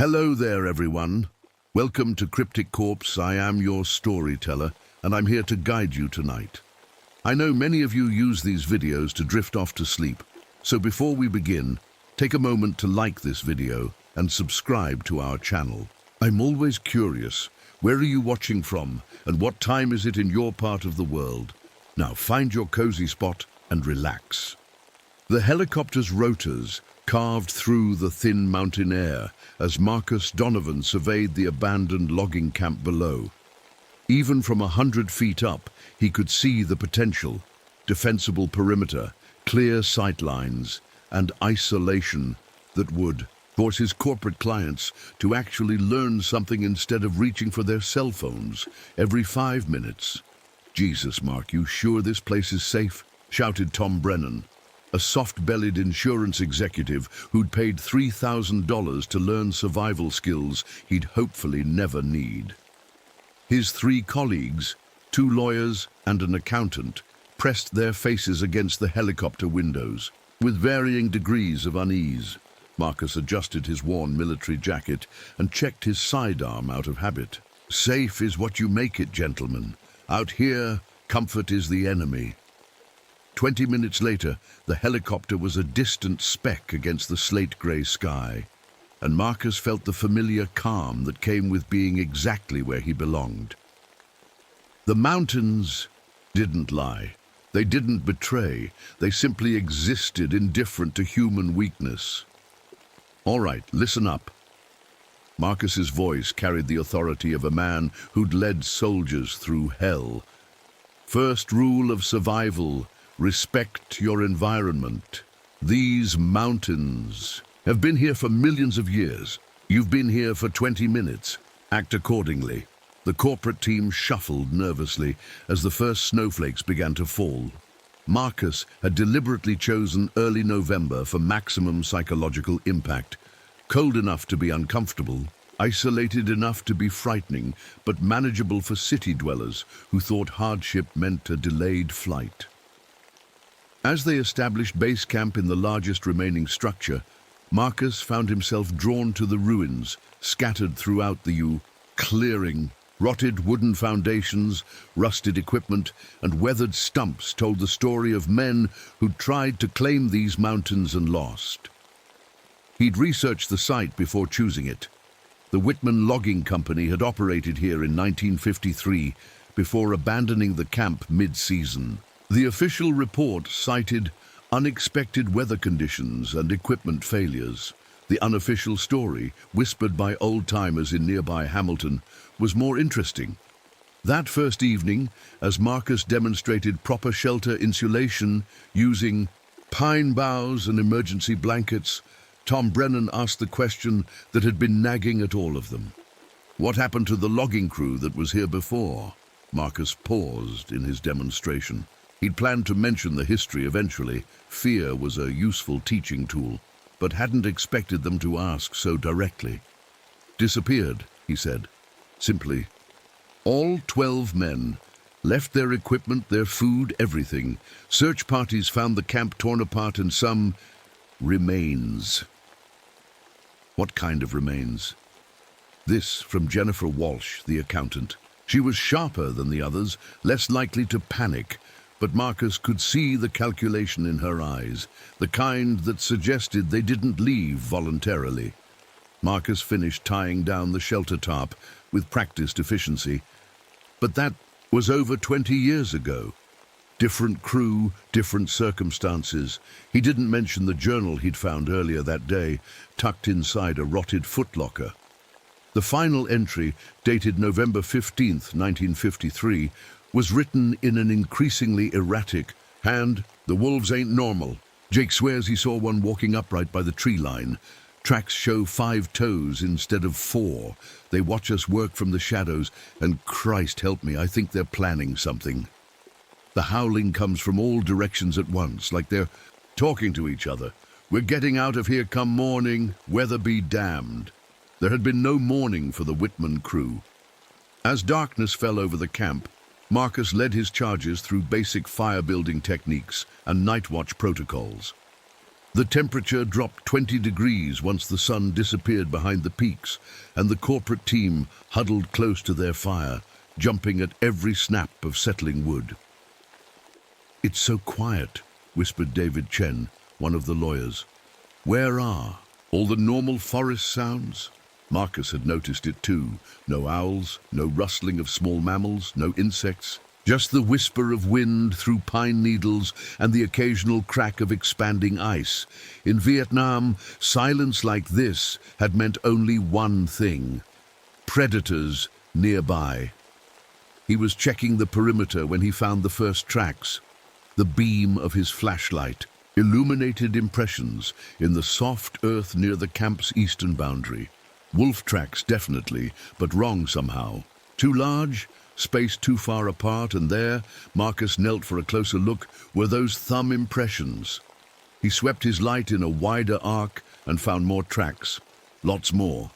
Hello there, everyone. Welcome to Cryptic Corpse. I am your storyteller, and I'm here to guide you tonight. I know many of you use these videos to drift off to sleep, so before we begin, take a moment to like this video and subscribe to our channel. I'm always curious, where are you watching from, and what time is it in your part of the world? Now find your cozy spot and relax. The helicopter's rotors carved through the thin mountain air as Marcus Donovan surveyed the abandoned logging camp below. Even from 100 feet up, he could see the potential: defensible perimeter, clear sight lines, and isolation that would force his corporate clients to actually learn something instead of reaching for their cell phones every 5 minutes. "Jesus, Mark, you sure this place is safe?" shouted Tom Brennan, a soft-bellied insurance executive who'd paid $3,000 to learn survival skills he'd hopefully never need. His 3 colleagues, 2 lawyers and an accountant, pressed their faces against the helicopter windows. With varying degrees of unease, Marcus adjusted his worn military jacket and checked his sidearm out of habit. "Safe is what you make it, gentlemen. Out here, comfort is the enemy." 20 minutes later, the helicopter was a distant speck against the slate-grey sky, and Marcus felt the familiar calm that came with being exactly where he belonged. The mountains didn't lie. They didn't betray. They simply existed, indifferent to human weakness. "All right, listen up." Marcus's voice carried the authority of a man who'd led soldiers through hell. "First rule of survival: respect your environment. These mountains have been here for millions of years. You've been here for 20 minutes. Act accordingly." The corporate team shuffled nervously as the first snowflakes began to fall. Marcus had deliberately chosen early November for maximum psychological impact. Cold enough to be uncomfortable, isolated enough to be frightening, but manageable for city dwellers who thought hardship meant a delayed flight. As they established base camp in the largest remaining structure, Marcus found himself drawn to the ruins scattered throughout the clearing. Rotted wooden foundations, rusted equipment, and weathered stumps told the story of men who'd tried to claim these mountains and lost. He'd researched the site before choosing it. The Whitman Logging Company had operated here in 1953 before abandoning the camp mid-season. The official report cited unexpected weather conditions and equipment failures. The unofficial story, whispered by old-timers in nearby Hamilton, was more interesting. That first evening, as Marcus demonstrated proper shelter insulation using pine boughs and emergency blankets, Tom Brennan asked the question that had been nagging at all of them. "What happened to the logging crew that was here before?" Marcus paused in his demonstration. He'd planned to mention the history eventually. Fear was a useful teaching tool, but hadn't expected them to ask so directly. "Disappeared," he said. Simply. "All 12 men left their equipment, their food, everything. Search parties found the camp torn apart and some remains." "What kind of remains?" This from Jennifer Walsh, the accountant. She was sharper than the others, less likely to panic, but Marcus could see the calculation in her eyes, the kind that suggested they didn't leave voluntarily. Marcus finished tying down the shelter tarp with practiced efficiency. But that was over 20 years ago. Different crew, different circumstances. He didn't mention the journal he'd found earlier that day, tucked inside a rotted footlocker. The final entry, dated November 15th, 1953, was written in an increasingly erratic hand. "The wolves ain't normal. Jake swears he saw one walking upright by the tree line. Tracks show 5 toes instead of 4. They watch us work from the shadows, and Christ help me, I think they're planning something." The howling comes from all directions at once, like they're talking to each other. "We're getting out of here come morning, weather be damned." There had been no mourning for the Whitman crew. As darkness fell over the camp, Marcus led his charges through basic fire-building techniques and night watch protocols. The temperature dropped 20 degrees once the sun disappeared behind the peaks, and the corporate team huddled close to their fire, jumping at every snap of settling wood. "It's so quiet," whispered David Chen, one of the lawyers. "Where are all the normal forest sounds?" Marcus had noticed it too. No owls, no rustling of small mammals, no insects. Just the whisper of wind through pine needles and the occasional crack of expanding ice. In Vietnam, silence like this had meant only one thing: predators nearby. He was checking the perimeter when he found the first tracks. The beam of his flashlight illuminated impressions in the soft earth near the camp's eastern boundary. Wolf tracks definitely, but wrong somehow. Too large, spaced too far apart, and there, Marcus knelt for a closer look, were those thumb impressions. He swept his light in a wider arc and found more tracks. Lots more.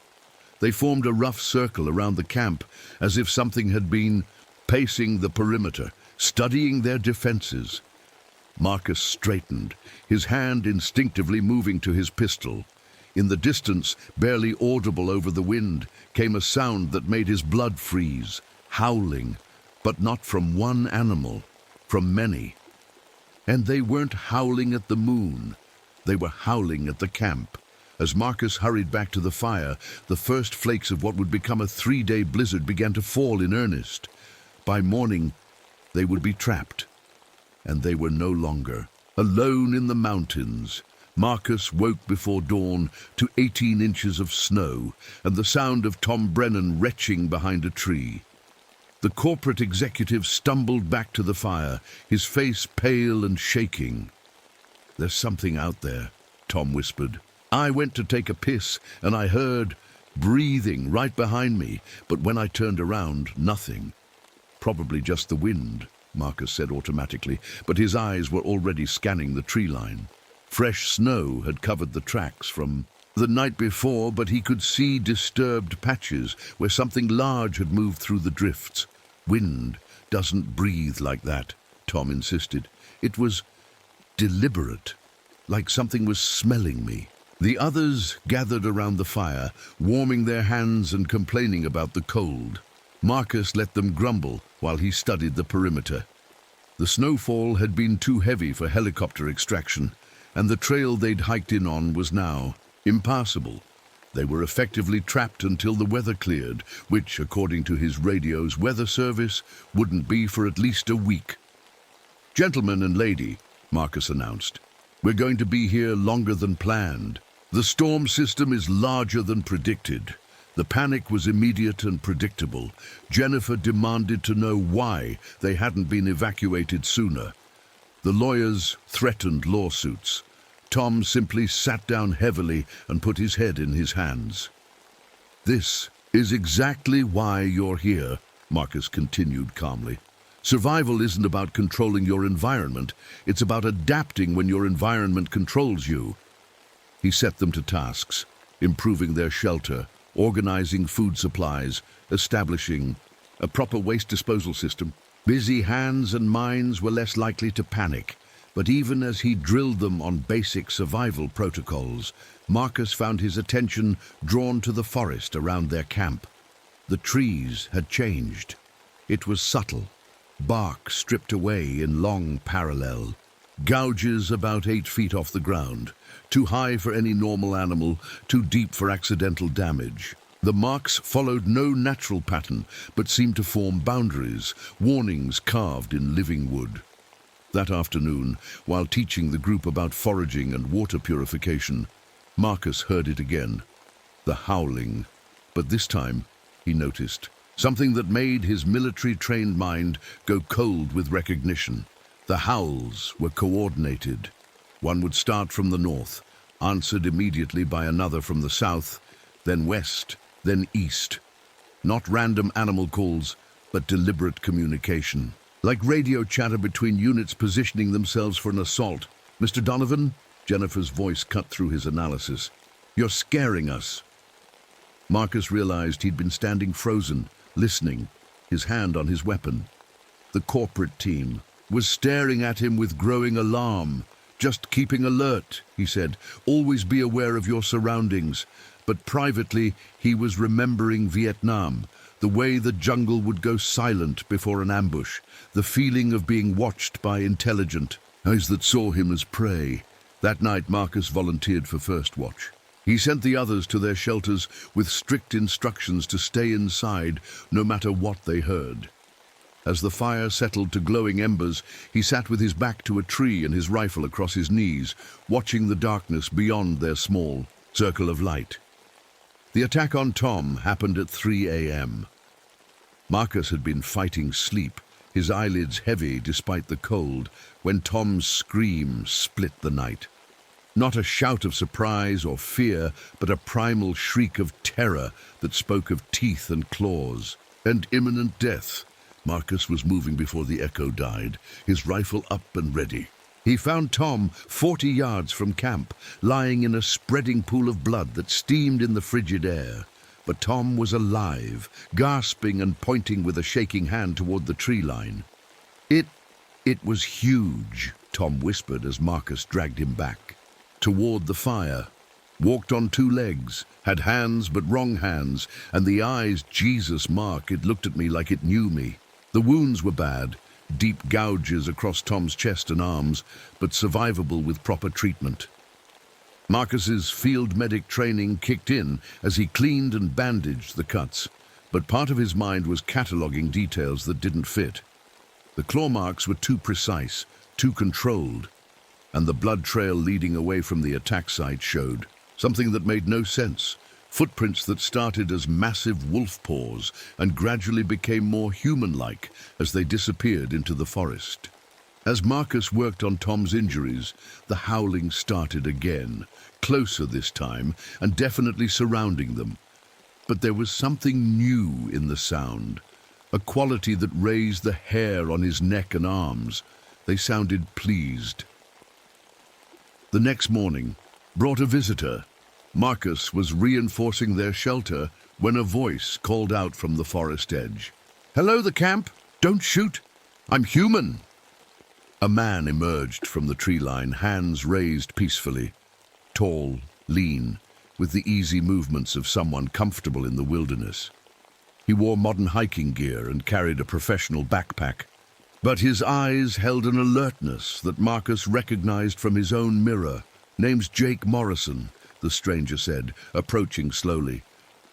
They formed a rough circle around the camp, as if something had been pacing the perimeter, studying their defenses. Marcus straightened, his hand instinctively moving to his pistol. In the distance, barely audible over the wind, came a sound that made his blood freeze. Howling, but not from one animal, from many. And they weren't howling at the moon. They were howling at the camp. As Marcus hurried back to the fire, the first flakes of what would become a 3-day blizzard began to fall in earnest. By morning, they would be trapped. And they were no longer. Alone in the mountains, Marcus woke before dawn to 18 inches of snow and the sound of Tom Brennan retching behind a tree. The corporate executive stumbled back to the fire, his face pale and shaking. "There's something out there," Tom whispered. "I went to take a piss and I heard breathing right behind me, but when I turned around, nothing." "Probably just the wind," Marcus said automatically, but his eyes were already scanning the tree line. Fresh snow had covered the tracks from the night before, but he could see disturbed patches where something large had moved through the drifts. "Wind doesn't breathe like that," Tom insisted. "It was deliberate, like something was smelling me." The others gathered around the fire, warming their hands and complaining about the cold. Marcus let them grumble while he studied the perimeter. The snowfall had been too heavy for helicopter extraction, and the trail they'd hiked in on was now impassable. They were effectively trapped until the weather cleared, which, according to his radio's weather service, wouldn't be for at least a week. "Gentlemen and lady," Marcus announced, "we're going to be here longer than planned. The storm system is larger than predicted." The panic was immediate and predictable. Jennifer demanded to know why they hadn't been evacuated sooner. The lawyers threatened lawsuits. Tom simply sat down heavily and put his head in his hands. "This is exactly why you're here," Marcus continued calmly. "Survival isn't about controlling your environment. It's about adapting when your environment controls you." He set them to tasks, improving their shelter, organizing food supplies, establishing a proper waste disposal system. Busy hands and minds were less likely to panic, but even as he drilled them on basic survival protocols, Marcus found his attention drawn to the forest around their camp. The trees had changed. It was subtle, bark stripped away in long parallel, gouges about 8 feet off the ground, too high for any normal animal, too deep for accidental damage. The marks followed no natural pattern, but seemed to form boundaries, warnings carved in living wood. That afternoon, while teaching the group about foraging and water purification, Marcus heard it again, the howling. But this time, he noticed something that made his military-trained mind go cold with recognition. The howls were coordinated. One would start from the north, answered immediately by another from the south, then west, then east. Not random animal calls, but deliberate communication. Like radio chatter between units positioning themselves for an assault. "Mr. Donovan?" Jennifer's voice cut through his analysis. "You're scaring us." Marcus realized he'd been standing frozen, listening, his hand on his weapon. The corporate team was staring at him with growing alarm. Just keeping alert, he said. Always be aware of your surroundings. But privately, he was remembering Vietnam, the way the jungle would go silent before an ambush, the feeling of being watched by intelligent eyes that saw him as prey. That night, Marcus volunteered for first watch. He sent the others to their shelters with strict instructions to stay inside no matter what they heard. As the fire settled to glowing embers, he sat with his back to a tree and his rifle across his knees, watching the darkness beyond their small circle of light. The attack on Tom happened at 3 a.m. Marcus had been fighting sleep, his eyelids heavy despite the cold, when Tom's scream split the night. Not a shout of surprise or fear, but a primal shriek of terror that spoke of teeth and claws and imminent death. Marcus was moving before the echo died, his rifle up and ready. He found Tom 40 yards from camp, lying in a spreading pool of blood that steamed in the frigid air. But Tom was alive, gasping and pointing with a shaking hand toward the tree line. It was huge, Tom whispered as Marcus dragged him back. Toward the fire, walked on 2 legs, had hands but wrong hands, and the eyes, Jesus, Mark, it looked at me like it knew me. The wounds were bad, deep gouges across Tom's chest and arms, but survivable with proper treatment. Marcus's field medic training kicked in as he cleaned and bandaged the cuts, but part of his mind was cataloguing details that didn't fit. The claw marks were too precise, too controlled, and the blood trail leading away from the attack site showed something that made no sense. Footprints that started as massive wolf paws and gradually became more human-like as they disappeared into the forest. As Marcus worked on Tom's injuries, the howling started again, closer this time and definitely surrounding them. But there was something new in the sound, a quality that raised the hair on his neck and arms. They sounded pleased. The next morning brought a visitor. Marcus was reinforcing their shelter when a voice called out from the forest edge. "Hello, the camp! Don't shoot! I'm human!" A man emerged from the tree line, hands raised peacefully. Tall, lean, with the easy movements of someone comfortable in the wilderness. He wore modern hiking gear and carried a professional backpack. But his eyes held an alertness that Marcus recognized from his own mirror. "Name's Jake Morrison," the stranger said, approaching slowly.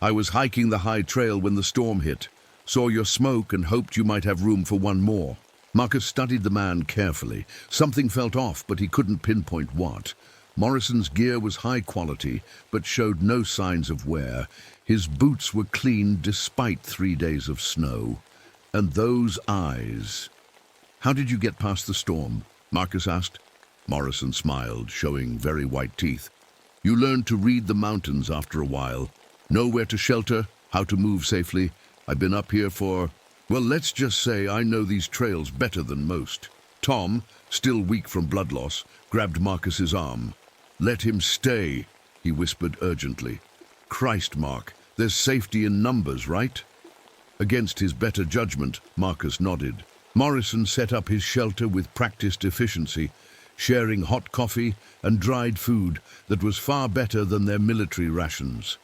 "I was hiking the high trail when the storm hit. Saw your smoke and hoped you might have room for one more." Marcus studied the man carefully. Something felt off, but he couldn't pinpoint what. Morrison's gear was high quality, but showed no signs of wear. His boots were clean despite 3 days of snow. And those eyes... "How did you get past the storm?" Marcus asked. Morrison smiled, showing very white teeth. "You learned to read the mountains after a while. Know where to shelter, how to move safely. I've been up here for... well, let's just say I know these trails better than most." Tom, still weak from blood loss, grabbed Marcus's arm. "Let him stay," he whispered urgently. "Christ, Mark, there's safety in numbers, right?" Against his better judgment, Marcus nodded. Morrison set up his shelter with practiced efficiency, sharing hot coffee and dried food that was far better than their military rations.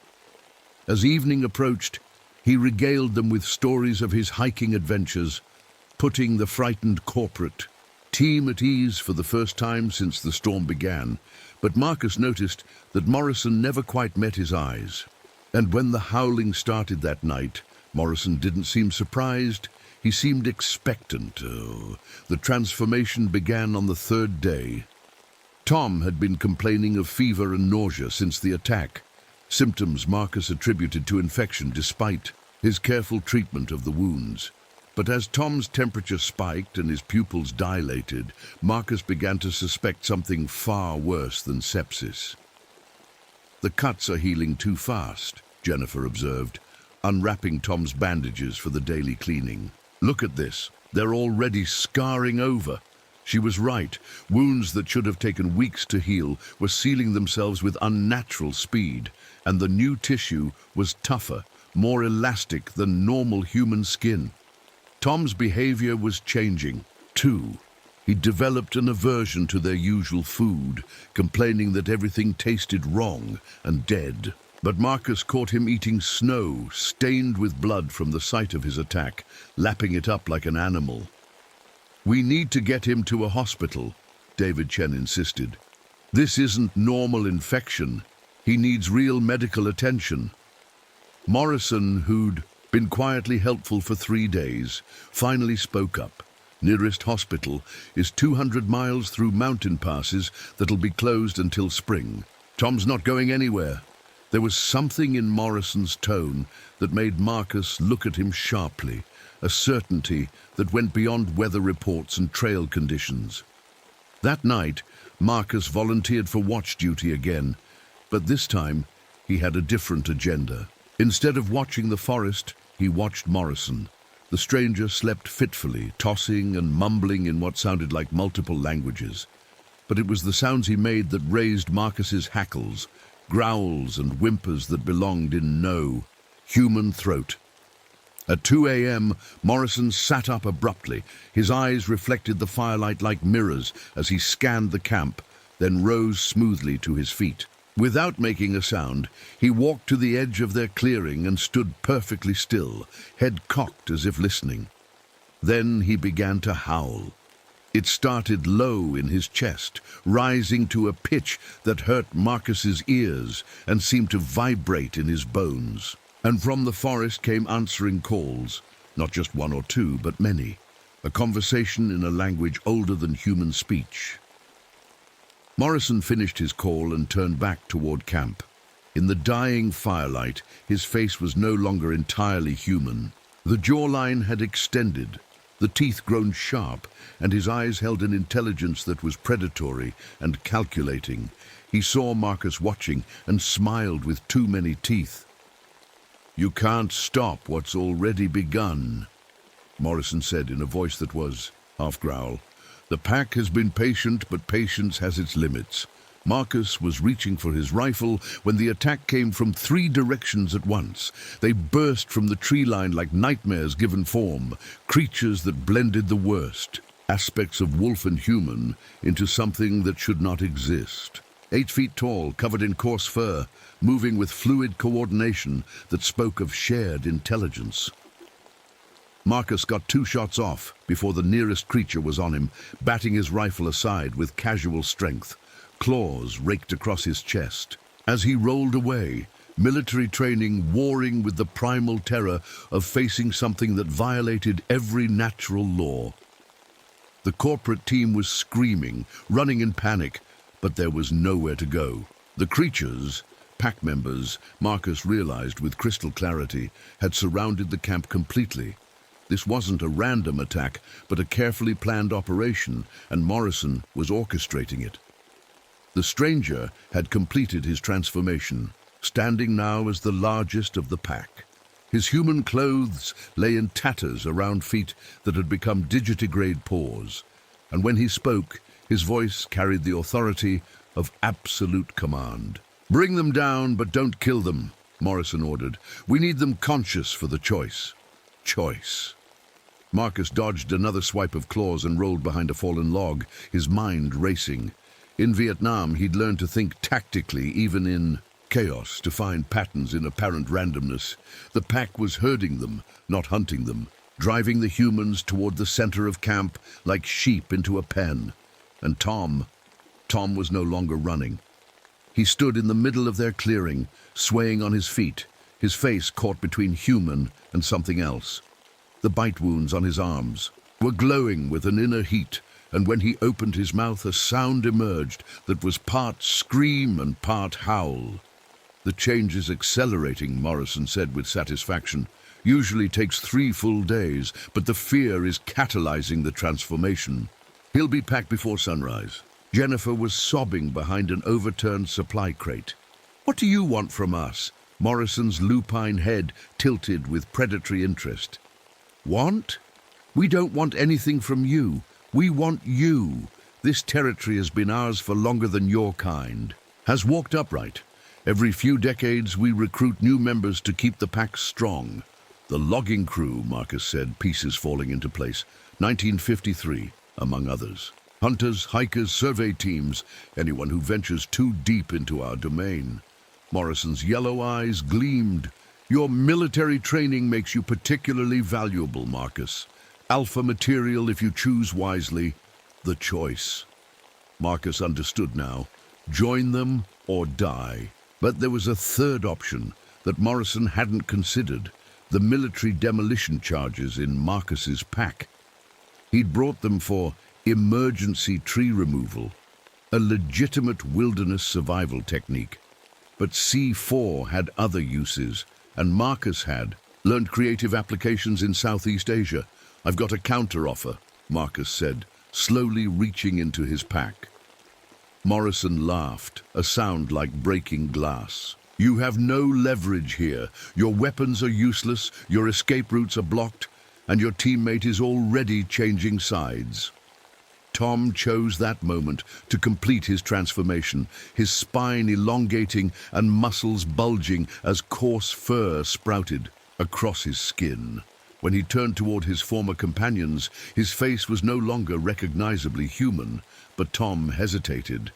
As evening approached, he regaled them with stories of his hiking adventures, putting the frightened corporate team at ease for the first time since the storm began. But Marcus noticed that Morrison never quite met his eyes. And when the howling started that night, Morrison didn't seem surprised. He seemed expectant. The transformation began on the 3rd day. Tom had been complaining of fever and nausea since the attack, symptoms Marcus attributed to infection despite his careful treatment of the wounds. But as Tom's temperature spiked and his pupils dilated, Marcus began to suspect something far worse than sepsis. "The cuts are healing too fast," Jennifer observed, unwrapping Tom's bandages for the daily cleaning. "Look at this. They're already scarring over." She was right. Wounds that should have taken weeks to heal were sealing themselves with unnatural speed, and the new tissue was tougher, more elastic than normal human skin. Tom's behavior was changing, too. He developed an aversion to their usual food, complaining that everything tasted wrong and dead. But Marcus caught him eating snow, stained with blood from the site of his attack, lapping it up like an animal. "We need to get him to a hospital," David Chen insisted. "This isn't normal infection. He needs real medical attention." Morrison, who'd been quietly helpful for 3 days, finally spoke up. "Nearest hospital is 200 miles through mountain passes that'll be closed until spring. Tom's not going anywhere." There was something in Morrison's tone that made Marcus look at him sharply, a certainty that went beyond weather reports and trail conditions. That night, Marcus volunteered for watch duty again, but this time he had a different agenda. Instead of watching the forest, he watched Morrison. The stranger slept fitfully, tossing and mumbling in what sounded like multiple languages. But it was the sounds he made that raised Marcus's hackles, growls and whimpers that belonged in no human throat. At 2 a.m., Morrison sat up abruptly. His eyes reflected the firelight like mirrors as he scanned the camp, then rose smoothly to his feet. Without making a sound, he walked to the edge of their clearing and stood perfectly still, head cocked as if listening. Then he began to howl. It started low in his chest, rising to a pitch that hurt Marcus's ears and seemed to vibrate in his bones. And from the forest came answering calls, not just one or two, but many, a conversation in a language older than human speech. Morrison finished his call and turned back toward camp. In the dying firelight, his face was no longer entirely human. The jawline had extended, the teeth grown sharp, and his eyes held an intelligence that was predatory and calculating. He saw Marcus watching and smiled with too many teeth. "You can't stop what's already begun," Morrison said in a voice that was half-growl. "The pack has been patient, but patience has its limits." Marcus was reaching for his rifle when the attack came from 3 directions at once. They burst from the tree line like nightmares given form, creatures that blended the worst, aspects of wolf and human, into something that should not exist. 8 feet tall, covered in coarse fur, moving with fluid coordination that spoke of shared intelligence. Marcus got 2 shots off before the nearest creature was on him, batting his rifle aside with casual strength. Claws raked across his chest. As he rolled away, military training warring with the primal terror of facing something that violated every natural law. The corporate team was screaming, running in panic, but there was nowhere to go. The creatures, pack members, Marcus realized with crystal clarity, had surrounded the camp completely. This wasn't a random attack, but a carefully planned operation, and Morrison was orchestrating it. The stranger had completed his transformation, standing now as the largest of the pack. His human clothes lay in tatters around feet that had become digitigrade paws, and when he spoke, his voice carried the authority of absolute command. "Bring them down, but don't kill them," Morrison ordered. "We need them conscious for the choice." Choice. Marcus dodged another swipe of claws and rolled behind a fallen log, his mind racing. In Vietnam, he'd learned to think tactically, even in chaos, to find patterns in apparent randomness. The pack was herding them, not hunting them, driving the humans toward the center of camp like sheep into a pen. And Tom was no longer running. He stood in the middle of their clearing, swaying on his feet, his face caught between human and something else. The bite wounds on his arms were glowing with an inner heat, and when he opened his mouth, a sound emerged that was part scream and part howl. "The change is accelerating," Morrison said with satisfaction. "Usually takes 3 full days, but the fear is catalyzing the transformation. He'll be packed before sunrise." Jennifer was sobbing behind an overturned supply crate. "What do you want from us?" Morrison's lupine head tilted with predatory interest. "Want? We don't want anything from you. We want you. This territory has been ours for longer than your kind." Has walked upright. "Every few decades we recruit new members to keep the pack strong." "The logging crew," Marcus said, pieces falling into place. 1953. among others. Hunters, hikers, survey teams, anyone who ventures too deep into our domain. Morrison's yellow eyes gleamed. Your military training makes you particularly valuable, Marcus. Alpha material if you choose wisely. The choice. Marcus understood now. Join them or die. But there was a third option that Morrison hadn't considered. The military demolition charges in Marcus's pack. He'd brought them for emergency tree removal, a legitimate wilderness survival technique. But C4 had other uses, and Marcus had learned creative applications in Southeast Asia. I've got a counter-offer, Marcus said, slowly reaching into his pack. Morrison laughed, a sound like breaking glass. You have no leverage here. Your weapons are useless, your escape routes are blocked, and your teammate is already changing sides. Tom chose that moment to complete his transformation, his spine elongating and muscles bulging as coarse fur sprouted across his skin. When he turned toward his former companions, his face was no longer recognizably human, but Tom hesitated.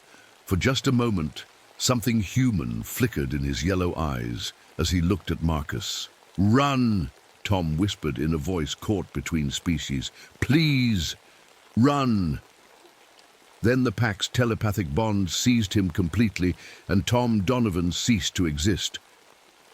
For just a moment, something human flickered in his yellow eyes as he looked at Marcus. "Run!" Tom whispered in a voice caught between species. "Please, run!" Then the pack's telepathic bond seized him completely, and Tom Donovan ceased to exist.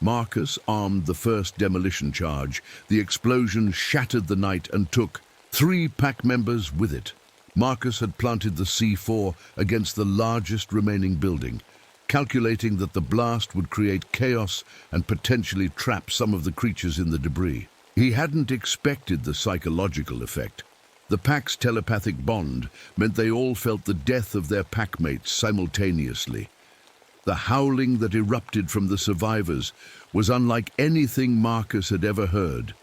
Marcus armed the first demolition charge. The explosion shattered the night and took 3 pack members with it. Marcus had planted the C4 against the largest remaining building, calculating that the blast would create chaos and potentially trap some of the creatures in the debris. He hadn't expected the psychological effect. The pack's telepathic bond meant they all felt the death of their packmates simultaneously. The howling that erupted from the survivors was unlike anything Marcus had ever heard.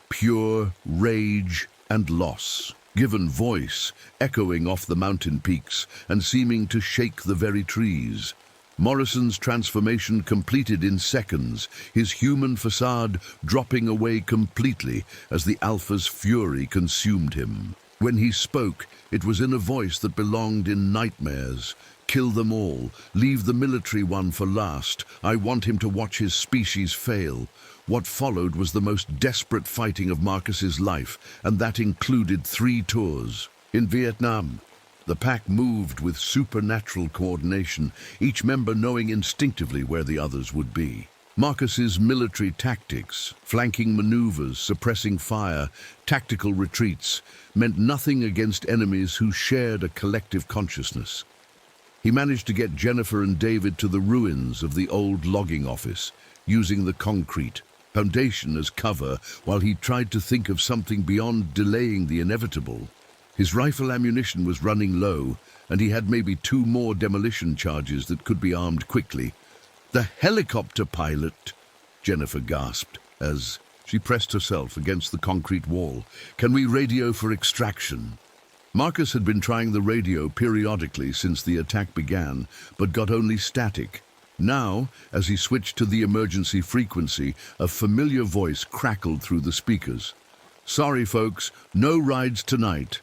Pure rage and loss, given voice, echoing off the mountain peaks and seeming to shake the very trees. Morrison's transformation completed in seconds, his human facade dropping away completely as the Alpha's fury consumed him. When he spoke, it was in a voice that belonged in nightmares. "Kill them all. Leave the military one for last. I want him to watch his species fail." What followed was the most desperate fighting of Marcus's life, and that included 3 tours. In Vietnam, the pack moved with supernatural coordination, each member knowing instinctively where the others would be. Marcus's military tactics, flanking maneuvers, suppressing fire, tactical retreats, meant nothing against enemies who shared a collective consciousness. He managed to get Jennifer and David to the ruins of the old logging office, using the concrete foundation as cover while he tried to think of something beyond delaying the inevitable. His rifle ammunition was running low, and he had maybe 2 more demolition charges that could be armed quickly. "The helicopter pilot," Jennifer gasped as she pressed herself against the concrete wall. "Can we radio for extraction?" Marcus had been trying the radio periodically since the attack began, but got only static. Now, as he switched to the emergency frequency, a familiar voice crackled through the speakers. "Sorry, folks, no rides tonight."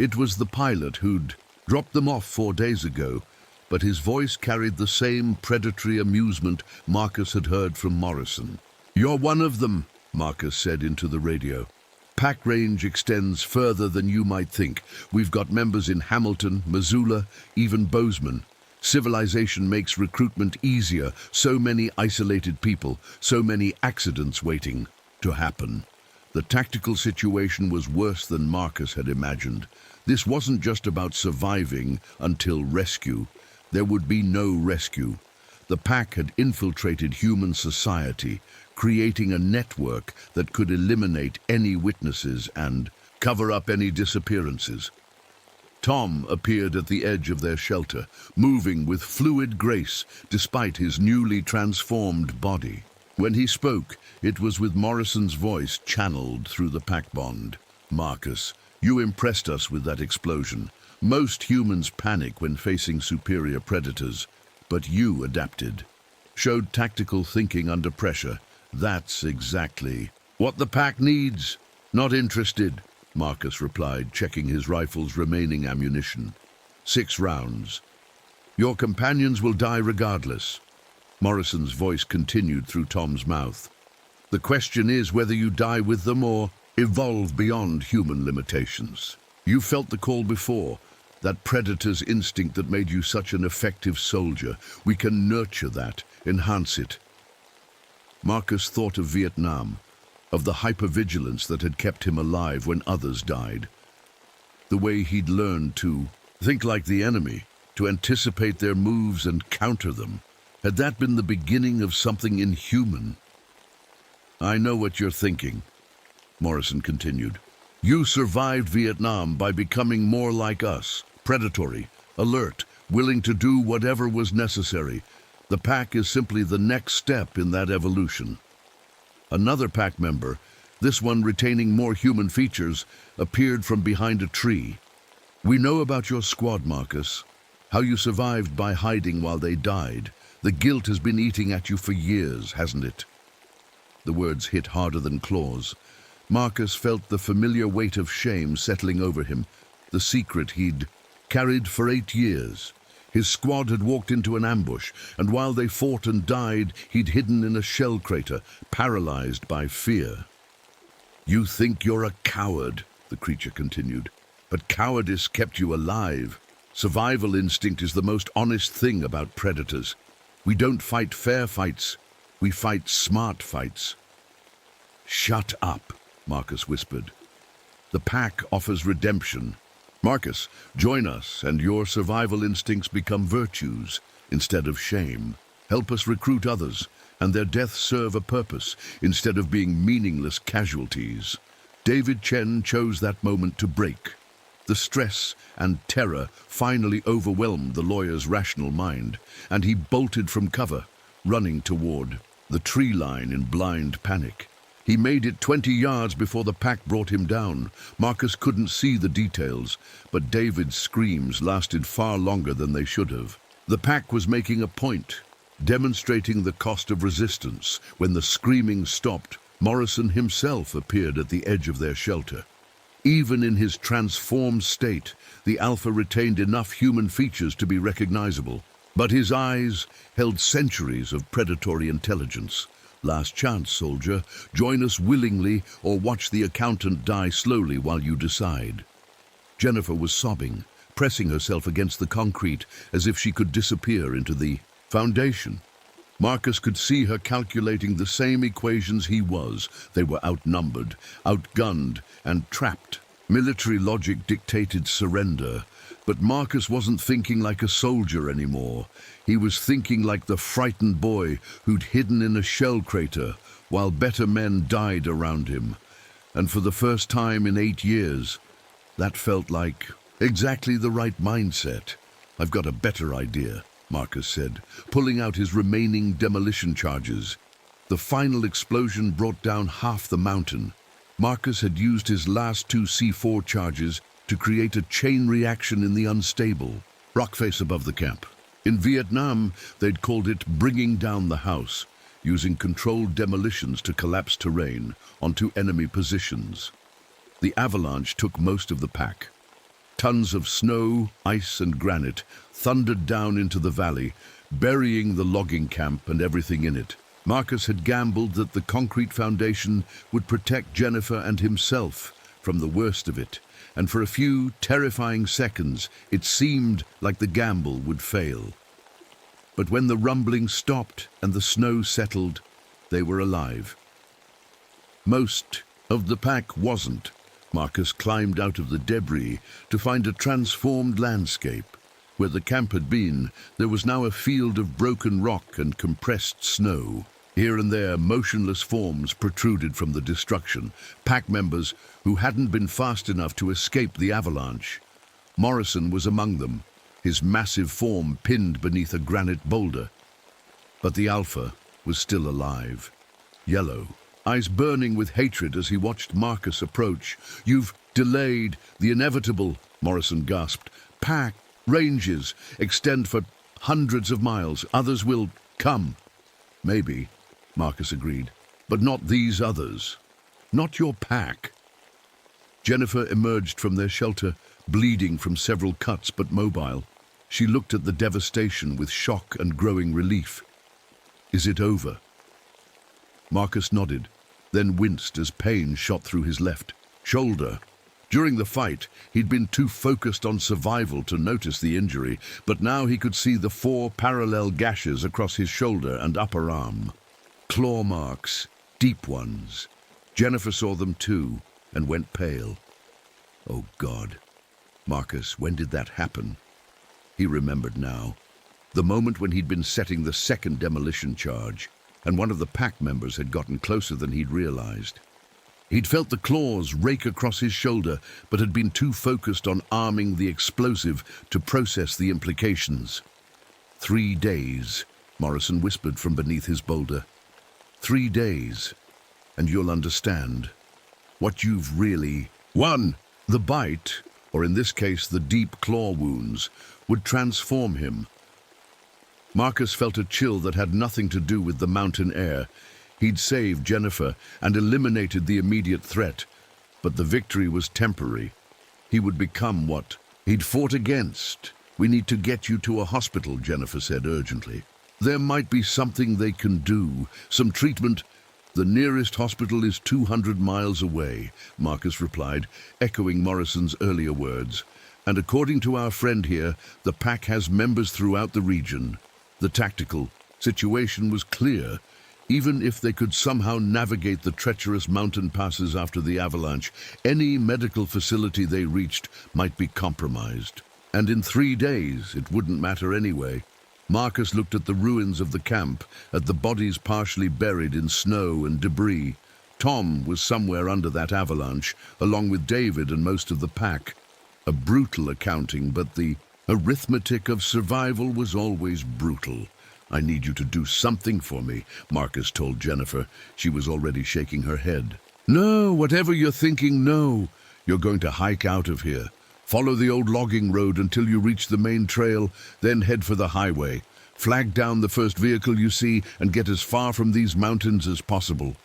It was the pilot who'd dropped them off 4 days ago, but his voice carried the same predatory amusement Marcus had heard from Morrison. "You're one of them," Marcus said into the radio. "Pack range extends further than you might think. We've got members in Hamilton, Missoula, even Bozeman. Civilization makes recruitment easier. So many isolated people, so many accidents waiting to happen." The tactical situation was worse than Marcus had imagined. This wasn't just about surviving until rescue. There would be no rescue. The pack had infiltrated human society, creating a network that could eliminate any witnesses and cover up any disappearances. Tom appeared at the edge of their shelter, moving with fluid grace despite his newly transformed body. When he spoke, it was with Morrison's voice channeled through the pack bond. "Marcus, you impressed us with that explosion. Most humans panic when facing superior predators, but you adapted. Showed tactical thinking under pressure. That's exactly what the pack needs." "Not interested," Marcus replied, checking his rifle's remaining ammunition. 6 rounds. Your companions will die regardless. Morrison's voice continued through Tom's mouth. The question is whether you die with them or evolve beyond human limitations. You felt the call before, that predator's instinct that made you such an effective soldier. We can nurture that, enhance it. Marcus thought of Vietnam, of the hypervigilance that had kept him alive when others died. The way he'd learned to think like the enemy, to anticipate their moves and counter them. Had that been the beginning of something inhuman? I know what you're thinking, Morrison continued. You survived Vietnam by becoming more like us, predatory, alert, willing to do whatever was necessary. The pack is simply the next step in that evolution. Another pack member, this one retaining more human features, appeared from behind a tree. We know about your squad, Marcus, how you survived by hiding while they died. The guilt has been eating at you for years, hasn't it? The words hit harder than claws. Marcus felt the familiar weight of shame settling over him, the secret he'd carried for 8 years. His squad had walked into an ambush, and while they fought and died, he'd hidden in a shell crater, paralyzed by fear. You think you're a coward, the creature continued, but cowardice kept you alive. Survival instinct is the most honest thing about predators. We don't fight fair fights, we fight smart fights. Shut up, Marcus whispered. The pack offers redemption. Marcus, join us, and your survival instincts become virtues instead of shame. Help us recruit others, and their deaths serve a purpose instead of being meaningless casualties. David Chen chose that moment to break. The stress and terror finally overwhelmed the lawyer's rational mind, and he bolted from cover, running toward the tree line in blind panic. He made it 20 yards before the pack brought him down. Marcus couldn't see the details, but David's screams lasted far longer than they should have. The pack was making a point, demonstrating the cost of resistance. When the screaming stopped, Morrison himself appeared at the edge of their shelter. Even in his transformed state, the Alpha retained enough human features to be recognizable, but his eyes held centuries of predatory intelligence. Last chance, soldier. Join us willingly or watch the accountant die slowly while you decide. Jennifer was sobbing, pressing herself against the concrete as if she could disappear into the foundation. Marcus could see her calculating the same equations he was. They were outnumbered, outgunned, and trapped. Military logic dictated surrender, but Marcus wasn't thinking like a soldier anymore. He was thinking like the frightened boy who'd hidden in a shell crater while better men died around him. And for the first time in 8 years, that felt like exactly the right mindset. I've got a better idea, Marcus said, pulling out his remaining demolition charges. The final explosion brought down half the mountain. Marcus had used his last 2 C4 charges to create a chain reaction in the unstable rock face above the camp. In Vietnam, they'd called it bringing down the house, using controlled demolitions to collapse terrain onto enemy positions. The avalanche took most of the pack. Tons of snow, ice, and granite thundered down into the valley, burying the logging camp and everything in it. Marcus had gambled that the concrete foundation would protect Jennifer and himself from the worst of it, and for a few terrifying seconds it seemed like the gamble would fail. But when the rumbling stopped and the snow settled, they were alive. Most of the pack wasn't. Marcus climbed out of the debris to find a transformed landscape. Where the camp had been, there was now a field of broken rock and compressed snow. Here and there, motionless forms protruded from the destruction, pack members who hadn't been fast enough to escape the avalanche. Morrison was among them, his massive form pinned beneath a granite boulder. But the Alpha was still alive, yellow, eyes burning with hatred as he watched Marcus approach. You've delayed the inevitable, Morrison gasped. Pack ranges extend for hundreds of miles. Others will come. Maybe, Marcus agreed, but not these others. Not your pack. Jennifer emerged from their shelter, bleeding from several cuts but mobile. She looked at the devastation with shock and growing relief. "Is it over?" Marcus nodded, then winced as pain shot through his left shoulder. During the fight, he'd been too focused on survival to notice the injury, but now he could see the 4 parallel gashes across his shoulder and upper arm. Claw marks, deep ones. Jennifer saw them too and went pale. Oh God. Marcus, when did that happen? He remembered now. The moment when he'd been setting the second demolition charge, and one of the pack members had gotten closer than he'd realized. He'd felt the claws rake across his shoulder, but had been too focused on arming the explosive to process the implications. 3 days, Morrison whispered from beneath his boulder. 3 days, and you'll understand what you've really won. The bite, or in this case the deep claw wounds, would transform him. Marcus felt a chill that had nothing to do with the mountain air. He'd saved Jennifer and eliminated the immediate threat, but the victory was temporary. He would become what he'd fought against. "We need to get you to a hospital," Jennifer said urgently. "There might be something they can do, some treatment." "The nearest hospital is 200 miles away," Marcus replied, echoing Morrison's earlier words. "And according to our friend here, the pack has members throughout the region." The tactical situation was clear. Even if they could somehow navigate the treacherous mountain passes after the avalanche, any medical facility they reached might be compromised. And in 3 days, it wouldn't matter anyway. Marcus looked at the ruins of the camp, at the bodies partially buried in snow and debris. Tom was somewhere under that avalanche, along with David and most of the pack. A brutal accounting, but the arithmetic of survival was always brutal. "I need you to do something for me," Marcus told Jennifer. She was already shaking her head. "No, whatever you're thinking, no. You're going to hike out of here. Follow the old logging road until you reach the main trail, then head for the highway. Flag down the first vehicle you see and get as far from these mountains as possible."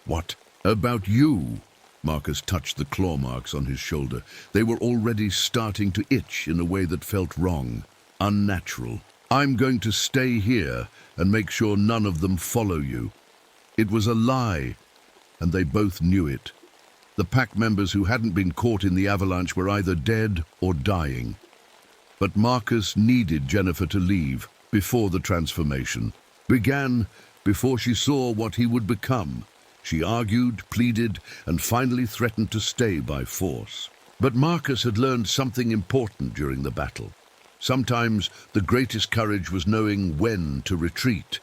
"What about you?" Marcus touched the claw marks on his shoulder. They were already starting to itch in a way that felt wrong, unnatural. "I'm going to stay here and make sure none of them follow you." It was a lie, and they both knew it. The pack members who hadn't been caught in the avalanche were either dead or dying. But Marcus needed Jennifer to leave before the transformation began, before she saw what he would become. She argued, pleaded, and finally threatened to stay by force. But Marcus had learned something important during the battle. Sometimes the greatest courage was knowing when to retreat.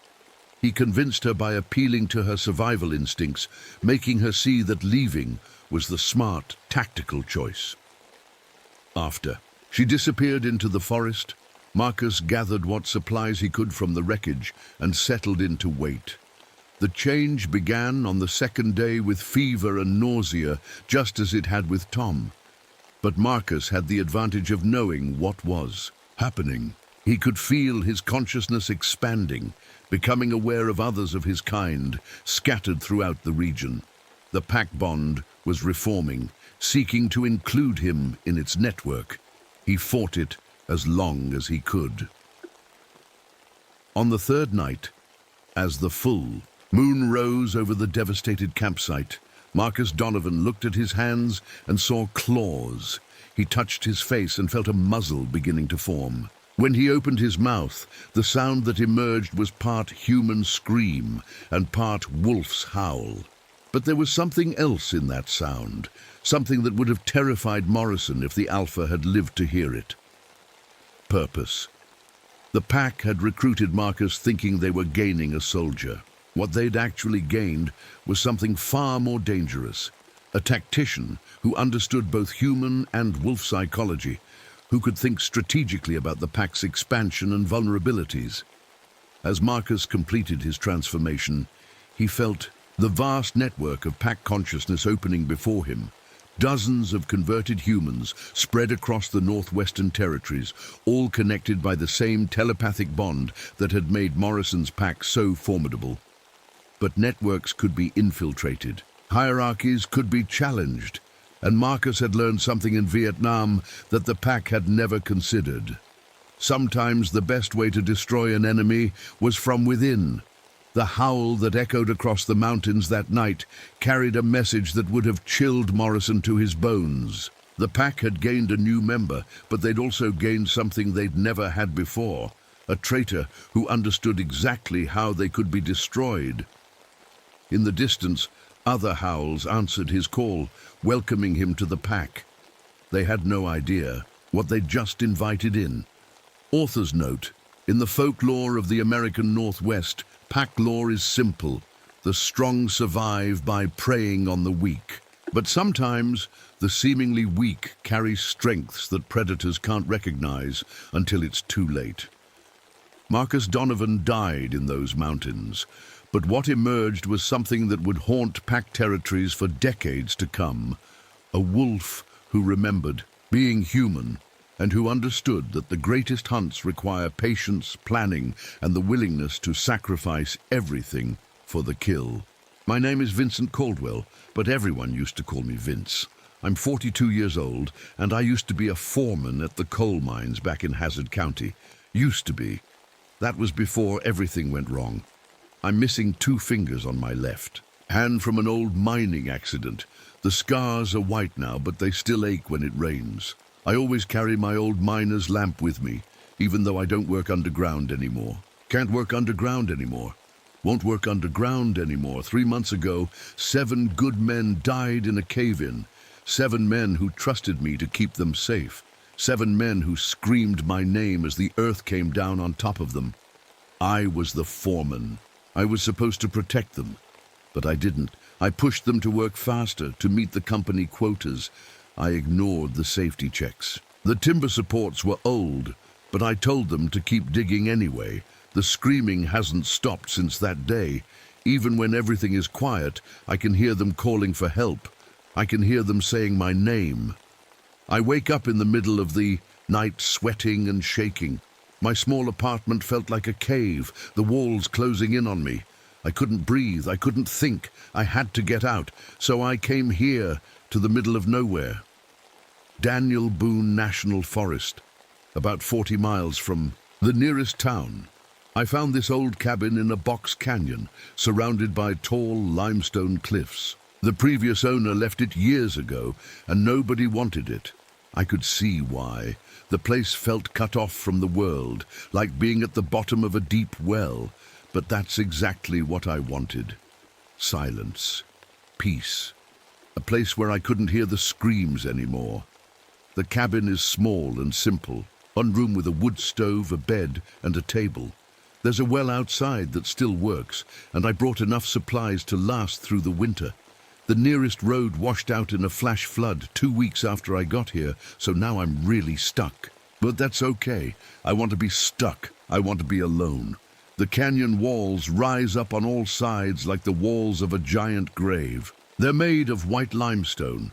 He convinced her by appealing to her survival instincts, making her see that leaving was the smart, tactical choice. After she disappeared into the forest, Marcus gathered what supplies he could from the wreckage and settled in to wait. The change began on the second day with fever and nausea, just as it had with Tom. But Marcus had the advantage of knowing what was happening. He could feel his consciousness expanding, becoming aware of others of his kind, scattered throughout the region. The pack bond was reforming, seeking to include him in its network. He fought it as long as he could. On the third night, as the full moon rose over the devastated campsite, Marcus Donovan looked at his hands and saw claws. He touched his face and felt a muzzle beginning to form. When he opened his mouth, the sound that emerged was part human scream and part wolf's howl. But there was something else in that sound, something that would have terrified Morrison if the Alpha had lived to hear it. Purpose. The pack had recruited Marcus thinking they were gaining a soldier. What they'd actually gained was something far more dangerous. A tactician who understood both human and wolf psychology, who could think strategically about the pack's expansion and vulnerabilities. As Marcus completed his transformation, he felt the vast network of pack consciousness opening before him. Dozens of converted humans spread across the northwestern territories, all connected by the same telepathic bond that had made Morrison's pack so formidable. But networks could be infiltrated. Hierarchies could be challenged, and Marcus had learned something in Vietnam that the pack had never considered. Sometimes the best way to destroy an enemy was from within. The howl that echoed across the mountains that night carried a message that would have chilled Morrison to his bones. The pack had gained a new member, but they'd also gained something they'd never had before, a traitor who understood exactly how they could be destroyed. In the distance, other howls answered his call, welcoming him to the pack. They had no idea what they'd just invited in. Author's note: in the folklore of the American Northwest, pack lore is simple. The strong survive by preying on the weak. But sometimes, the seemingly weak carry strengths that predators can't recognize until it's too late. Marcus Donovan died in those mountains, but what emerged was something that would haunt pack territories for decades to come. A wolf who remembered being human and who understood that the greatest hunts require patience, planning, and the willingness to sacrifice everything for the kill. My name is Vincent Caldwell, but everyone used to call me Vince. I'm 42 years old, and I used to be a foreman at the coal mines back in Hazard County. Used to be. That was before everything went wrong. I'm missing 2 fingers on my left hand from an old mining accident. The scars are white now, but they still ache when it rains. I always carry my old miner's lamp with me, even though I don't work underground anymore. Can't work underground anymore. Won't work underground anymore. 3 months ago, 7 good men died in a cave-in. 7 men who trusted me to keep them safe. 7 men who screamed my name as the earth came down on top of them. I was the foreman. I was supposed to protect them, but I didn't. I pushed them to work faster, to meet the company quotas. I ignored the safety checks. The timber supports were old, but I told them to keep digging anyway. The screaming hasn't stopped since that day. Even when everything is quiet, I can hear them calling for help. I can hear them saying my name. I wake up in the middle of the night sweating and shaking. My small apartment felt like a cave, the walls closing in on me. I couldn't breathe, I couldn't think. I had to get out, so I came here to the middle of nowhere. Daniel Boone National Forest, about 40 miles from the nearest town. I found this old cabin in a box canyon, surrounded by tall limestone cliffs. The previous owner left it years ago, and nobody wanted it. I could see why. The place felt cut off from the world, like being at the bottom of a deep well. But that's exactly what I wanted. Silence. Peace. A place where I couldn't hear the screams anymore. The cabin is small and simple. One room with a wood stove, a bed, and a table. There's a well outside that still works, and I brought enough supplies to last through the winter. The nearest road washed out in a flash flood 2 weeks after I got here, so now I'm really stuck. But that's okay. I want to be stuck. I want to be alone. The canyon walls rise up on all sides like the walls of a giant grave. They're made of white limestone,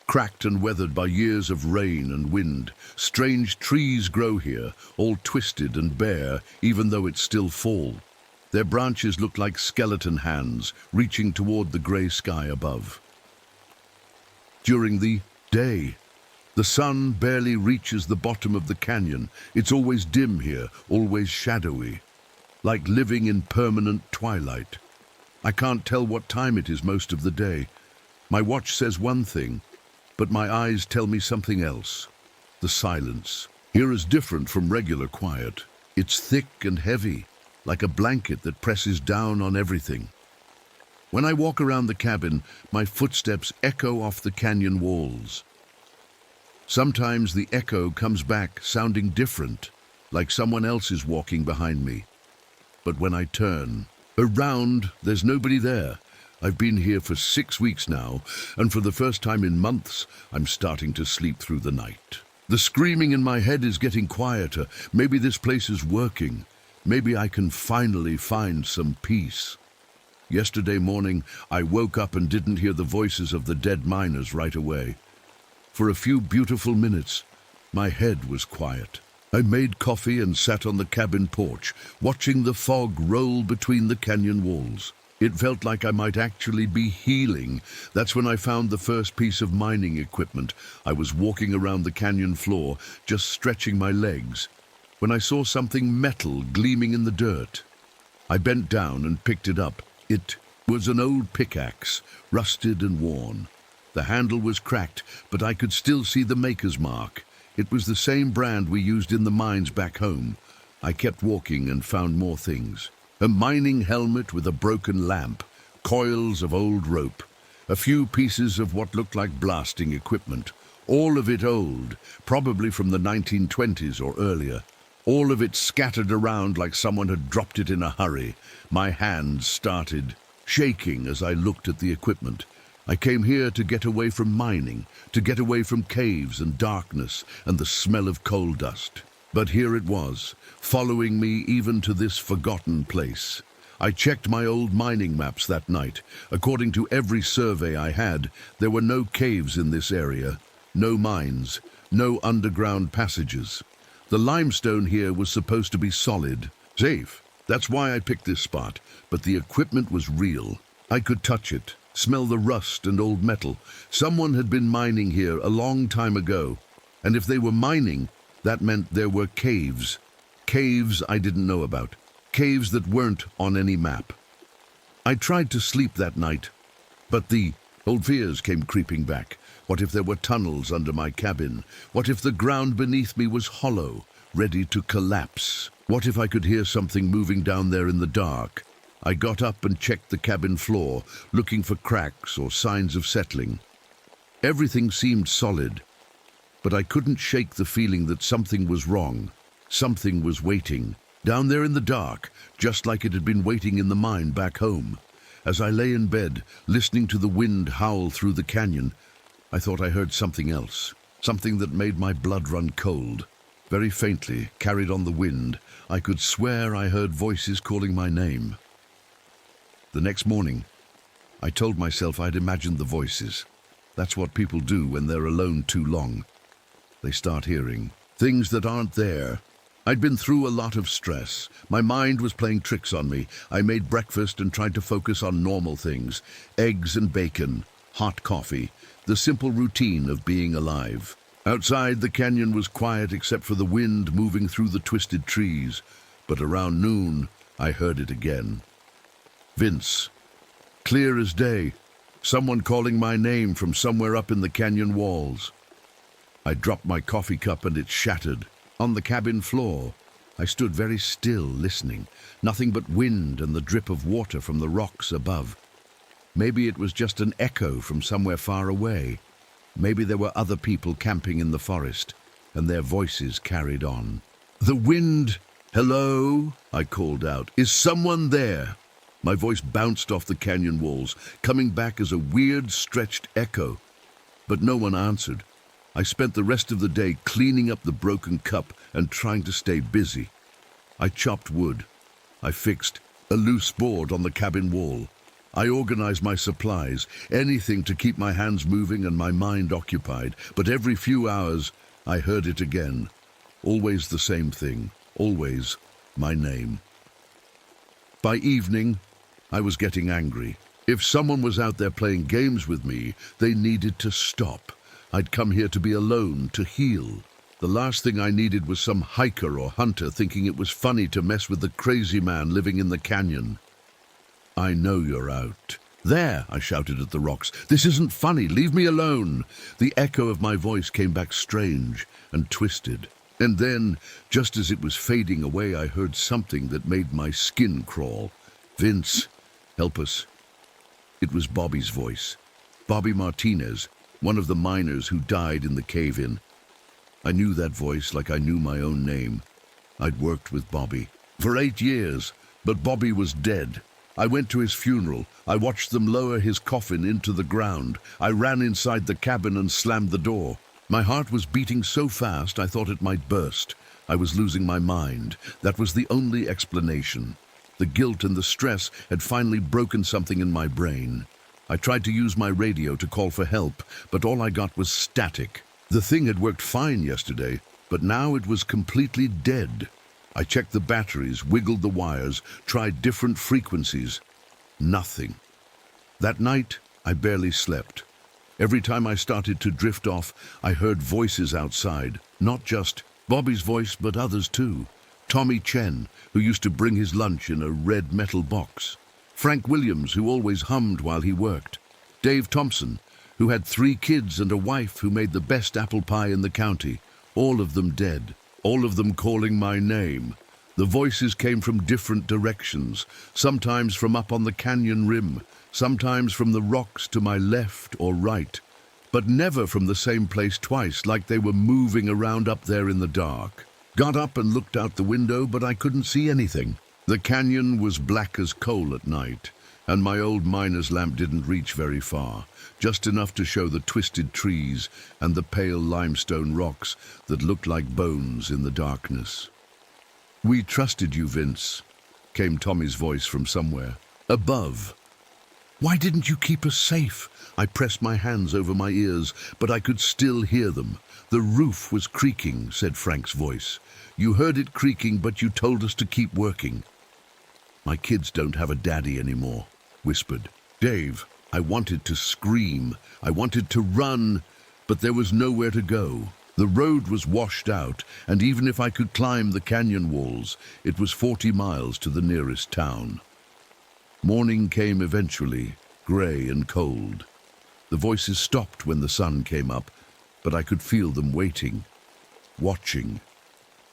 cracked and weathered by years of rain and wind. Strange trees grow here, all twisted and bare, even though it's still fall. Their branches look like skeleton hands reaching toward the gray sky above. During the day, the sun barely reaches the bottom of the canyon. It's always dim here, always shadowy, like living in permanent twilight. I can't tell what time it is most of the day. My watch says one thing, but my eyes tell me something else. The silence here is different from regular quiet. It's thick and heavy, like a blanket that presses down on everything. When I walk around the cabin, my footsteps echo off the canyon walls. Sometimes the echo comes back sounding different, like someone else is walking behind me. But when I turn around, there's nobody there. I've been here for 6 weeks now, and for the first time in months, I'm starting to sleep through the night. The screaming in my head is getting quieter. Maybe this place is working. Maybe I can finally find some peace. Yesterday morning, I woke up and didn't hear the voices of the dead miners right away. For a few beautiful minutes, my head was quiet. I made coffee and sat on the cabin porch, watching the fog roll between the canyon walls. It felt like I might actually be healing. That's when I found the first piece of mining equipment. I was walking around the canyon floor, just stretching my legs, when I saw something metal gleaming in the dirt. I bent down and picked it up. It was an old pickaxe, rusted and worn. The handle was cracked, but I could still see the maker's mark. It was the same brand we used in the mines back home. I kept walking and found more things. A mining helmet with a broken lamp, coils of old rope, a few pieces of what looked like blasting equipment, all of it old, probably from the 1920s or earlier. All of it scattered around like someone had dropped it in a hurry. My hands started shaking as I looked at the equipment. I came here to get away from mining, to get away from caves and darkness and the smell of coal dust. But here it was, following me even to this forgotten place. I checked my old mining maps that night. According to every survey I had, there were no caves in this area, no mines, no underground passages. The limestone here was supposed to be solid, safe. That's why I picked this spot, but the equipment was real. I could touch it, smell the rust and old metal. Someone had been mining here a long time ago, and if they were mining, that meant there were caves. Caves I didn't know about. Caves that weren't on any map. I tried to sleep that night, but the old fears came creeping back. What if there were tunnels under my cabin? What if the ground beneath me was hollow, ready to collapse? What if I could hear something moving down there in the dark? I got up and checked the cabin floor, looking for cracks or signs of settling. Everything seemed solid, but I couldn't shake the feeling that something was wrong. Something was waiting, down there in the dark, just like it had been waiting in the mine back home. As I lay in bed, listening to the wind howl through the canyon, I thought I heard something else, something that made my blood run cold. Very faintly, carried on the wind, I could swear I heard voices calling my name. The next morning, I told myself I'd imagined the voices. That's what people do when they're alone too long. They start hearing things that aren't there. I'd been through a lot of stress. My mind was playing tricks on me. I made breakfast and tried to focus on normal things. Eggs and bacon, hot coffee, the simple routine of being alive. Outside, the canyon was quiet except for the wind moving through the twisted trees. But around noon, I heard it again. Vince. Clear as day. Someone calling my name from somewhere up in the canyon walls. I dropped my coffee cup and it shattered. On the cabin floor, I stood very still, listening. Nothing but wind and the drip of water from the rocks above. Maybe it was just an echo from somewhere far away. Maybe there were other people camping in the forest, and their voices carried on. The wind! Hello? I called out. Is someone there? My voice bounced off the canyon walls, coming back as a weird, stretched echo. But no one answered. I spent the rest of the day cleaning up the broken cup and trying to stay busy. I chopped wood. I fixed a loose board on the cabin wall. I organized my supplies, anything to keep my hands moving and my mind occupied. But every few hours, I heard it again. Always the same thing. Always my name. By evening, I was getting angry. If someone was out there playing games with me, they needed to stop. I'd come here to be alone, to heal. The last thing I needed was some hiker or hunter thinking it was funny to mess with the crazy man living in the canyon. I know you're out. There, I shouted at the rocks. This isn't funny. Leave me alone. The echo of my voice came back strange and twisted. And then, just as it was fading away, I heard something that made my skin crawl. Vince, help us. It was Bobby's voice. Bobby Martinez, one of the miners who died in the cave-in. I knew that voice like I knew my own name. I'd worked with Bobby for 8 years, but Bobby was dead. I went to his funeral. I watched them lower his coffin into the ground. I ran inside the cabin and slammed the door. My heart was beating so fast I thought it might burst. I was losing my mind. That was the only explanation. The guilt and the stress had finally broken something in my brain. I tried to use my radio to call for help, but all I got was static. The thing had worked fine yesterday, but now it was completely dead. I checked the batteries, wiggled the wires, tried different frequencies. Nothing. That night, I barely slept. Every time I started to drift off, I heard voices outside. Not just Bobby's voice, but others too. Tommy Chen, who used to bring his lunch in a red metal box. Frank Williams, who always hummed while he worked. Dave Thompson, who had 3 kids and a wife who made the best apple pie in the county. All of them dead. All of them calling my name. The voices came from different directions, sometimes from up on the canyon rim, sometimes from the rocks to my left or right, but never from the same place twice, like they were moving around up there in the dark. Got up and looked out the window, but I couldn't see anything. The canyon was black as coal at night, and my old miner's lamp didn't reach very far, just enough to show the twisted trees and the pale limestone rocks that looked like bones in the darkness. "We trusted you, Vince," came Tommy's voice from somewhere. Above. "Why didn't you keep us safe?" I pressed my hands over my ears, but I could still hear them. "The roof was creaking," said Frank's voice. "You heard it creaking, but you told us to keep working." "My kids don't have a daddy anymore," whispered Dave. I wanted to scream. I wanted to run, but there was nowhere to go. The road was washed out, and even if I could climb the canyon walls, it was 40 miles to the nearest town. Morning came eventually, grey and cold. The voices stopped when the sun came up, but I could feel them waiting, watching,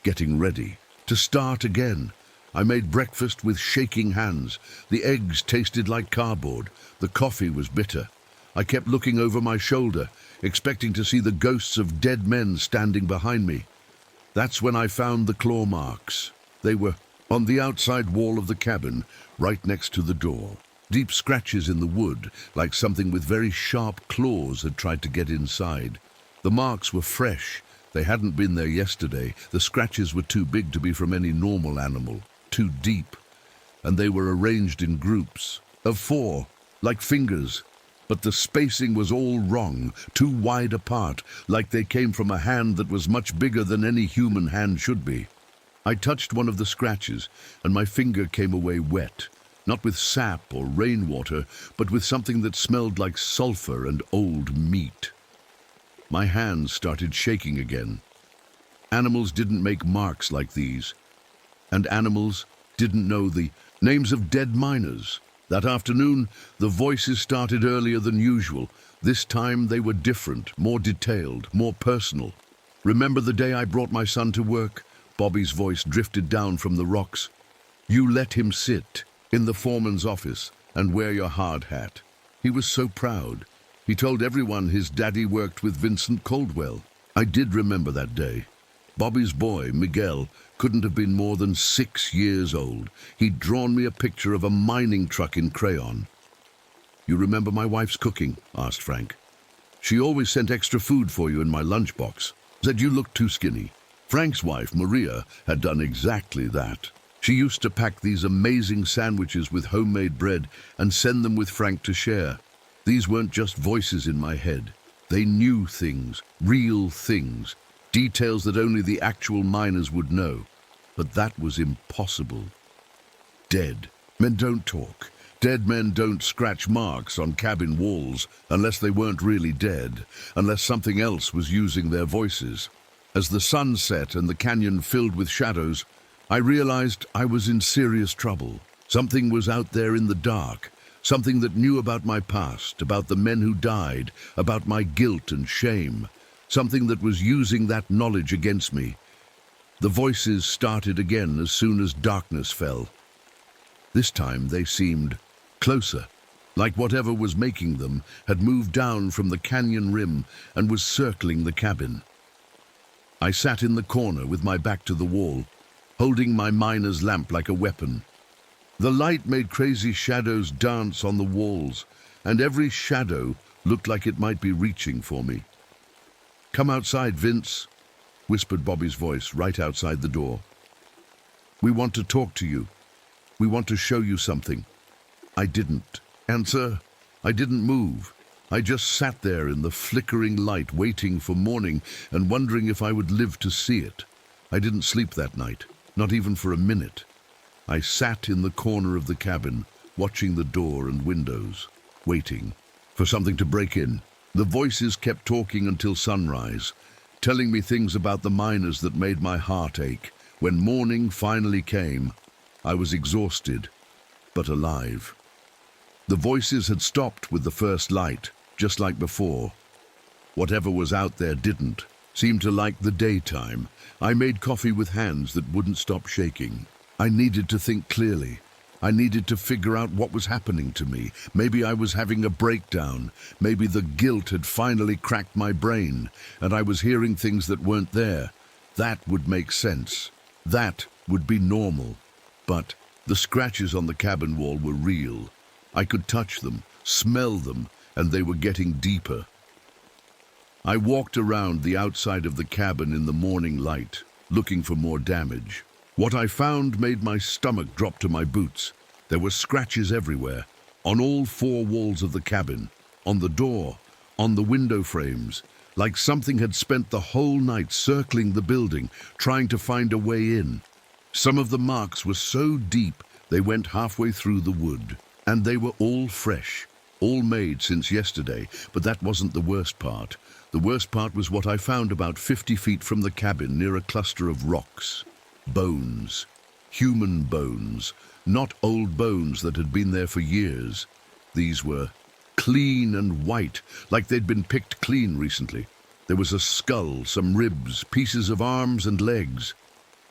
getting ready to start again. I made breakfast with shaking hands. The eggs tasted like cardboard. The coffee was bitter. I kept looking over my shoulder, expecting to see the ghosts of dead men standing behind me. That's when I found the claw marks. They were on the outside wall of the cabin, right next to the door. Deep scratches in the wood, like something with very sharp claws had tried to get inside. The marks were fresh. They hadn't been there yesterday. The scratches were too big to be from any normal animal, too deep. And they were arranged in groups of 4, like fingers. But the spacing was all wrong, too wide apart, like they came from a hand that was much bigger than any human hand should be. I touched one of the scratches, and my finger came away wet, not with sap or rainwater, but with something that smelled like sulfur and old meat. My hands started shaking again. Animals didn't make marks like these, and animals didn't know the names of dead miners. That afternoon, the voices started earlier than usual. This time they were different, more detailed, more personal. "Remember the day I brought my son to work?" Bobby's voice drifted down from the rocks. "You let him sit in the foreman's office and wear your hard hat. He was so proud. He told everyone his daddy worked with Vincent Caldwell." I did remember that day. Bobby's boy, Miguel, couldn't have been more than 6 years old. He'd drawn me a picture of a mining truck in crayon. "You remember my wife's cooking?" asked Frank. "She always sent extra food for you in my lunchbox. Said you looked too skinny." Frank's wife, Maria, had done exactly that. She used to pack these amazing sandwiches with homemade bread and send them with Frank to share. These weren't just voices in my head. They knew things, real things. Details that only the actual miners would know. But that was impossible. Dead men don't talk. Dead men don't scratch marks on cabin walls unless they weren't really dead, unless something else was using their voices. As the sun set and the canyon filled with shadows, I realized I was in serious trouble. Something was out there in the dark, something that knew about my past, about the men who died, about my guilt and shame. Something that was using that knowledge against me. The voices started again as soon as darkness fell. This time they seemed closer, like whatever was making them had moved down from the canyon rim and was circling the cabin. I sat in the corner with my back to the wall, holding my miner's lamp like a weapon. The light made crazy shadows dance on the walls, and every shadow looked like it might be reaching for me. "Come outside, Vince," whispered Bobby's voice right outside the door. "We want to talk to you. We want to show you something." I didn't answer. I didn't move. I just sat there in the flickering light, waiting for morning and wondering if I would live to see it. I didn't sleep that night, not even for a minute. I sat in the corner of the cabin, watching the door and windows, waiting for something to break in. The voices kept talking until sunrise, telling me things about the miners that made my heart ache. When morning finally came, I was exhausted, but alive. The voices had stopped with the first light, just like before. Whatever was out there didn't, seemed to like the daytime. I made coffee with hands that wouldn't stop shaking. I needed to think clearly. I needed to figure out what was happening to me. Maybe I was having a breakdown. Maybe the guilt had finally cracked my brain, and I was hearing things that weren't there. That would make sense. That would be normal. But the scratches on the cabin wall were real. I could touch them, smell them, and they were getting deeper. I walked around the outside of the cabin in the morning light, looking for more damage. What I found made my stomach drop to my boots. There were scratches everywhere, on all four walls of the cabin, on the door, on the window frames, like something had spent the whole night circling the building, trying to find a way in. Some of the marks were so deep they went halfway through the wood, and they were all fresh, all made since yesterday, but that wasn't the worst part. The worst part was what I found about 50 feet from the cabin near a cluster of rocks. Bones. Human bones. Not old bones that had been there for years. These were clean and white, like they'd been picked clean recently. There was a skull, some ribs, pieces of arms and legs.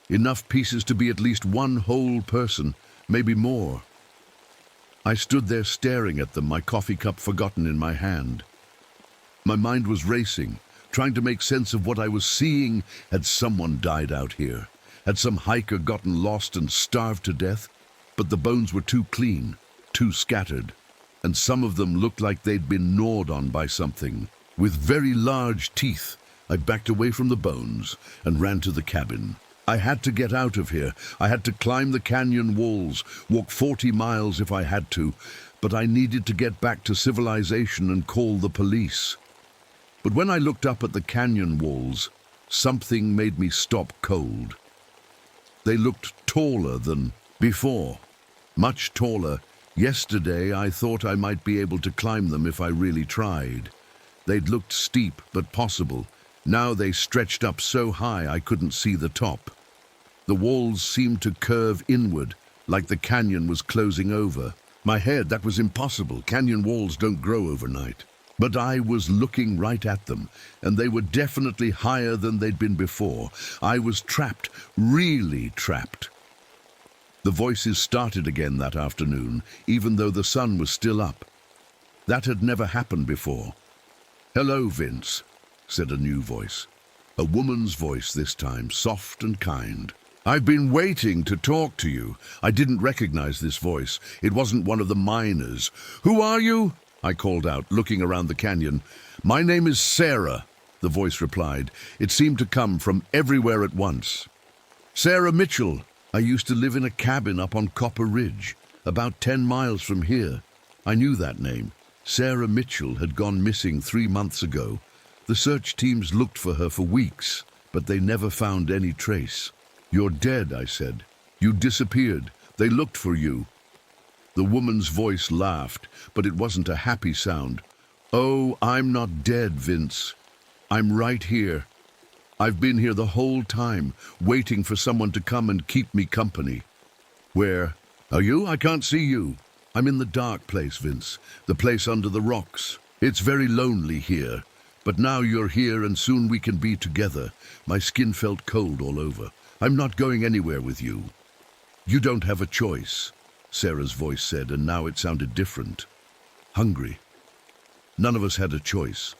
Enough pieces to be at least one whole person, maybe more. I stood there staring at them, my coffee cup forgotten in my hand. My mind was racing, trying to make sense of what I was seeing. Had someone died out here? Had some hiker gotten lost and starved to death? But the bones were too clean, too scattered, and some of them looked like they'd been gnawed on by something. With very large teeth, I backed away from the bones and ran to the cabin. I had to get out of here. I had to climb the canyon walls, walk 40 miles if I had to, but I needed to get back to civilization and call the police. But when I looked up at the canyon walls, something made me stop cold. They looked taller than before, much taller. Yesterday I thought I might be able to climb them if I really tried. They'd looked steep but possible. Now they stretched up so high I couldn't see the top. The walls seemed to curve inward, like the canyon was closing over. My head, that was impossible. Canyon walls don't grow overnight. But I was looking right at them, and they were definitely higher than they'd been before. I was trapped, really trapped. The voices started again that afternoon, even though the sun was still up. That had never happened before. "Hello, Vince," said a new voice. A woman's voice this time, soft and kind. "I've been waiting to talk to you." I didn't recognize this voice. It wasn't one of the miners. "Who are you?" I called out, looking around the canyon. "My name is Sarah," the voice replied. It seemed to come from everywhere at once. "Sarah Mitchell. I used to live in a cabin up on Copper Ridge, about 10 miles from here." I knew that name. Sarah Mitchell had gone missing 3 months ago. The search teams looked for her for weeks, but they never found any trace. "You're dead," I said. "You disappeared. They looked for you." The woman's voice laughed, but it wasn't a happy sound. "Oh, I'm not dead, Vince. I'm right here. I've been here the whole time, waiting for someone to come and keep me company." "Where are you? I can't see you." "I'm in the dark place, Vince, the place under the rocks. It's very lonely here, but now you're here and soon we can be together." My skin felt cold all over. "I'm not going anywhere with you." "You don't have a choice," Sarah's voice said, and now it sounded different. Hungry. None of us had a choice.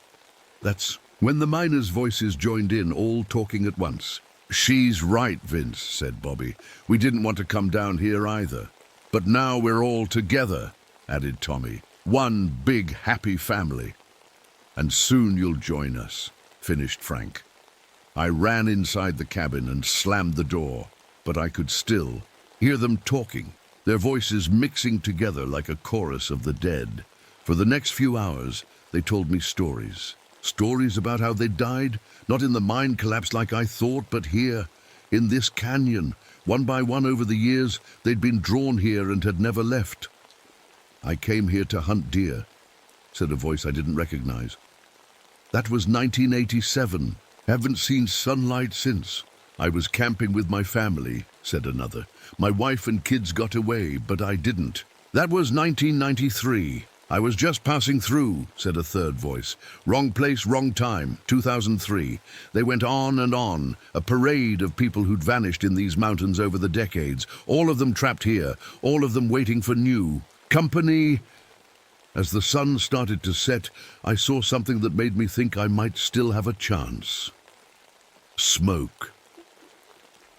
That's when the miners' voices joined in, all talking at once. "She's right, Vince," said Bobby. "We didn't want to come down here either. But now we're all together," added Tommy. "One big happy family." "And soon you'll join us," finished Frank. I ran inside the cabin and slammed the door, but I could still hear them talking, their voices mixing together like a chorus of the dead. For the next few hours, they told me stories. Stories about how they died, not in the mine collapse like I thought, but here, in this canyon. One by one over the years, they'd been drawn here and had never left. "I came here to hunt deer," said a voice I didn't recognize. "That was 1987. Haven't seen sunlight since." "I was camping with my family," said another. "My wife and kids got away, but I didn't." "That was 1993. I was just passing through," said a third voice. "Wrong place, wrong time, 2003. They went on and on, a parade of people who'd vanished in these mountains over the decades, all of them trapped here, all of them waiting for new company." As the sun started to set, I saw something that made me think I might still have a chance. Smoke.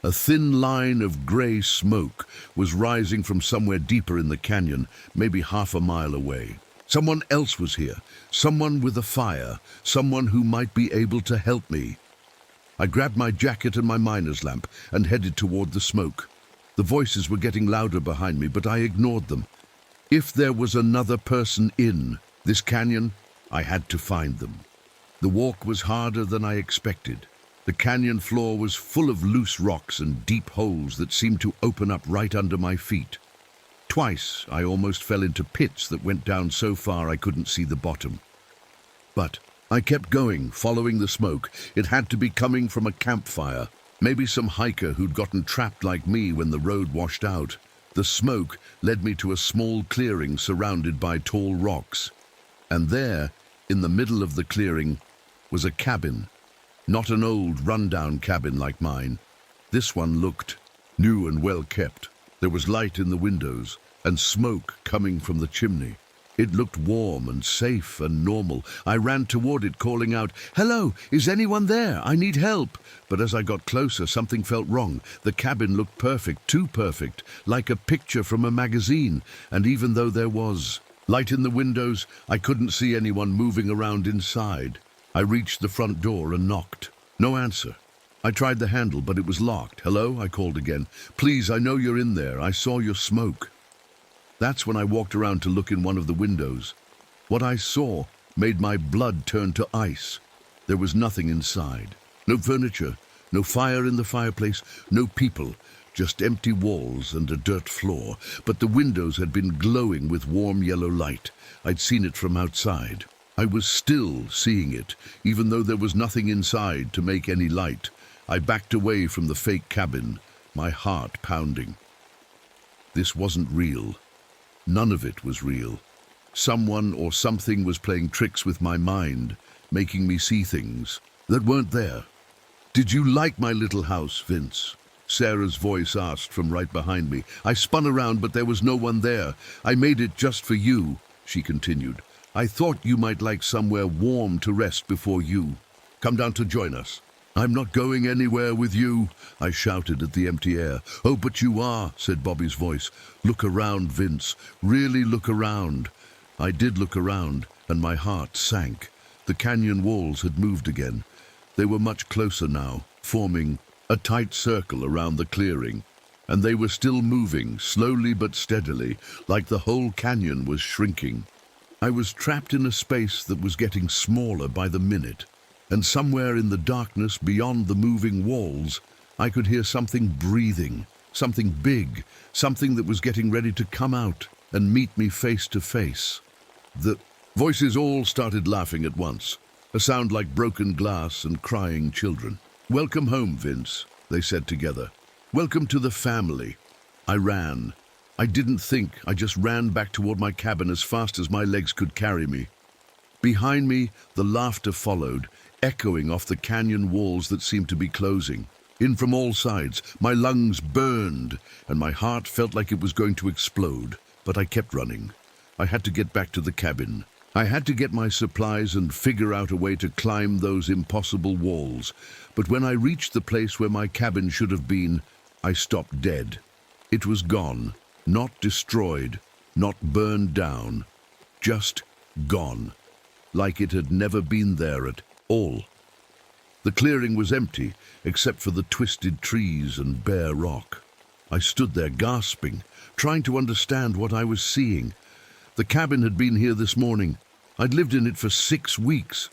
A thin line of grey smoke was rising from somewhere deeper in the canyon, maybe half a mile away. Someone else was here, someone with a fire, someone who might be able to help me. I grabbed my jacket and my miner's lamp and headed toward the smoke. The voices were getting louder behind me, but I ignored them. If there was another person in this canyon, I had to find them. The walk was harder than I expected. The canyon floor was full of loose rocks and deep holes that seemed to open up right under my feet. Twice I almost fell into pits that went down so far I couldn't see the bottom. But I kept going, following the smoke. It had to be coming from a campfire. Maybe some hiker who'd gotten trapped like me when the road washed out. The smoke led me to a small clearing surrounded by tall rocks. And there, in the middle of the clearing, was a cabin. Not an old, run-down cabin like mine. This one looked new and well kept. There was light in the windows and smoke coming from the chimney. It looked warm and safe and normal. I ran toward it, calling out, "Hello, is anyone there? I need help." But as I got closer, something felt wrong. The cabin looked perfect, too perfect, like a picture from a magazine. And even though there was light in the windows, I couldn't see anyone moving around inside. I reached the front door and knocked. No answer. I tried the handle, but it was locked. "Hello?" I called again. "Please, I know you're in there. I saw your smoke." That's when I walked around to look in one of the windows. What I saw made my blood turn to ice. There was nothing inside. No furniture, no fire in the fireplace, no people, just empty walls and a dirt floor. But the windows had been glowing with warm yellow light. I'd seen it from outside. I was still seeing it, even though there was nothing inside to make any light. I backed away from the fake cabin, my heart pounding. This wasn't real. None of it was real. Someone or something was playing tricks with my mind, making me see things that weren't there. "Did you like my little house, Vince?" Sarah's voice asked from right behind me. I spun around, but there was no one there. "I made it just for you," she continued. "I thought you might like somewhere warm to rest before you. Come down to join us." "I'm not going anywhere with you," I shouted at the empty air. "Oh, but you are," said Bobby's voice. "Look around, Vince. Really look around." I did look around, and my heart sank. The canyon walls had moved again. They were much closer now, forming a tight circle around the clearing. And they were still moving, slowly but steadily, like the whole canyon was shrinking. I was trapped in a space that was getting smaller by the minute. And somewhere in the darkness beyond the moving walls, I could hear something breathing, something big, something that was getting ready to come out and meet me face to face. The voices all started laughing at once, a sound like broken glass and crying children. "Welcome home, Vince," they said together. "Welcome to the family." I ran. I didn't think, I just ran back toward my cabin as fast as my legs could carry me. Behind me, the laughter followed, echoing off the canyon walls that seemed to be closing. In from all sides, my lungs burned, and my heart felt like it was going to explode. But I kept running. I had to get back to the cabin. I had to get my supplies and figure out a way to climb those impossible walls. But when I reached the place where my cabin should have been, I stopped dead. It was gone. Not destroyed, not burned down, just gone, like it had never been there at all. The clearing was empty, except for the twisted trees and bare rock. I stood there gasping, trying to understand what I was seeing. The cabin had been here this morning. I'd lived in it for 6 weeks.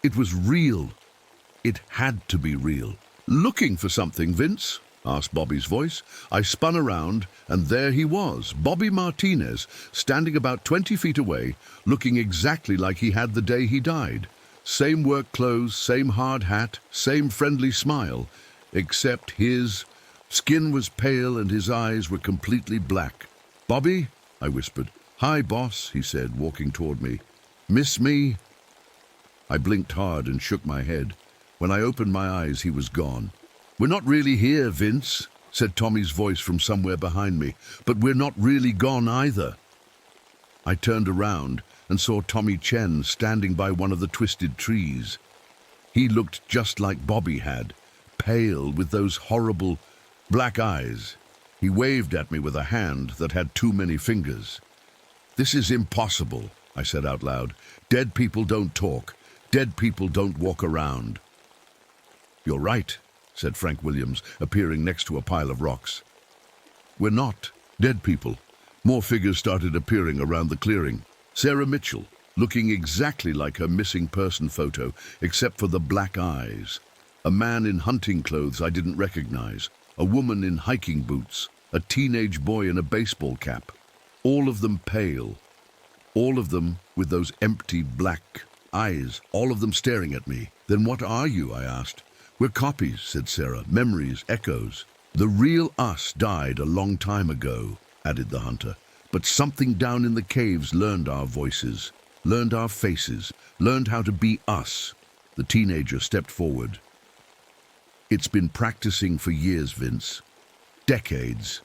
It was real. It had to be real. "Looking for something, Vince?" asked Bobby's voice. I spun around, and there he was, Bobby Martinez, standing about 20 feet away, looking exactly like he had the day he died. Same work clothes, same hard hat, same friendly smile, except his skin was pale and his eyes were completely black. "Bobby?" I whispered. "Hi, boss," he said, walking toward me. "Miss me?" I blinked hard and shook my head. When I opened my eyes, he was gone. "We're not really here, Vince," said Tommy's voice from somewhere behind me, "but we're not really gone either." I turned around and saw Tommy Chen standing by one of the twisted trees. He looked just like Bobby had, pale with those horrible black eyes. He waved at me with a hand that had too many fingers. "This is impossible," I said out loud. "Dead people don't talk. Dead people don't walk around." "You're right," said Frank Williams, appearing next to a pile of rocks. "We're not dead people." More figures started appearing around the clearing. Sarah Mitchell, looking exactly like her missing person photo, except for the black eyes. A man in hunting clothes I didn't recognize. A woman in hiking boots. A teenage boy in a baseball cap. All of them pale. All of them with those empty black eyes. All of them staring at me. "Then what are you?" I asked. "We're copies," said Sarah. "Memories, echoes." "The real us died a long time ago," added the hunter. "But something down in the caves learned our voices, learned our faces, learned how to be us." The teenager stepped forward. "It's been practicing for years, Vince. Decades.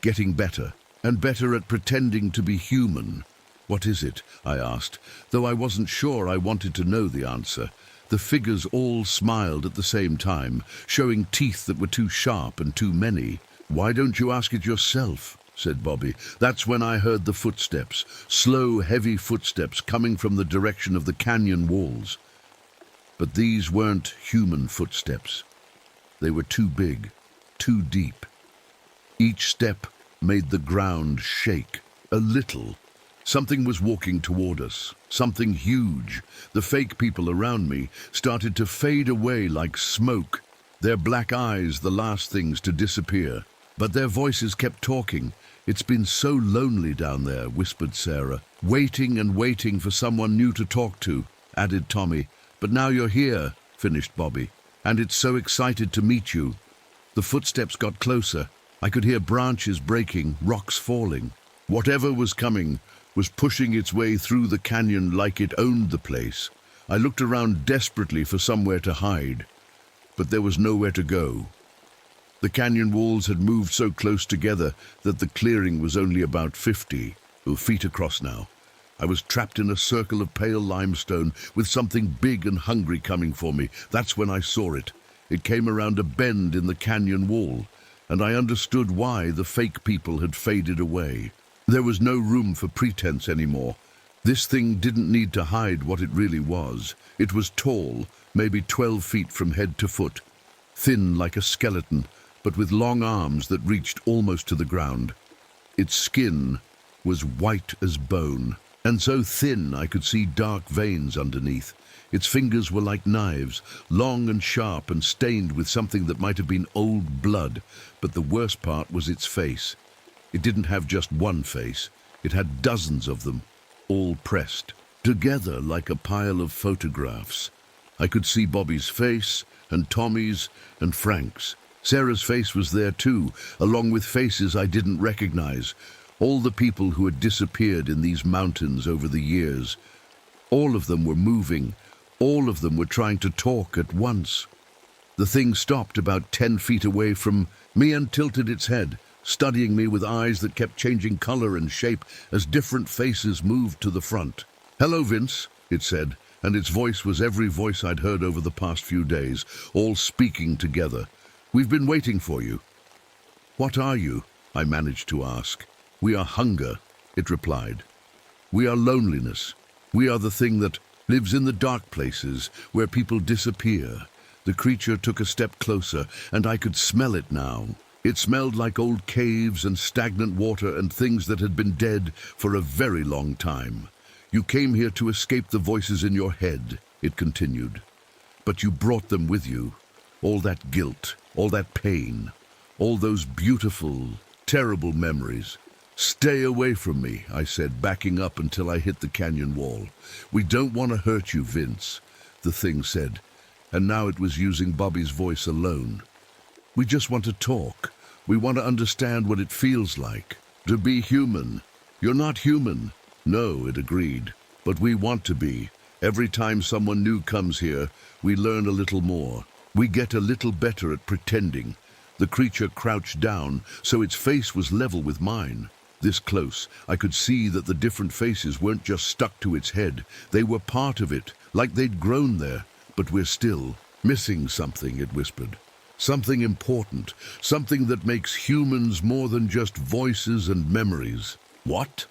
Getting better, and better at pretending to be human." "What is it?" I asked, though I wasn't sure I wanted to know the answer. The figures all smiled at the same time, showing teeth that were too sharp and too many. "Why don't you ask it yourself?" said Bobby. "That's when I heard the footsteps, slow, heavy footsteps coming from the direction of the canyon walls. But these weren't human footsteps. They were too big, too deep. Each step made the ground shake, a little. Something was walking toward us, something huge. The fake people around me started to fade away like smoke, their black eyes the last things to disappear. But their voices kept talking. "It's been so lonely down there," whispered Sarah. "Waiting and waiting for someone new to talk to," added Tommy. "But now you're here," finished Bobby. "And it's so excited to meet you." The footsteps got closer. I could hear branches breaking, rocks falling. Whatever was coming was pushing its way through the canyon like it owned the place. I looked around desperately for somewhere to hide, but there was nowhere to go. The canyon walls had moved so close together that the clearing was only about 50 feet across now. I was trapped in a circle of pale limestone with something big and hungry coming for me. That's when I saw it. It came around a bend in the canyon wall, and I understood why the fake people had faded away. There was no room for pretense anymore. This thing didn't need to hide what it really was. It was tall, maybe 12 feet from head to foot, thin like a skeleton, but with long arms that reached almost to the ground. Its skin was white as bone, and so thin I could see dark veins underneath. Its fingers were like knives, long and sharp and stained with something that might have been old blood, but the worst part was its face. It didn't have just one face. It had dozens of them, all pressed together like a pile of photographs. I could see Bobby's face, and Tommy's, and Frank's. Sarah's face was there too, along with faces I didn't recognize. All the people who had disappeared in these mountains over the years. All of them were moving. All of them were trying to talk at once. The thing stopped about 10 feet away from me and tilted its head, studying me with eyes that kept changing color and shape as different faces moved to the front. "Hello, Vince," it said, and its voice was every voice I'd heard over the past few days, all speaking together. "We've been waiting for you." "What are you?" I managed to ask. "We are hunger," it replied. "We are loneliness. We are the thing that lives in the dark places where people disappear." The creature took a step closer, and I could smell it now. It smelled like old caves and stagnant water and things that had been dead for a very long time. "You came here to escape the voices in your head," it continued. "But you brought them with you. All that guilt, all that pain, All those beautiful, terrible memories. Stay away from me, I said, backing up until I hit the canyon wall. We don't want to hurt you, Vince, the thing said, and now it was using Bobby's voice alone. We just want to talk. We want to understand what it feels like to be human. You're not human. No, it agreed, but we want to be. Every time someone new comes here, we learn a little more. We get a little better at pretending. The creature crouched down, so its face was level with mine. This close, I could see that the different faces weren't just stuck to its head. They were part of it, like they'd grown there. But we're still missing something, it whispered. Something important, something that makes humans more than just voices and memories. What?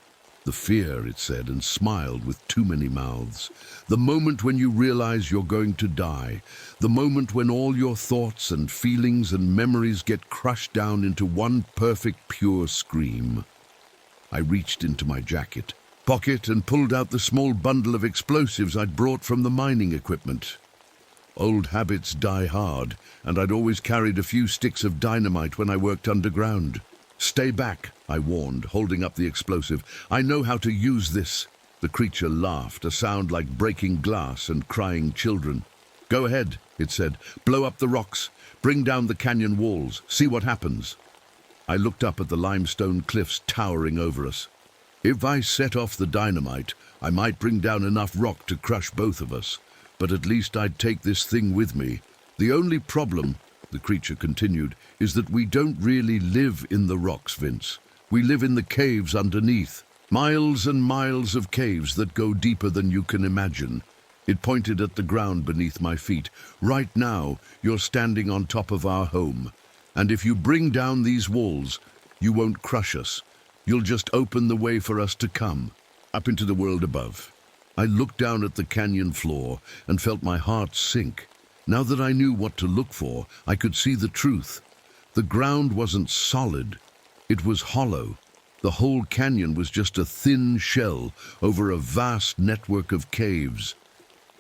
The fear, it said, and smiled with too many mouths. The moment when you realize you're going to die. The moment when all your thoughts and feelings and memories get crushed down into one perfect, pure scream. I reached into my jacket pocket and pulled out the small bundle of explosives I'd brought from the mining equipment. Old habits die hard, and I'd always carried a few sticks of dynamite when I worked underground. Stay back, I warned, holding up the explosive. I know how to use this. The creature laughed, a sound like breaking glass and crying children. Go ahead, it said. Blow up the rocks. Bring down the canyon walls. See what happens. I looked up at the limestone cliffs towering over us. If I set off the dynamite, I might bring down enough rock to crush both of us. But at least I'd take this thing with me. The only problem, the creature continued, is that we don't really live in the rocks, Vince. We live in the caves underneath. Miles and miles of caves that go deeper than you can imagine. It pointed at the ground beneath my feet. Right now, you're standing on top of our home. And if you bring down these walls, you won't crush us. You'll just open the way for us to come, up into the world above. I looked down at the canyon floor and felt my heart sink. Now that I knew what to look for, I could see the truth. The ground wasn't solid. It was hollow. The whole canyon was just a thin shell over a vast network of caves.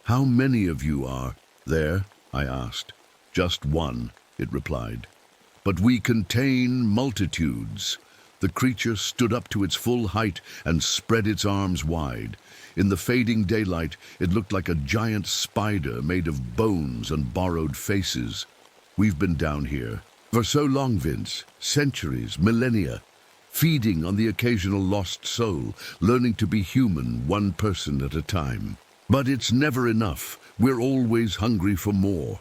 How many of you are there? I asked. Just one, it replied. But we contain multitudes. The creature stood up to its full height and spread its arms wide. In the fading daylight, it looked like a giant spider made of bones and borrowed faces. We've been down here for so long, Vince, centuries, millennia, feeding on the occasional lost soul, learning to be human, one person at a time. But it's never enough. We're always hungry for more.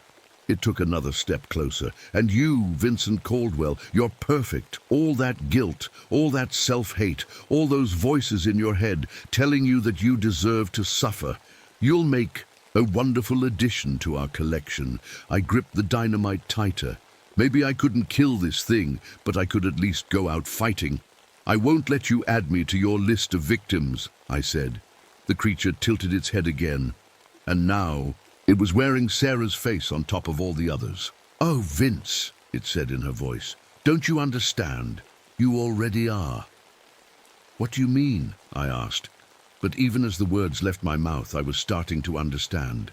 It took another step closer. And you, Vincent Caldwell, you're perfect. All that guilt, all that self-hate, all those voices in your head telling you that you deserve to suffer. You'll make a wonderful addition to our collection. I gripped the dynamite tighter. Maybe I couldn't kill this thing, but I could at least go out fighting. I won't let you add me to your list of victims, I said. The creature tilted its head again. And now it was wearing Sarah's face on top of all the others. Oh, Vince, it said in her voice. Don't you understand? You already are. What do you mean? I asked. But even as the words left my mouth, I was starting to understand.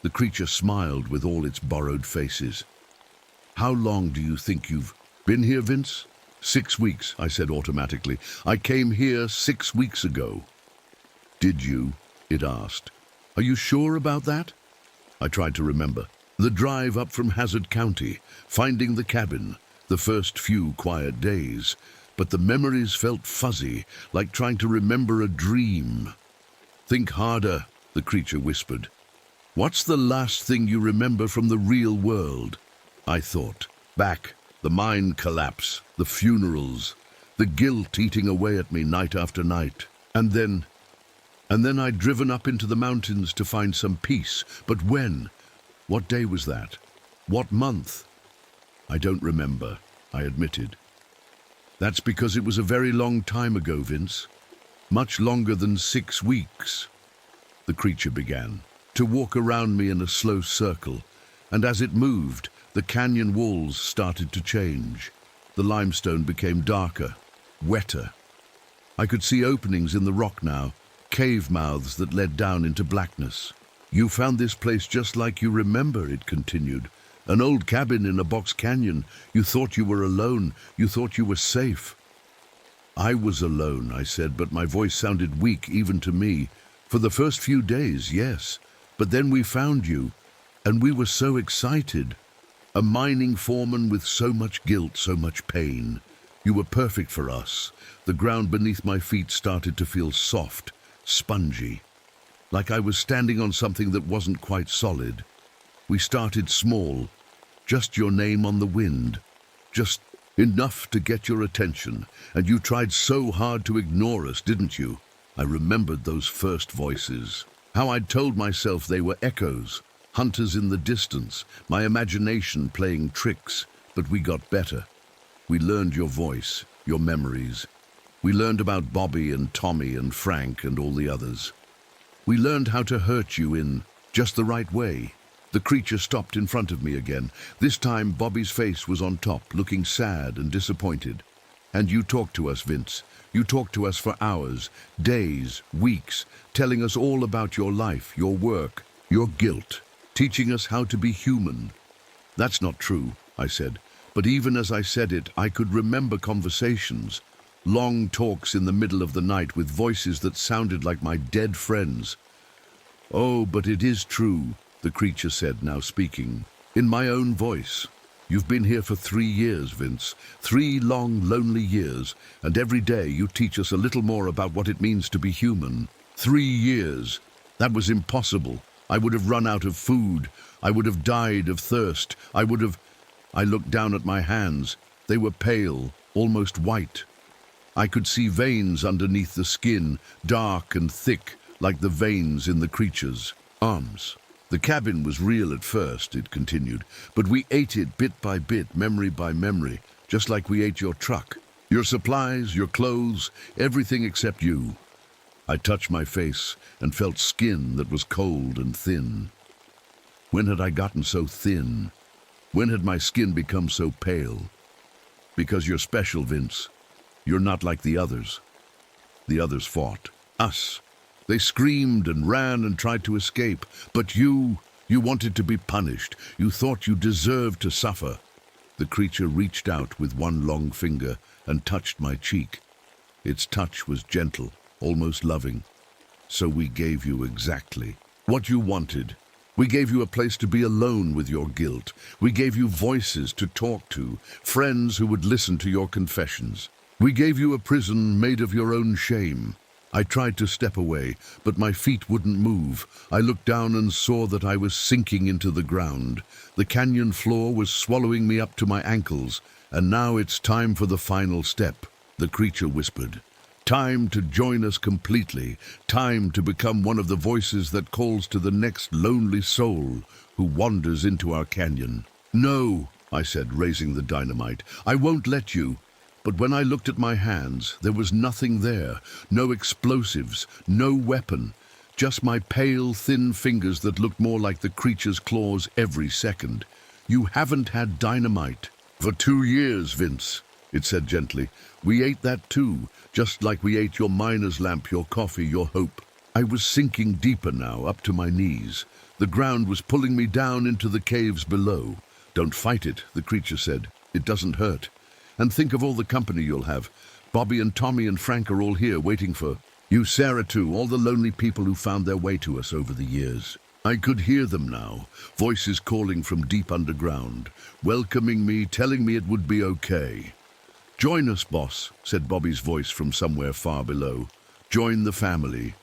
The creature smiled with all its borrowed faces. How long do you think you've been here, Vince? 6 weeks, I said automatically. I came here 6 weeks ago. Did you? It asked. Are you sure about that? I tried to remember. The drive up from Hazard County, finding the cabin, the first few quiet days. But the memories felt fuzzy, like trying to remember a dream. Think harder, the creature whispered. What's the last thing you remember from the real world? I thought. Back, the mine collapse, the funerals, the guilt eating away at me night after night. And then I'd driven up into the mountains to find some peace. But when? What day was that? What month? I don't remember, I admitted. That's because it was a very long time ago, Vince. Much longer than 6 weeks. The creature began to walk around me in a slow circle, and as it moved, the canyon walls started to change. The limestone became darker, wetter. I could see openings in the rock now, cave mouths that led down into blackness. You found this place just like you remember, it continued, An old cabin in a box canyon. You thought you were alone. You thought you were safe." "I was alone," I said, but my voice sounded weak even to me. "For the first few days, yes. But then we found you, and we were so excited. A mining foreman with so much guilt, so much pain. You were perfect for us." The ground beneath my feet started to feel soft, spongy, like I was standing on something that wasn't quite solid. We started small, just your name on the wind, just enough to get your attention, and you tried so hard to ignore us, didn't you? I remembered those first voices, how I'd told myself they were echoes, hunters in the distance, my imagination playing tricks, but we got better. We learned your voice, your memories. We learned about Bobby and Tommy and Frank and all the others. We learned how to hurt you in just the right way. The creature stopped in front of me again. This time Bobby's face was on top, looking sad and disappointed. "And you talked to us, Vince. You talked to us for hours, days, weeks, telling us all about your life, your work, your guilt, teaching us how to be human." "That's not true," I said. But even as I said it, I could remember conversations, long talks in the middle of the night with voices that sounded like my dead friends. "Oh, but it is true," the creature said, now speaking, in my own voice. "You've been here for 3 years, Vince. 3 long, lonely years, and every day you teach us a little more about what it means to be human. 3 years. That was impossible. I would have run out of food. I would have died of thirst. I looked down at my hands. They were pale, almost white. I could see veins underneath the skin, dark and thick, like the veins in the creature's arms. The cabin was real at first," it continued, "but we ate it bit by bit, memory by memory, just like we ate your truck. Your supplies, your clothes, everything except you." I touched my face and felt skin that was cold and thin. When had I gotten so thin? When had my skin become so pale? "Because you're special, Vince. You're not like the others." The others fought. Us. They screamed and ran and tried to escape. But you wanted to be punished. You thought you deserved to suffer. The creature reached out with one long finger and touched my cheek. Its touch was gentle, almost loving. "So we gave you exactly what you wanted. We gave you a place to be alone with your guilt. We gave you voices to talk to, friends who would listen to your confessions. We gave you a prison made of your own shame." I tried to step away, but my feet wouldn't move. I looked down and saw that I was sinking into the ground. The canyon floor was swallowing me up to my ankles, and now it's time for the final step, the creature whispered. "Time to join us completely. Time to become one of the voices that calls to the next lonely soul who wanders into our canyon." "No," I said, raising the dynamite. "I won't let you." But when I looked at my hands, there was nothing there. No explosives, no weapon. Just my pale, thin fingers that looked more like the creature's claws every second. "You haven't had dynamite for 2 years, Vince," it said gently. "We ate that too, just like we ate your miner's lamp, your coffee, your hope." I was sinking deeper now, up to my knees. The ground was pulling me down into the caves below. "Don't fight it," the creature said. "It doesn't hurt. And think of all the company you'll have. Bobby and Tommy and Frank are all here waiting for you, Sarah too, all the lonely people who found their way to us over the years." I could hear them now, voices calling from deep underground, welcoming me, telling me it would be okay. "Join us, boss," said Bobby's voice from somewhere far below. "Join the family."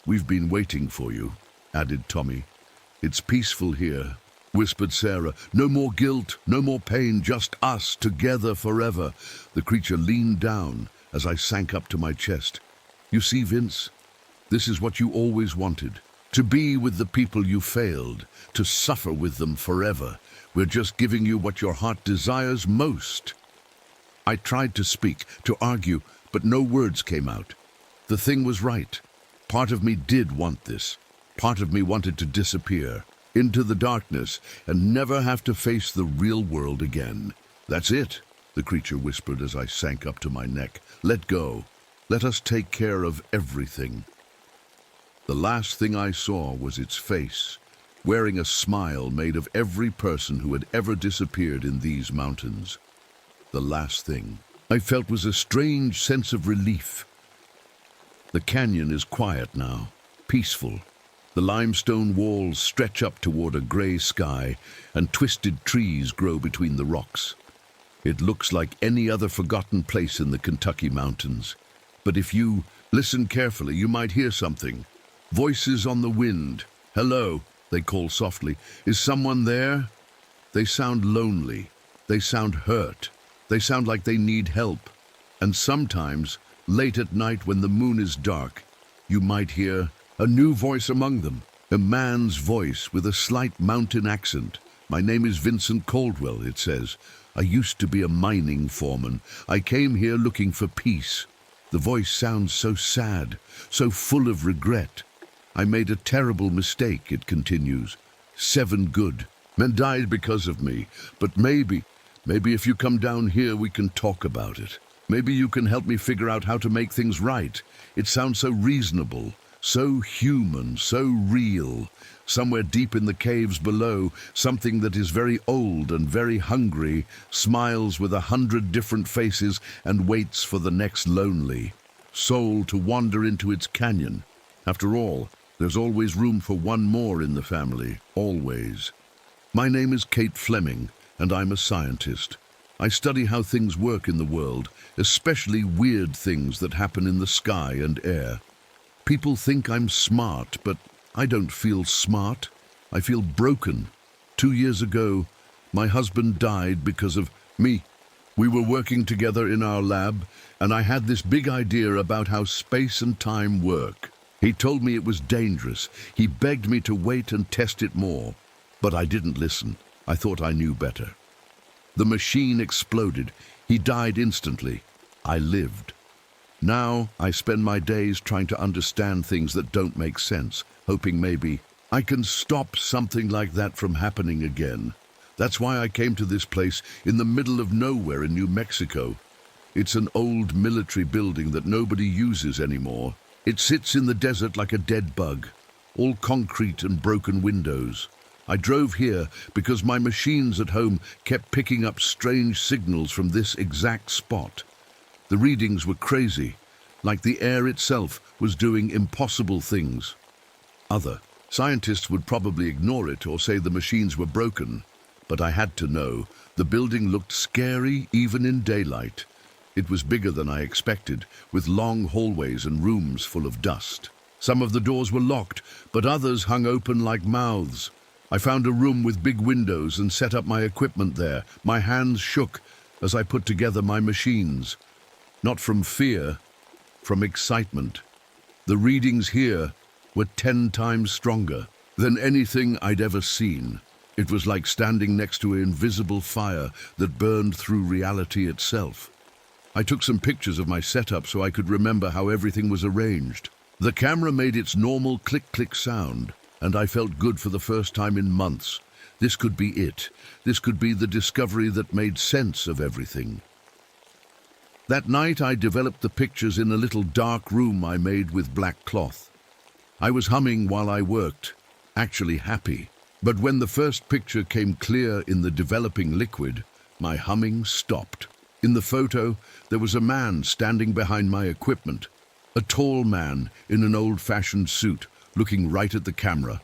"We've been waiting for you," added Tommy. "It's peaceful here," whispered Sarah. "No more guilt, no more pain, just us together forever." The creature leaned down as I sank up to my chest. "You see, Vince, this is what you always wanted. To be with the people you failed, to suffer with them forever. We're just giving you what your heart desires most." I tried to speak, to argue, but no words came out. The thing was right. Part of me did want this. Part of me wanted to disappear into the darkness and never have to face the real world again. "That's it," the creature whispered as I sank up to my neck. "Let go. Let us take care of everything." The last thing I saw was its face, wearing a smile made of every person who had ever disappeared in these mountains. The last thing I felt was a strange sense of relief. The canyon is quiet now, peaceful. The limestone walls stretch up toward a gray sky, and twisted trees grow between the rocks. It looks like any other forgotten place in the Kentucky mountains. But if you listen carefully, you might hear something. Voices on the wind. Hello, they call softly. Is someone there? They sound lonely. They sound hurt. They sound like they need help. And sometimes, late at night when the moon is dark, you might hear a new voice among them. A man's voice with a slight mountain accent. My name is Vincent Caldwell, it says. I used to be a mining foreman. I came here looking for peace. The voice sounds so sad, so full of regret. I made a terrible mistake, it continues. 7 good men died because of me. But maybe if you come down here, we can talk about it. Maybe you can help me figure out how to make things right. It sounds so reasonable, so human, so real. Somewhere deep in the caves below, something that is very old and very hungry smiles with 100 different faces and waits for the next lonely soul to wander into its canyon. After all, there's always room for one more in the family, always. My name is Kate Fleming, and I'm a scientist. I study how things work in the world, especially weird things that happen in the sky and air. People think I'm smart, but I don't feel smart. I feel broken. 2 years ago, my husband died because of me. We were working together in our lab, and I had this big idea about how space and time work. He told me it was dangerous. He begged me to wait and test it more. But I didn't listen. I thought I knew better. The machine exploded. He died instantly. I lived. Now I spend my days trying to understand things that don't make sense, hoping maybe I can stop something like that from happening again. That's why I came to this place in the middle of nowhere in New Mexico. It's an old military building that nobody uses anymore. It sits in the desert like a dead bug, all concrete and broken windows. I drove here because my machines at home kept picking up strange signals from this exact spot. The readings were crazy, like the air itself was doing impossible things. Other scientists would probably ignore it or say the machines were broken, but I had to know. The building looked scary even in daylight. It was bigger than I expected, with long hallways and rooms full of dust. Some of the doors were locked, but others hung open like mouths. I found a room with big windows and set up my equipment there. My hands shook as I put together my machines. Not from fear, from excitement. The readings here were 10 times stronger than anything I'd ever seen. It was like standing next to an invisible fire that burned through reality itself. I took some pictures of my setup so I could remember how everything was arranged. The camera made its normal click-click sound, and I felt good for the first time in months. This could be it. This could be the discovery that made sense of everything. That night I developed the pictures in a little dark room I made with black cloth. I was humming while I worked, actually happy. But when the first picture came clear in the developing liquid, my humming stopped. In the photo, there was a man standing behind my equipment, a tall man in an old-fashioned suit, looking right at the camera.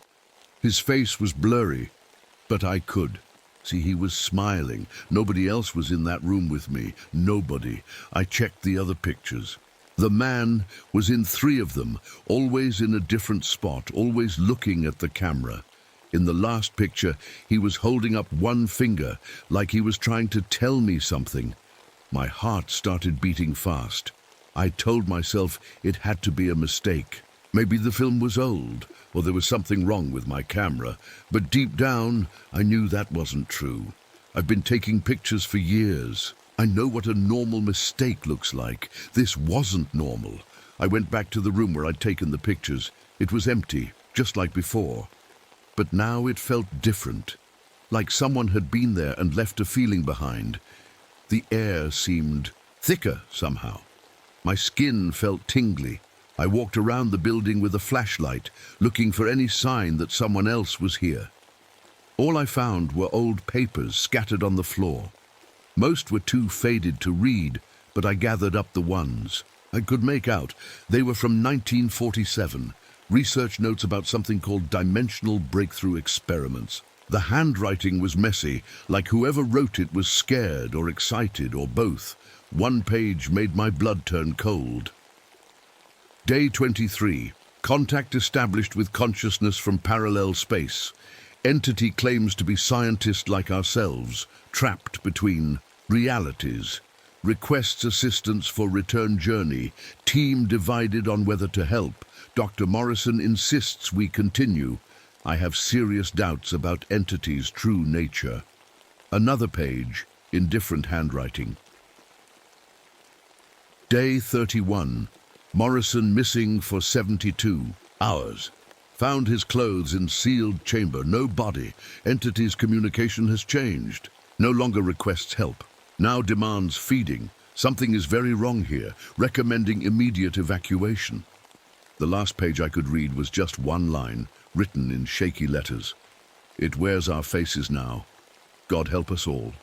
His face was blurry, but I could see he was smiling. Nobody else was in that room with me. Nobody. I checked the other pictures. The man was in 3 of them, always in a different spot, always looking at the camera. In the last picture, he was holding up one finger, like he was trying to tell me something. My heart started beating fast. I told myself it had to be a mistake. Maybe the film was old, or there was something wrong with my camera. But deep down, I knew that wasn't true. I've been taking pictures for years. I know what a normal mistake looks like. This wasn't normal. I went back to the room where I'd taken the pictures. It was empty, just like before. But now it felt different, like someone had been there and left a feeling behind. The air seemed thicker somehow. My skin felt tingly, I walked around the building with a flashlight, looking for any sign that someone else was here. All I found were old papers scattered on the floor. Most were too faded to read, but I gathered up the ones I could make out. They were from 1947, research notes about something called dimensional breakthrough experiments. The handwriting was messy, like whoever wrote it was scared or excited or both. One page made my blood turn cold. Day 23. Contact established with consciousness from parallel space. Entity claims to be scientists like ourselves, trapped between realities. Requests assistance for return journey. Team divided on whether to help. Dr. Morrison insists we continue. I have serious doubts about entity's true nature. Another page, in different handwriting. Day 31. Morrison missing for 72 hours. Found his clothes in sealed chamber, no body. Entity's communication has changed. No longer requests help. Now demands feeding. Something is very wrong here, recommending immediate evacuation. The last page I could read was just one line, written in shaky letters. It wears our faces now. God help us all.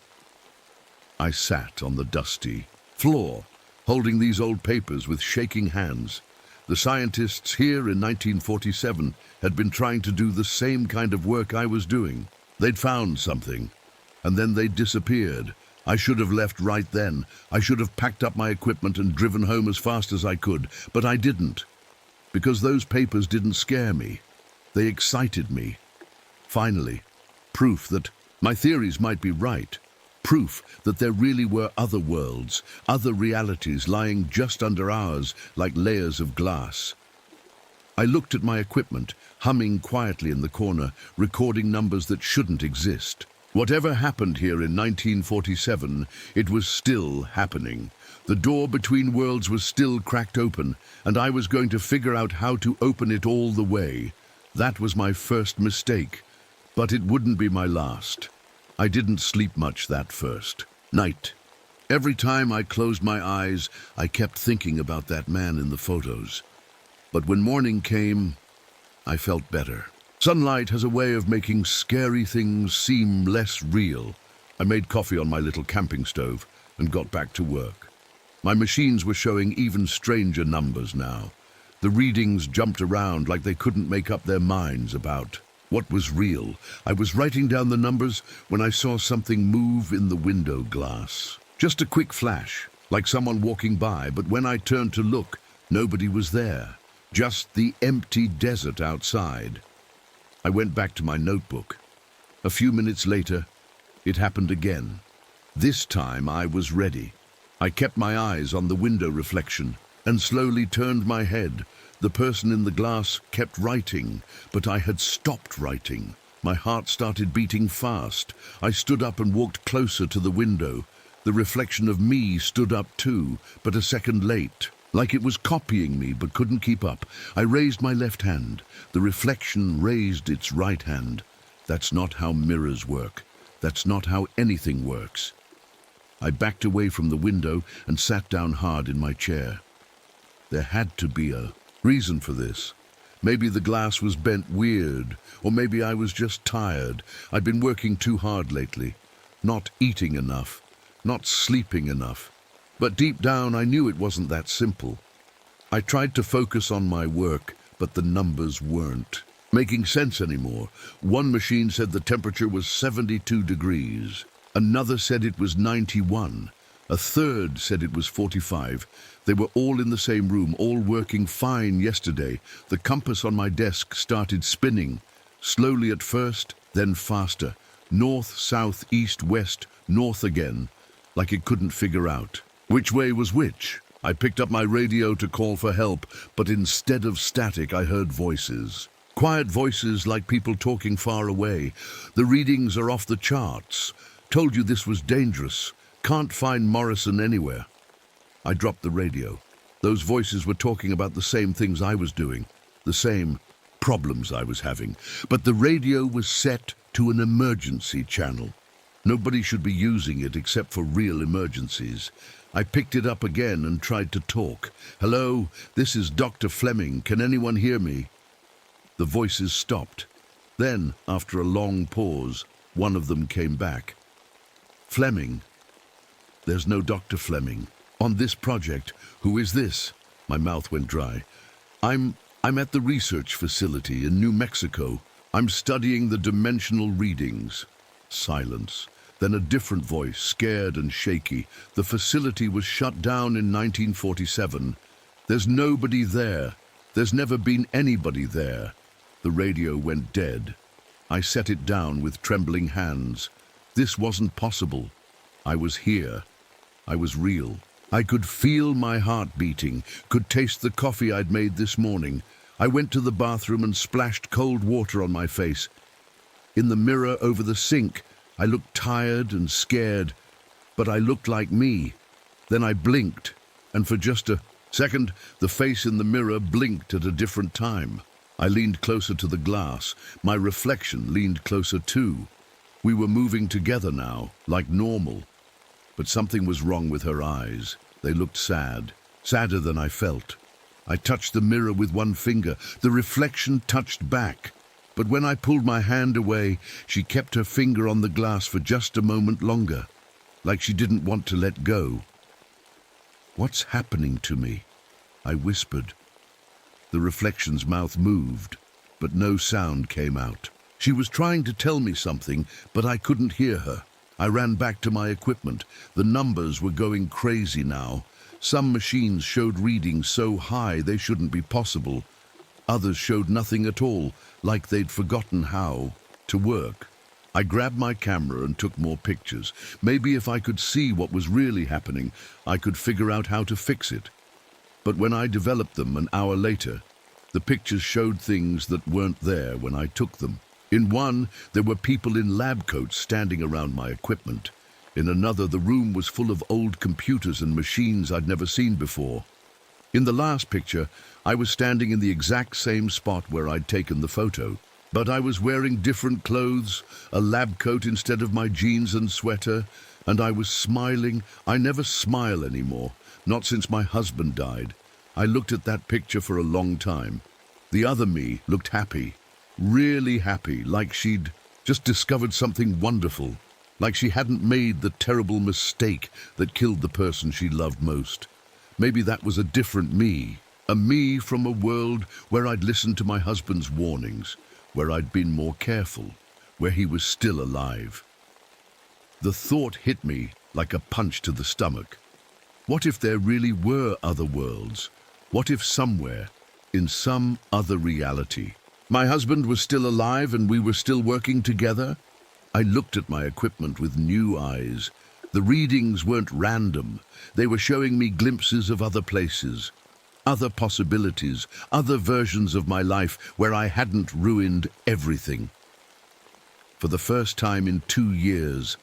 I sat on the dusty floor, holding these old papers with shaking hands. The scientists here in 1947 had been trying to do the same kind of work I was doing. They'd found something, and then they disappeared. I should have left right then. I should have packed up my equipment and driven home as fast as I could, but I didn't, because those papers didn't scare me. They excited me. Finally, proof that my theories might be right. Proof that there really were other worlds, other realities lying just under ours like layers of glass. I looked at my equipment, humming quietly in the corner, recording numbers that shouldn't exist. Whatever happened here in 1947, it was still happening. The door between worlds was still cracked open, and I was going to figure out how to open it all the way. That was my first mistake, but it wouldn't be my last. I didn't sleep much that first night. Every time I closed my eyes, I kept thinking about that man in the photos. But when morning came, I felt better. Sunlight has a way of making scary things seem less real. I made coffee on my little camping stove and got back to work. My machines were showing even stranger numbers now. The readings jumped around like they couldn't make up their minds about what was real. I was writing down the numbers when I saw something move in the window glass. Just a quick flash, like someone walking by, but when I turned to look, nobody was there. Just the empty desert outside. I went back to my notebook. A few minutes later, it happened again. This time I was ready. I kept my eyes on the window reflection and slowly turned my head. The person in the glass kept writing, but I had stopped writing. My heart started beating fast. I stood up and walked closer to the window. The reflection of me stood up too, but a second late, like it was copying me but couldn't keep up. I raised my left hand. The reflection raised its right hand. That's not how mirrors work. That's not how anything works. I backed away from the window and sat down hard in my chair. There had to be a reason for this. Maybe the glass was bent weird, or maybe I was just tired. I'd been working too hard lately, not eating enough, not sleeping enough. But deep down I knew it wasn't that simple. I tried to focus on my work, but the numbers weren't making sense anymore. One machine said the temperature was 72 degrees. Another said it was 91. A third said it was 45. They were all in the same room, all working fine yesterday. The compass on my desk started spinning, slowly at first, then faster. North, south, east, west, north again, like it couldn't figure out which way was which. I picked up my radio to call for help, but instead of static, I heard voices. Quiet voices like people talking far away. The readings are off the charts. Told you this was dangerous. Can't find Morrison anywhere. I dropped the radio. Those voices were talking about the same things I was doing, the same problems I was having. But the radio was set to an emergency channel. Nobody should be using it except for real emergencies. I picked it up again and tried to talk. "Hello, this is Dr. Fleming. Can anyone hear me?" The voices stopped. Then, after a long pause, one of them came back. "Fleming? There's no Dr. Fleming. On this project, who is this?" My mouth went dry. I'm at the research facility in New Mexico. I'm studying the dimensional readings." Silence. Then a different voice, scared and shaky. "The facility was shut down in 1947. There's nobody there. There's never been anybody there." The radio went dead. I set it down with trembling hands. This wasn't possible. I was here. I was real. I could feel my heart beating, could taste the coffee I'd made this morning. I went to the bathroom and splashed cold water on my face. In the mirror over the sink, I looked tired and scared, but I looked like me. Then I blinked, and for just a second, the face in the mirror blinked at a different time. I leaned closer to the glass. My reflection leaned closer too. We were moving together now, like normal. But something was wrong with her eyes. They looked sad, sadder than I felt. I touched the mirror with one finger. The reflection touched back. But when I pulled my hand away, she kept her finger on the glass for just a moment longer, like she didn't want to let go. "What's happening to me?" I whispered. The reflection's mouth moved, but no sound came out. She was trying to tell me something, but I couldn't hear her. I ran back to my equipment. The numbers were going crazy now. Some machines showed readings so high they shouldn't be possible. Others showed nothing at all, like they'd forgotten how to work. I grabbed my camera and took more pictures. Maybe if I could see what was really happening, I could figure out how to fix it. But when I developed them an hour later, the pictures showed things that weren't there when I took them. In one, there were people in lab coats standing around my equipment. In another, the room was full of old computers and machines I'd never seen before. In the last picture, I was standing in the exact same spot where I'd taken the photo, but I was wearing different clothes, a lab coat instead of my jeans and sweater, and I was smiling. I never smile anymore, not since my husband died. I looked at that picture for a long time. The other me looked happy, really happy, like she'd just discovered something wonderful, like she hadn't made the terrible mistake that killed the person she loved most. Maybe that was a different me, a me from a world where I'd listened to my husband's warnings, where I'd been more careful, where he was still alive. The thought hit me like a punch to the stomach. What if there really were other worlds? What if somewhere, in some other reality, my husband was still alive and we were still working together? I looked at my equipment with new eyes. The readings weren't random. They were showing me glimpses of other places, other possibilities, other versions of my life where I hadn't ruined everything. For the first time in 2 years,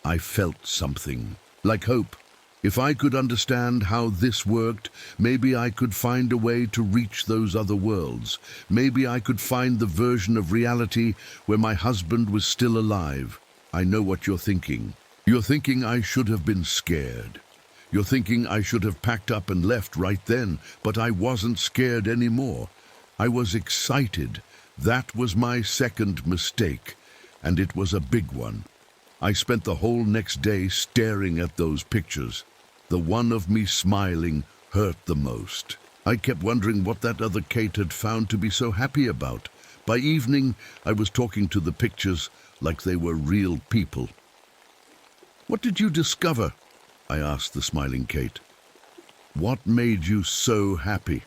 I felt something, like hope. If I could understand how this worked, maybe I could find a way to reach those other worlds. Maybe I could find the version of reality where my husband was still alive. I know what you're thinking. You're thinking I should have been scared. You're thinking I should have packed up and left right then, but I wasn't scared anymore. I was excited. That was my second mistake, and it was a big one. I spent the whole next day staring at those pictures. The one of me smiling hurt the most. I kept wondering what that other Kate had found to be so happy about. By evening, I was talking to the pictures like they were real people. "What did you discover?" I asked the smiling Kate. "What made you so happy?"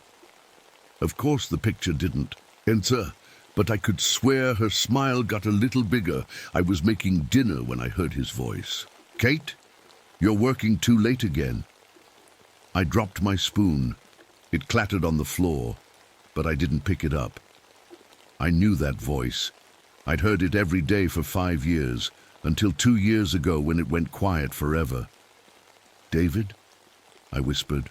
Of course the picture didn't answer, but I could swear her smile got a little bigger. I was making dinner when I heard his voice. "Kate, you're working too late again." I dropped my spoon. It clattered on the floor, but I didn't pick it up. I knew that voice. I'd heard it every day for 5 years, until 2 years ago when it went quiet forever. "David?" I whispered.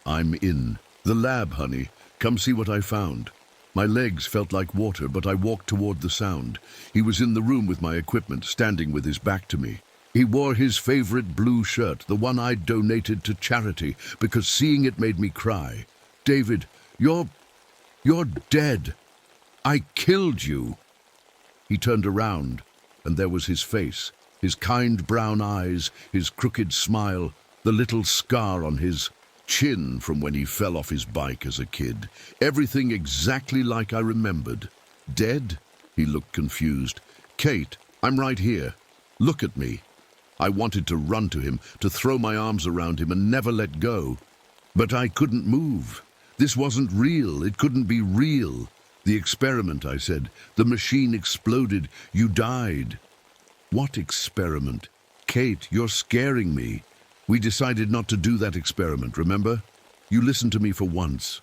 "I'm in the lab, honey. Come see what I found." My legs felt like water, but I walked toward the sound. He was in the room with my equipment, standing with his back to me. He wore his favorite blue shirt, the one I'd donated to charity, because seeing it made me cry. "David, you're dead. I killed you." He turned around, and there was his face, his kind brown eyes, his crooked smile, the little scar on his chin from when he fell off his bike as a kid. Everything exactly like I remembered. "Dead?" He looked confused. "Kate, I'm right here. Look at me." I wanted to run to him, to throw my arms around him and never let go. But I couldn't move. This wasn't real. It couldn't be real. "The experiment," I said. "The machine exploded. You died." "What experiment?" "Kate, you're scaring me. We decided not to do that experiment, remember? You listened to me for once."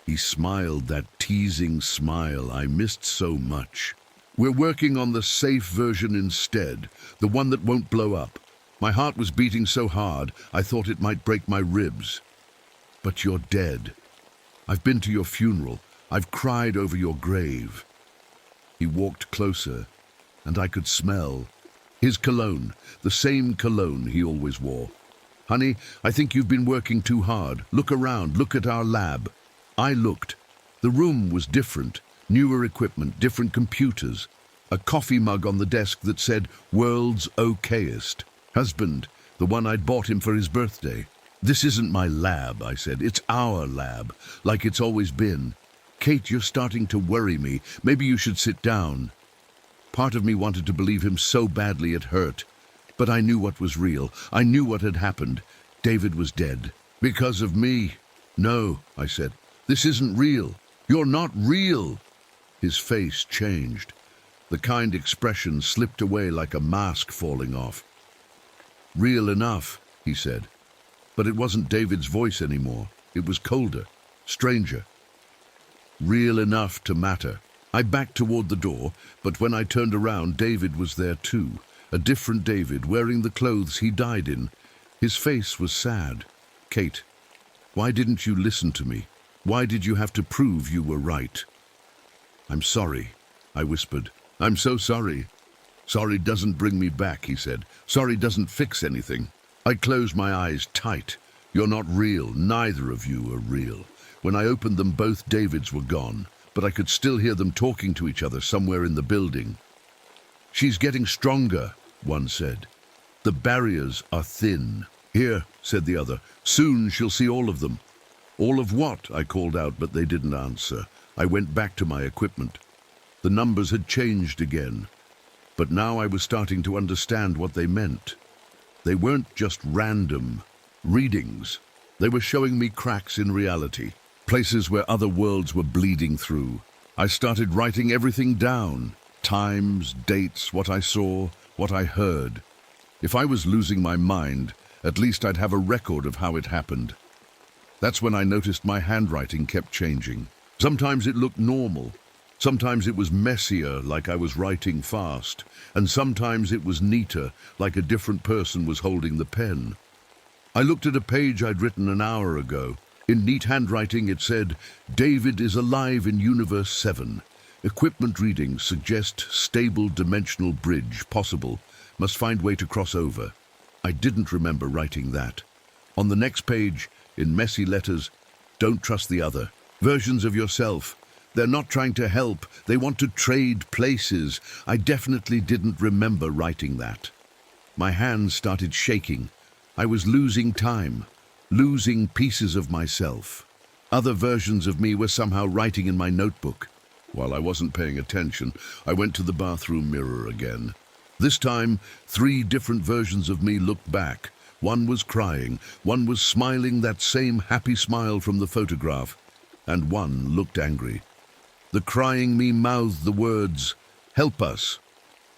He smiled, that teasing smile I missed so much. "We're working on the safe version instead, the one that won't blow up." My heart was beating so hard, I thought it might break my ribs. "But you're dead. I've been to your funeral. I've cried over your grave." He walked closer, and I could smell his cologne, the same cologne he always wore. "Honey, I think you've been working too hard. Look around, look at our lab." I looked. The room was different. Newer equipment, different computers. A coffee mug on the desk that said, "World's okayest." Husband, the one I'd bought him for his birthday. "This isn't my lab," I said. "It's our lab, like it's always been." "Kate, you're starting to worry me. Maybe you should sit down." Part of me wanted to believe him so badly it hurt. But I knew what was real. I knew what had happened. David was dead. "Because of me." "No," I said. "This isn't real. You're not real." His face changed. The kind expression slipped away like a mask falling off. "Real enough," he said. But it wasn't David's voice anymore. It was colder, stranger. "Real enough to matter." I backed toward the door, but when I turned around, David was there too. A different David, wearing the clothes he died in. His face was sad. "Kate, why didn't you listen to me? Why did you have to prove you were right?" "I'm sorry," I whispered. "I'm so sorry." "Sorry doesn't bring me back," he said. "Sorry doesn't fix anything." I closed my eyes tight. "You're not real. Neither of you are real." When I opened them, both Davids were gone, but I could still hear them talking to each other somewhere in the building. "She's getting stronger," one said. "The barriers are thin." "Here," said the other. "Soon she'll see all of them." "All of what?" I called out, but they didn't answer. I went back to my equipment. The numbers had changed again, but now I was starting to understand what they meant. They weren't just random readings. They were showing me cracks in reality, places where other worlds were bleeding through. I started writing everything down. Times, dates, what I saw, what I heard. If I was losing my mind, at least I'd have a record of how it happened. That's when I noticed my handwriting kept changing. Sometimes it looked normal. Sometimes it was messier, like I was writing fast. And sometimes it was neater, like a different person was holding the pen. I looked at a page I'd written an hour ago. In neat handwriting it said, "David is alive in Universe 7. Equipment readings suggest stable dimensional bridge possible. Must find way to cross over." I didn't remember writing that. On the next page, in messy letters, "Don't trust the other. Versions of yourself. They're not trying to help. They want to trade places." I definitely didn't remember writing that. My hands started shaking. I was losing time, losing pieces of myself. Other versions of me were somehow writing in my notebook. While I wasn't paying attention, I went to the bathroom mirror again. This time, 3 different versions of me looked back. One was crying, one was smiling that same happy smile from the photograph, and one looked angry. The crying me mouthed the words, "Help us."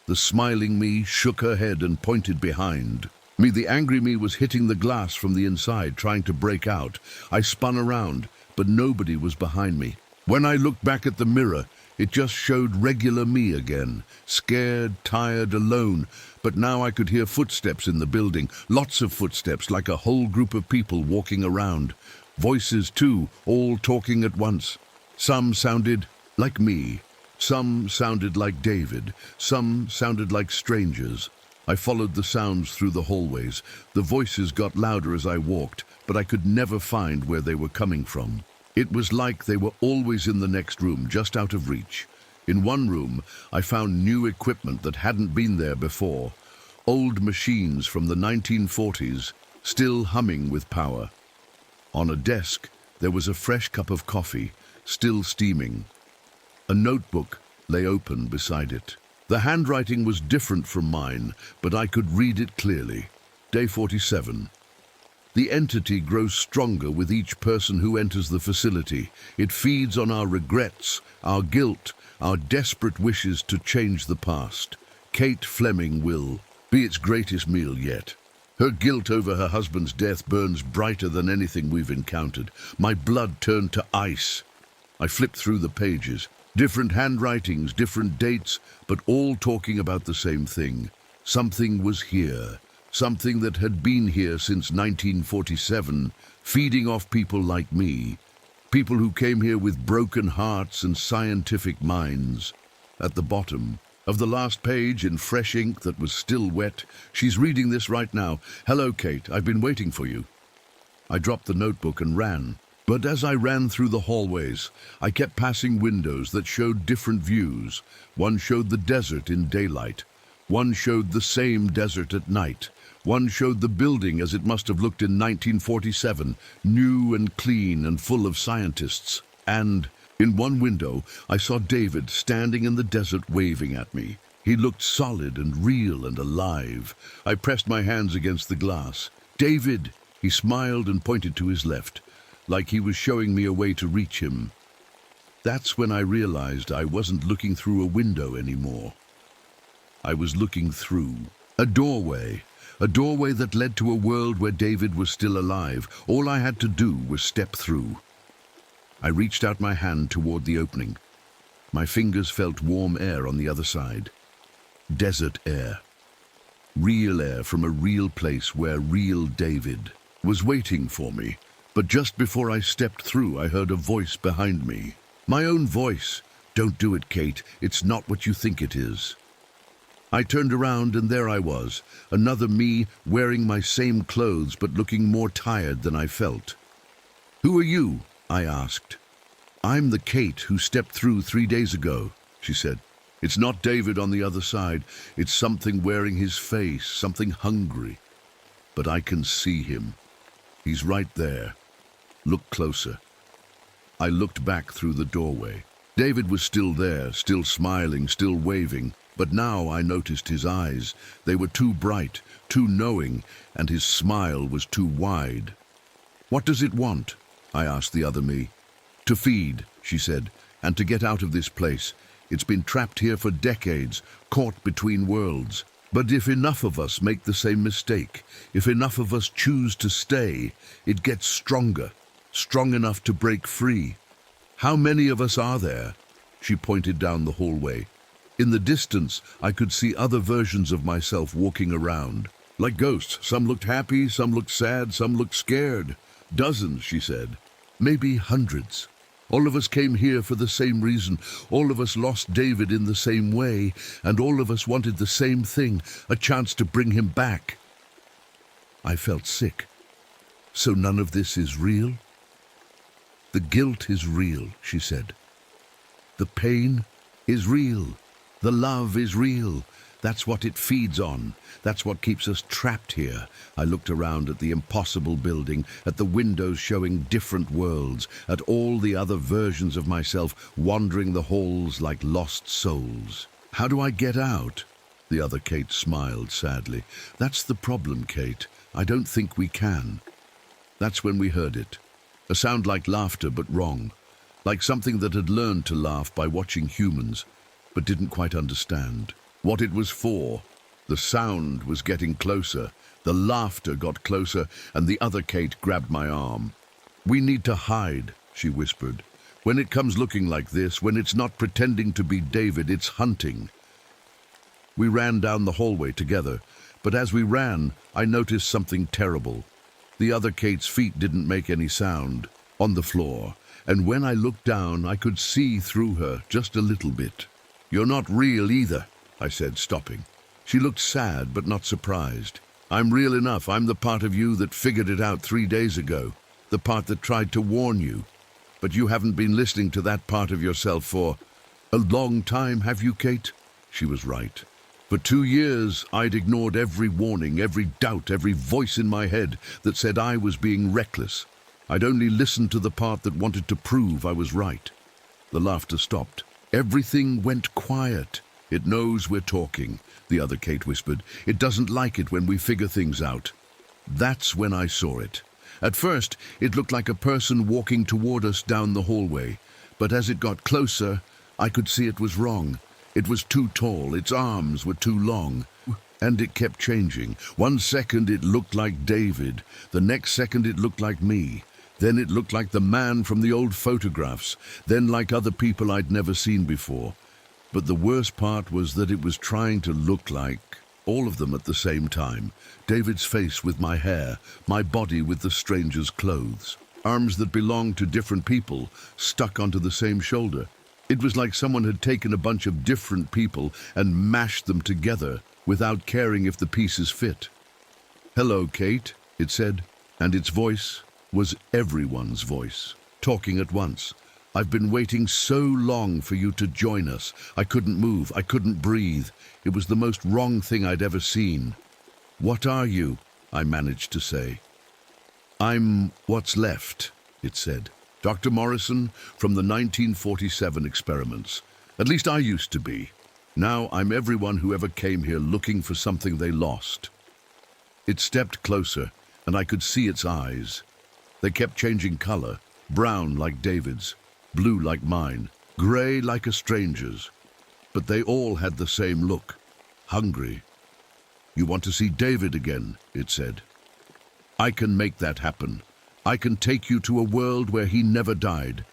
The smiling me shook her head and pointed behind. The angry me was hitting the glass from the inside, trying to break out. I spun around, but nobody was behind me. When I looked back at the mirror, it just showed regular me again, scared, tired, alone. But now I could hear footsteps in the building, lots of footsteps, like a whole group of people walking around. Voices too, all talking at once. Some sounded Like me. Some sounded like David, some sounded like strangers. I followed the sounds through the hallways. The voices got louder as I walked, but I could never find where they were coming from. It was like they were always in the next room, just out of reach. In one room, I found new equipment that hadn't been there before. Old machines from the 1940s, still humming with power. On a desk, there was a fresh cup of coffee, still steaming. A notebook lay open beside it. The handwriting was different from mine, but I could read it clearly. Day 47. The entity grows stronger with each person who enters the facility. It feeds on our regrets, our guilt, our desperate wishes to change the past. Kate Fleming will be its greatest meal yet. Her guilt over her husband's death burns brighter than anything we've encountered. My blood turned to ice. I flipped through the pages. Different handwritings, different dates, but all talking about the same thing. Something was here. Something that had been here since 1947, feeding off people like me. People who came here with broken hearts and scientific minds. At the bottom of the last page, in fresh ink that was still wet, she's reading this right now. "Hello, Kate, I've been waiting for you." I dropped the notebook and ran. But as I ran through the hallways, I kept passing windows that showed different views. One showed the desert in daylight. One showed the same desert at night. One showed the building as it must have looked in 1947, new and clean and full of scientists. And in one window, I saw David standing in the desert waving at me. He looked solid and real and alive. I pressed my hands against the glass. "David!" He smiled and pointed to his left, like he was showing me a way to reach him. That's when I realized I wasn't looking through a window anymore. I was looking through a doorway that led to a world where David was still alive. All I had to do was step through. I reached out my hand toward the opening. My fingers felt warm air on the other side. Desert air. Real air from a real place where real David was waiting for me. But just before I stepped through, I heard a voice behind me. My own voice. "Don't do it, Kate. It's not what you think it is." I turned around and there I was, another me wearing my same clothes but looking more tired than I felt. "Who are you?" I asked. "I'm the Kate who stepped through 3 days ago," she said. "It's not David on the other side. It's something wearing his face, something hungry. But I can see him. He's right there. Look closer." I looked back through the doorway. David was still there, still smiling, still waving. But now I noticed his eyes. They were too bright, too knowing, and his smile was too wide. "What does it want?" I asked the other me. "To feed," she said, "and to get out of this place. It's been trapped here for decades, caught between worlds. But if enough of us make the same mistake, if enough of us choose to stay, it gets stronger, strong enough to break free. How many of us are there?" She pointed down the hallway. In the distance, I could see other versions of myself walking around. Like ghosts, some looked happy, some looked sad, some looked scared. Dozens, she said. Maybe hundreds. All of us came here for the same reason. All of us lost David in the same way, and all of us wanted the same thing, a chance to bring him back. I felt sick. So none of this is real? The guilt is real, she said. The pain is real. The love is real. That's what it feeds on. That's what keeps us trapped here. I looked around at the impossible building, at the windows showing different worlds, at all the other versions of myself wandering the halls like lost souls. How do I get out? The other Kate smiled sadly. That's the problem, Kate. I don't think we can. That's when we heard it. A sound like laughter, but wrong. Like something that had learned to laugh by watching humans, but didn't quite understand what it was for. The sound was getting closer. The laughter got closer, and the other Kate grabbed my arm. "We need to hide," she whispered. "When it comes looking like this, when it's not pretending to be David, it's hunting." We ran down the hallway together, but as we ran, I noticed something terrible. The other Kate's feet didn't make any sound. On the floor, and when I looked down, I could see through her just a little bit. "You're not real either," I said, stopping. She looked sad, but not surprised. "I'm real enough. I'm the part of you that figured it out 3 days ago, the part that tried to warn you. But you haven't been listening to that part of yourself for a long time, have you, Kate?" She was right. For 2 years, I'd ignored every warning, every doubt, every voice in my head that said I was being reckless. I'd only listened to the part that wanted to prove I was right. The laughter stopped. "Everything went quiet. It knows we're talking," the other Kate whispered. "It doesn't like it when we figure things out." That's when I saw it. At first, it looked like a person walking toward us down the hallway, but as it got closer, I could see it was wrong. It was too tall, its arms were too long, and it kept changing. 1 second it looked like David, the next second it looked like me. Then it looked like the man from the old photographs, then like other people I'd never seen before. But the worst part was that it was trying to look like all of them at the same time. David's face with my hair, my body with the stranger's clothes. Arms that belonged to different people, stuck onto the same shoulder. It was like someone had taken a bunch of different people and mashed them together without caring if the pieces fit. "Hello, Kate," it said, and its voice was everyone's voice, talking at once. "I've been waiting so long for you to join us. I couldn't move, I couldn't breathe. It was the most wrong thing I'd ever seen." "What are you?" I managed to say. "I'm what's left," it said. "Dr. Morrison from the 1947 experiments. At least I used to be. Now I'm everyone who ever came here looking for something they lost." It stepped closer, and I could see its eyes. They kept changing color, brown like David's, blue like mine, gray like a stranger's. But they all had the same look, hungry. "You want to see David again," it said. "I can make that happen. I can take you to a world where he never died,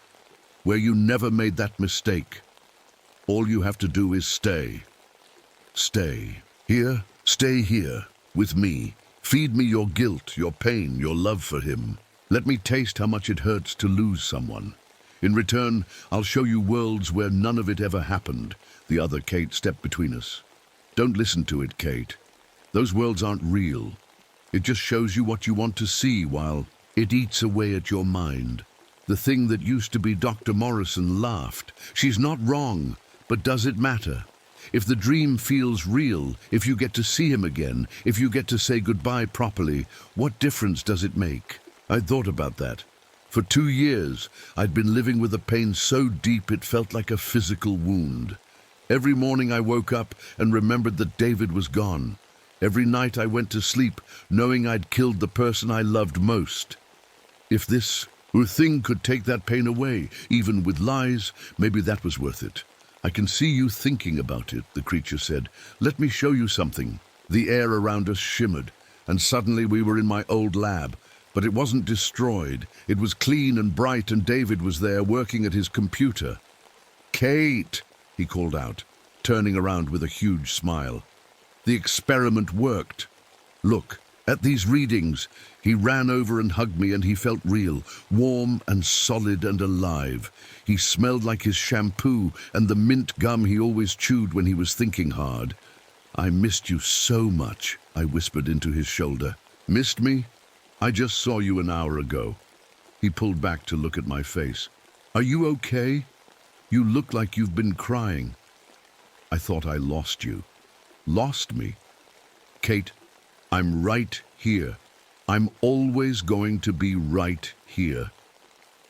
where you never made that mistake. All you have to do is stay. Stay. Here, stay here, with me. Feed me your guilt, your pain, your love for him. Let me taste how much it hurts to lose someone. In return, I'll show you worlds where none of it ever happened." The other Kate stepped between us. "Don't listen to it, Kate. Those worlds aren't real. It just shows you what you want to see while it eats away at your mind." The thing that used to be Dr. Morrison laughed. "She's not wrong, but does it matter? If the dream feels real, if you get to see him again, if you get to say goodbye properly, what difference does it make?" I'd thought about that. For 2 years, I'd been living with a pain so deep it felt like a physical wound. Every morning I woke up and remembered that David was gone. Every night I went to sleep knowing I'd killed the person I loved most. If this thing could take that pain away, even with lies, maybe that was worth it. "I can see you thinking about it," the creature said. "Let me show you something." The air around us shimmered, and suddenly we were in my old lab. But it wasn't destroyed. It was clean and bright, and David was there working at his computer. "Kate," he called out, turning around with a huge smile. "The experiment worked. Look, at these readings." He ran over and hugged me, and he felt real, warm and solid and alive. He smelled like his shampoo and the mint gum he always chewed when he was thinking hard. "I missed you so much," I whispered into his shoulder. "Missed me? I just saw you an hour ago." He pulled back to look at my face. "Are you okay? You look like you've been crying." "I thought I lost you." "Lost me?" "Kate, I'm right here. I'm always going to be right here."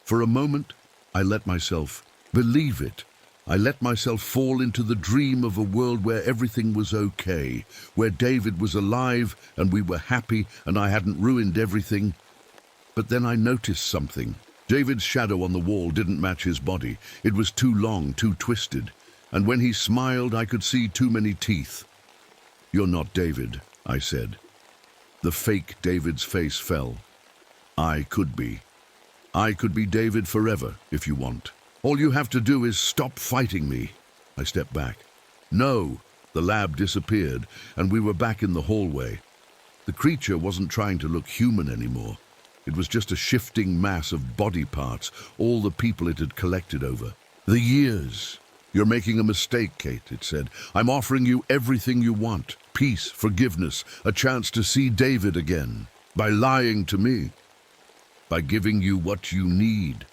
For a moment, I let myself believe it. I let myself fall into the dream of a world where everything was okay, where David was alive and we were happy and I hadn't ruined everything. But then I noticed something. David's shadow on the wall didn't match his body. It was too long, too twisted. And when he smiled, I could see too many teeth. "You're not David," I said. The fake David's face fell. "I could be. I could be David forever, if you want. All you have to do is stop fighting me." I stepped back. "No." The lab disappeared, and we were back in the hallway. The creature wasn't trying to look human anymore. It was just a shifting mass of body parts, all the people it had collected over. The years. You're making a mistake, Kate, it said. I'm offering you everything you want. Peace, forgiveness, a chance to see David again. By lying to me. By giving you what you need.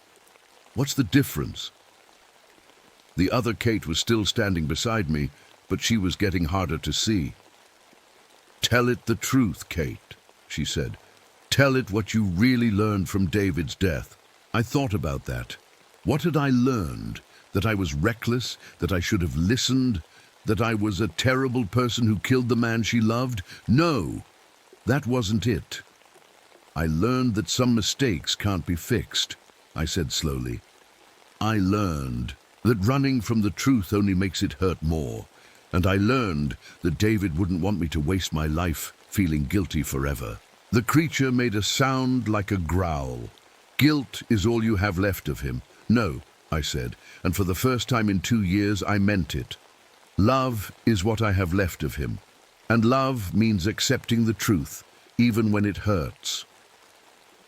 What's the difference? The other Kate was still standing beside me, but she was getting harder to see. Tell it the truth, Kate, she said. Tell it what you really learned from David's death. I thought about that. What had I learned? That I was reckless? That I should have listened? That I was a terrible person who killed the man she loved? No, that wasn't it. I learned that some mistakes can't be fixed, I said slowly. I learned that running from the truth only makes it hurt more. And I learned that David wouldn't want me to waste my life feeling guilty forever. The creature made a sound like a growl. Guilt is all you have left of him. No, I said, and for the first time in 2 years I meant it. Love is what I have left of him. And love means accepting the truth, even when it hurts.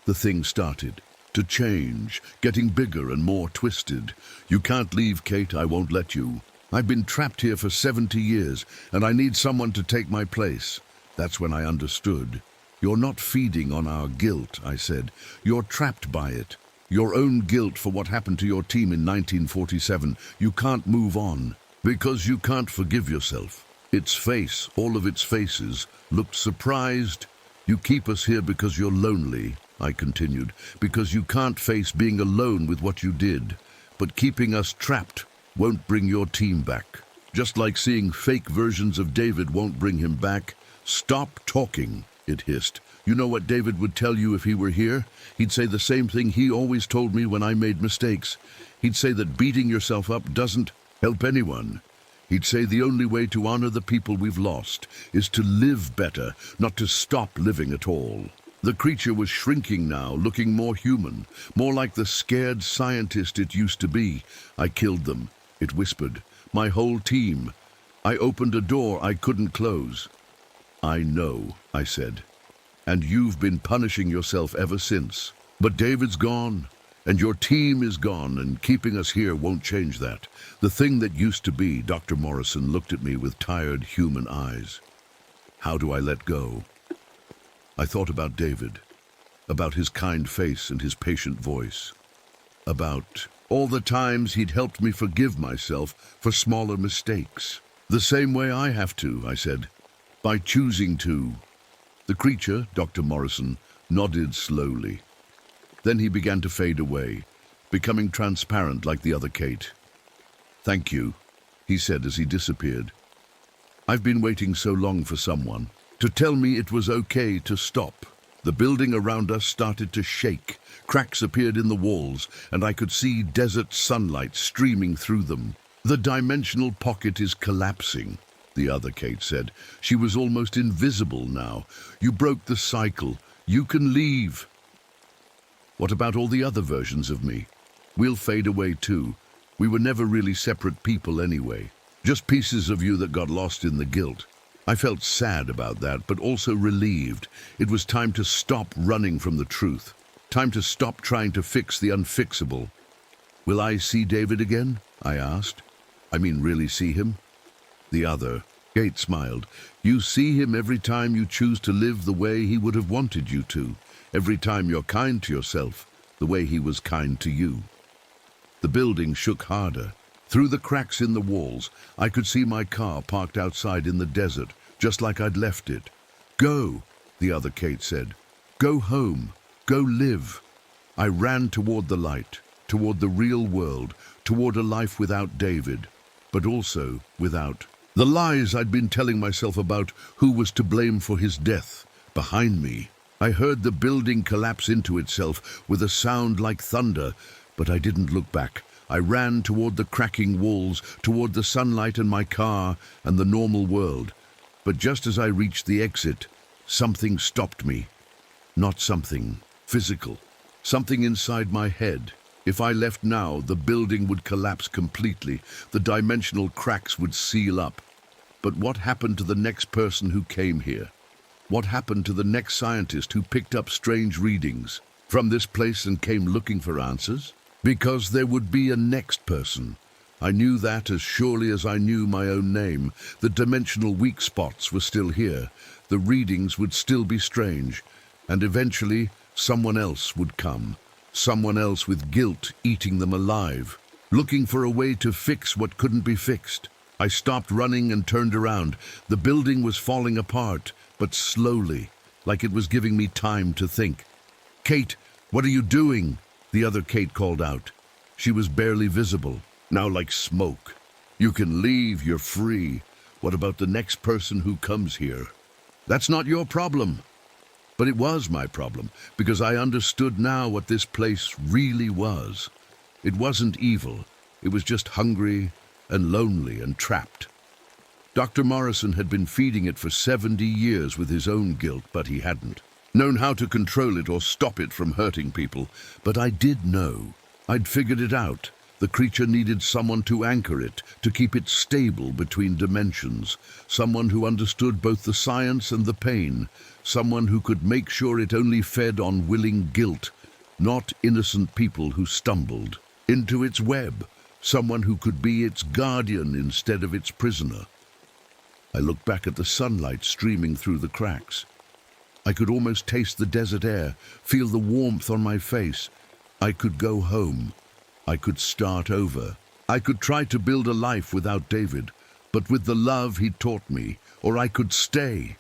The thing started to change, getting bigger and more twisted. You can't leave, Kate, I won't let you. I've been trapped here for 70 years, and I need someone to take my place. That's when I understood. You're not feeding on our guilt, I said. You're trapped by it. Your own guilt for what happened to your team in 1947. You can't move on, because you can't forgive yourself. Its face, all of its faces, looked surprised. You keep us here because you're lonely, I continued, because you can't face being alone with what you did. But keeping us trapped won't bring your team back. Just like seeing fake versions of David won't bring him back. Stop talking, it hissed. You know what David would tell you if he were here? He'd say the same thing he always told me when I made mistakes. He'd say that beating yourself up doesn't help anyone. He'd say the only way to honor the people we've lost is to live better, not to stop living at all. The creature was shrinking now, looking more human, more like the scared scientist it used to be. I killed them, it whispered. My whole team. I opened a door I couldn't close. I know, I said. And you've been punishing yourself ever since. But David's gone, and your team is gone, and keeping us here won't change that. The thing that used to be, Dr. Morrison looked at me with tired human eyes. How do I let go? I thought about David, about his kind face and his patient voice, about all the times he'd helped me forgive myself for smaller mistakes. The same way I have to, I said, by choosing to. The creature, Dr. Morrison, nodded slowly. Then he began to fade away, becoming transparent like the other Kate. Thank you, he said as he disappeared. I've been waiting so long for someone to tell me it was okay to stop. The building around us started to shake. Cracks appeared in the walls, and I could see desert sunlight streaming through them. The dimensional pocket is collapsing, the other Kate said. She was almost invisible now. You broke the cycle. You can leave. What about all the other versions of me? We'll fade away too. We were never really separate people anyway. Just pieces of you that got lost in the guilt. I felt sad about that, but also relieved. It was time to stop running from the truth. Time to stop trying to fix the unfixable. Will I see David again? I asked. I mean, really see him? The other, Kate smiled. You see him every time you choose to live the way he would have wanted you to. Every time you're kind to yourself, the way he was kind to you. The building shook harder. Through the cracks in the walls, I could see my car parked outside in the desert, just like I'd left it. Go, the other Kate said. Go home. Go live. I ran toward the light, toward the real world, toward a life without David, but also without the lies I'd been telling myself about who was to blame for his death. Behind me, I heard the building collapse into itself with a sound like thunder, but I didn't look back. I ran toward the cracking walls, toward the sunlight and my car and the normal world. But just as I reached the exit, something stopped me. Not something physical, something inside my head. If I left now, the building would collapse completely. The dimensional cracks would seal up. But what happened to the next person who came here? What happened to the next scientist who picked up strange readings? from this place and came looking for answers? Because there would be a next person. I knew that as surely as I knew my own name. The dimensional weak spots were still here. The readings would still be strange. And eventually, someone else would come. Someone else with guilt eating them alive. Looking for a way to fix what couldn't be fixed. I stopped running and turned around. The building was falling apart, but slowly, like it was giving me time to think. "Kate, what are you doing?" the other Kate called out. She was barely visible, now like smoke. "You can leave, you're free. What about the next person who comes here?" "That's not your problem." But it was my problem, because I understood now what this place really was. It wasn't evil. It was just hungry and lonely and trapped. Dr. Morrison had been feeding it for 70 years with his own guilt, but he hadn't known how to control it or stop it from hurting people. But I did know. I'd figured it out. The creature needed someone to anchor it, to keep it stable between dimensions, someone who understood both the science and the pain, someone who could make sure it only fed on willing guilt, not innocent people who stumbled into its web, someone who could be its guardian instead of its prisoner. I looked back at the sunlight streaming through the cracks. I could almost taste the desert air, feel the warmth on my face. I could go home. I could start over. I could try to build a life without David, but with the love he taught me, or I could stay.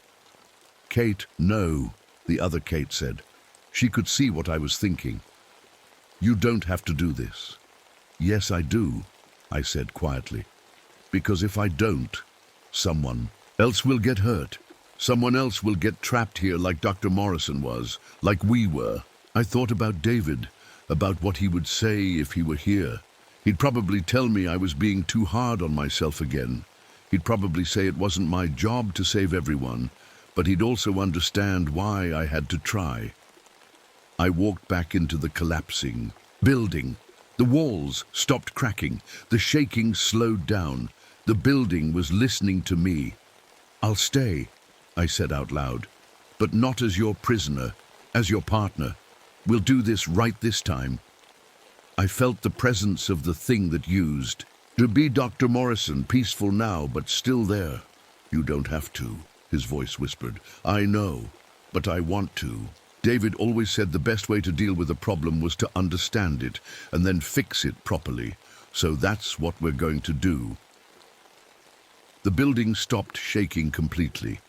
"Kate, no," the other Kate said. She could see what I was thinking. "You don't have to do this." "Yes, I do," I said quietly. "Because if I don't, someone else will get hurt. Someone else will get trapped here like Dr. Morrison was, like we were." I thought about David, about what he would say if he were here. He'd probably tell me I was being too hard on myself again. He'd probably say it wasn't my job to save everyone, but he'd also understand why I had to try. I walked back into the collapsing building. The walls stopped cracking. The shaking slowed down. The building was listening to me. "I'll stay," I said out loud, "but not as your prisoner, as your partner. We'll do this right this time." I felt the presence of the thing that used to be Dr. Morrison, peaceful now, but still there. "You don't have to," his voice whispered. "I know, but I want to." David always said the best way to deal with a problem was to understand it and then fix it properly. So that's what we're going to do. The building stopped shaking completely.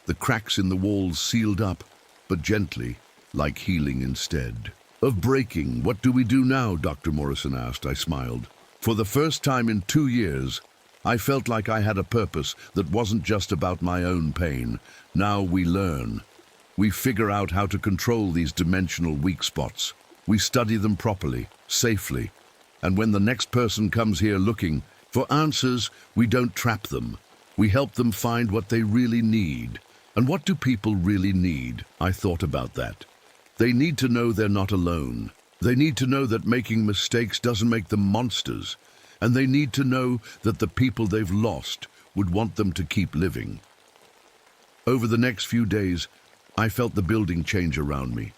The cracks in the walls sealed up, but gently, like healing instead of breaking. "What do we do now?" Dr. Morrison asked. I smiled. For the first time in 2 years, I felt like I had a purpose that wasn't just about my own pain. Now we learn. We figure out how to control these dimensional weak spots. We study them properly, safely. And when the next person comes here looking for answers, we don't trap them. We help them find what they really need. And what do people really need? I thought about that. They need to know they're not alone. They need to know that making mistakes doesn't make them monsters. And they need to know that the people they've lost would want them to keep living. Over the next few days, I felt the building change around me.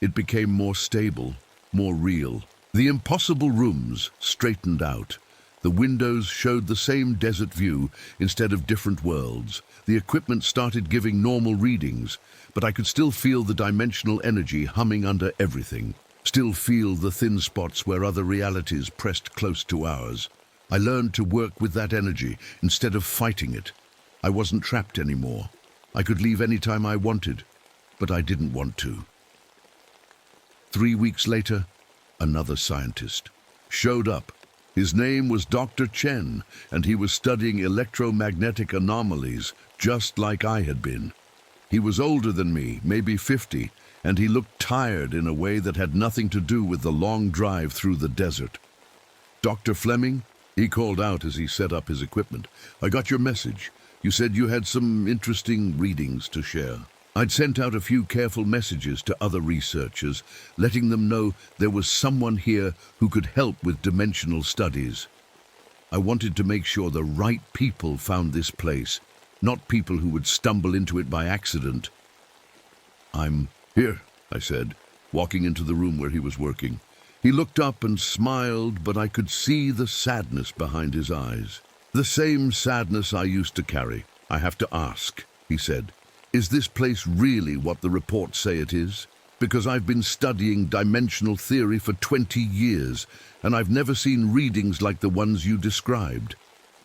It became more stable, more real. The impossible rooms straightened out. The windows showed the same desert view instead of different worlds. The equipment started giving normal readings, but I could still feel the dimensional energy humming under everything. Still feel the thin spots where other realities pressed close to ours. I learned to work with that energy instead of fighting it. I wasn't trapped anymore. I could leave any time I wanted, but I didn't want to. 3 weeks later, another scientist showed up. His name was Dr. Chen, and he was studying electromagnetic anomalies, just like I had been. He was older than me, maybe 50, and he looked tired in a way that had nothing to do with the long drive through the desert. "Dr. Fleming?" he called out as he set up his equipment. "I got your message. You said you had some interesting readings to share." I'd sent out a few careful messages to other researchers, letting them know there was someone here who could help with dimensional studies. I wanted to make sure the right people found this place, not people who would stumble into it by accident. "I'm here," I said. walking into the room where he was working. He looked up and smiled, but I could see the sadness behind his eyes. The same sadness I used to carry. "I have to ask," he said, "is this place really what the reports say it is? Because I've been studying dimensional theory for 20 years, and I've never seen readings like the ones you described."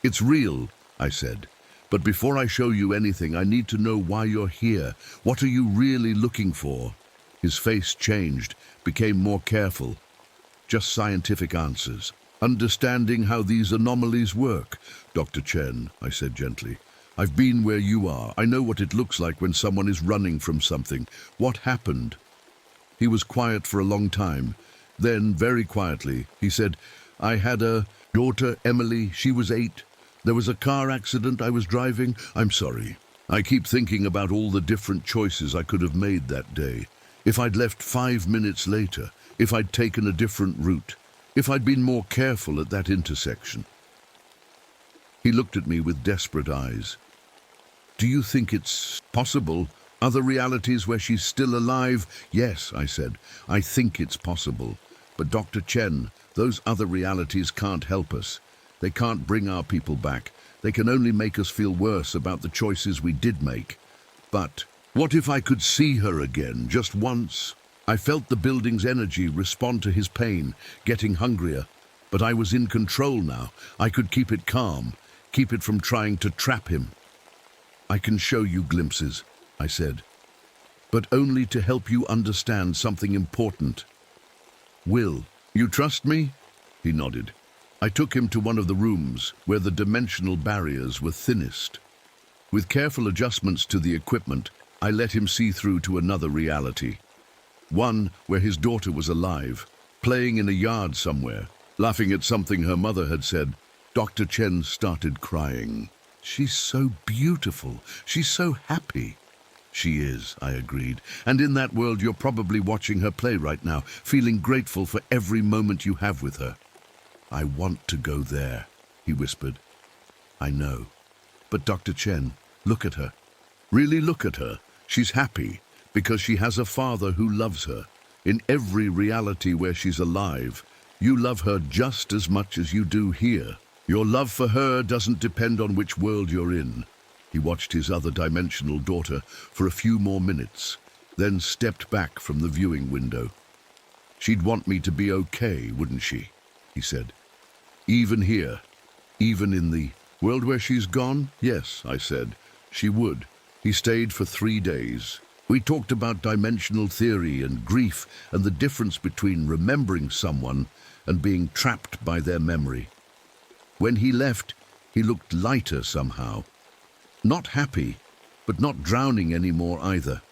"It's real," I said. "But before I show you anything, I need to know why you're here. What are you really looking for?" His face changed, became more careful. "Just scientific answers. Understanding how these anomalies work, Dr. Chen," I said gently. "I've been where you are. I know what it looks like when someone is running from something. What happened?" He was quiet for a long time. Then, very quietly, he said, "I had a daughter, Emily. She was 8. There was a car accident. I was driving. I'm sorry. I keep thinking about all the different choices I could have made that day. If I'd left 5 minutes later, if I'd taken a different route, if I'd been more careful at that intersection." He looked at me with desperate eyes. "Do you think it's possible? Other realities where she's still alive?" "Yes," I said. "I think it's possible. But Dr. Chen, those other realities can't help us. They can't bring our people back. They can only make us feel worse about the choices we did make. But what if I could see her again, just once?" I felt the building's energy respond to his pain, getting hungrier. But I was in control now. I could keep it calm, keep it from trying to trap him. "I can show you glimpses," I said, "but only to help you understand something important." "Will, you trust me?" He nodded. I took him to one of the rooms where the dimensional barriers were thinnest. With careful adjustments to the equipment, I let him see through to another reality. One where his daughter was alive, playing in a yard somewhere, laughing at something her mother had said. Dr. Chen started crying. "She's so beautiful. She's so happy." "She is," I agreed. "And in that world you're probably watching her play right now, feeling grateful for every moment you have with her." "I want to go there," he whispered. "I know. But Dr. Chen, look at her. Really look at her. She's happy because she has a father who loves her. In every reality where she's alive, you love her just as much as you do here. Your love for her doesn't depend on which world you're in." He watched his other dimensional daughter for a few more minutes, then stepped back from the viewing window. "She'd want me to be okay, wouldn't she?" he said. "Even here, even in the world where she's gone?" "Yes," I said, "she would." He stayed for 3 days. We talked about dimensional theory and grief and the difference between remembering someone and being trapped by their memory. When he left, he looked lighter somehow. Not happy, but not drowning anymore either.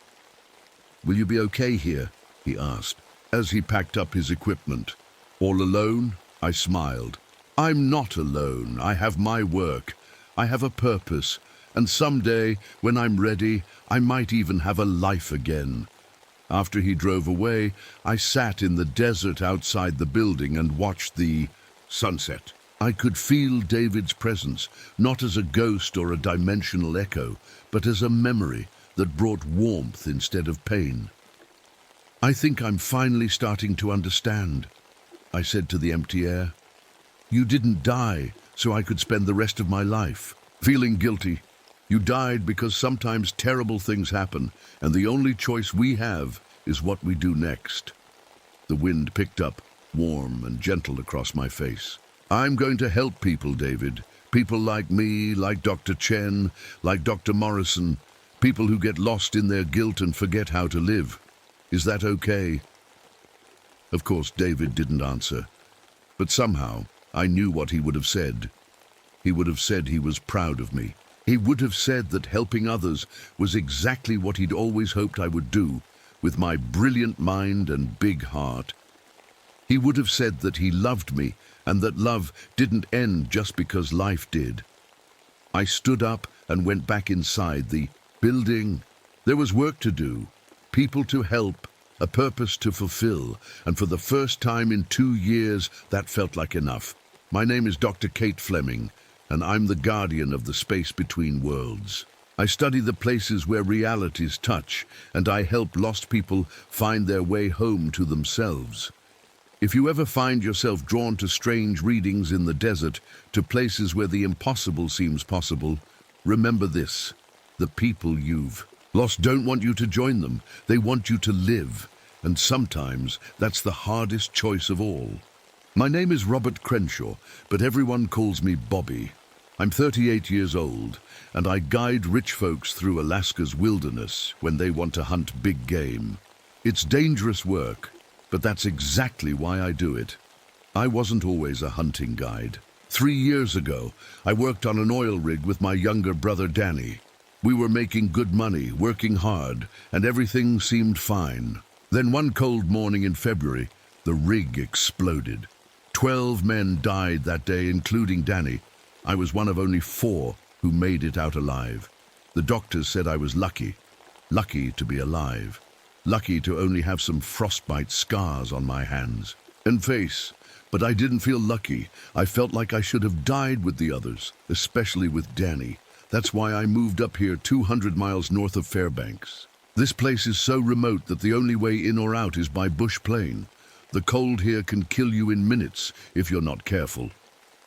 "Will you be okay here?" he asked, as he packed up his equipment. "All alone?" I smiled. "I'm not alone. I have my work. I have a purpose. And someday, when I'm ready, I might even have a life again." After he drove away, I sat in the desert outside the building and watched the sunset. I could feel David's presence, not as a ghost or a dimensional echo, but as a memory that brought warmth instead of pain. "I think I'm finally starting to understand," I said to the empty air. "You didn't die so I could spend the rest of my life feeling guilty. You died because sometimes terrible things happen, and the only choice we have is what we do next." The wind picked up, warm and gentle across my face. "I'm going to help people, David. People like me, like Dr. Chen, like Dr. Morrison. People who get lost in their guilt and forget how to live. Is that okay?" Of course, David didn't answer. But somehow, I knew what he would have said. He would have said he was proud of me. He would have said that helping others was exactly what he'd always hoped I would do, with my brilliant mind and big heart. He would have said that he loved me, and that love didn't end just because life did. I stood up and went back inside the building. There was work to do, people to help, a purpose to fulfill, and for the first time in 2 years, that felt like enough. My name is Dr. Kate Fleming, and I'm the guardian of the space between worlds. I study the places where realities touch, and I help lost people find their way home to themselves. If you ever find yourself drawn to strange readings in the desert, to places where the impossible seems possible, remember this: the people you've lost don't want you to join them. They want you to live, and sometimes that's the hardest choice of all. My name is Robert Crenshaw, but everyone calls me Bobby. I'm 38 years old, and I guide rich folks through Alaska's wilderness when they want to hunt big game. It's dangerous work, but that's exactly why I do it. I wasn't always a hunting guide. 3 years ago, I worked on an oil rig with my younger brother Danny. We were making good money, working hard, and everything seemed fine. Then one cold morning in February, the rig exploded. 12 men died that day, including Danny. I was one of only 4 who made it out alive. The doctors said I was lucky. Lucky to be alive. Lucky to only have some frostbite scars on my hands and face. But I didn't feel lucky. I felt like I should have died with the others, especially with Danny. That's why I moved up here 200 miles north of Fairbanks. This place is so remote that the only way in or out is by bush plane. The cold here can kill you in minutes if you're not careful.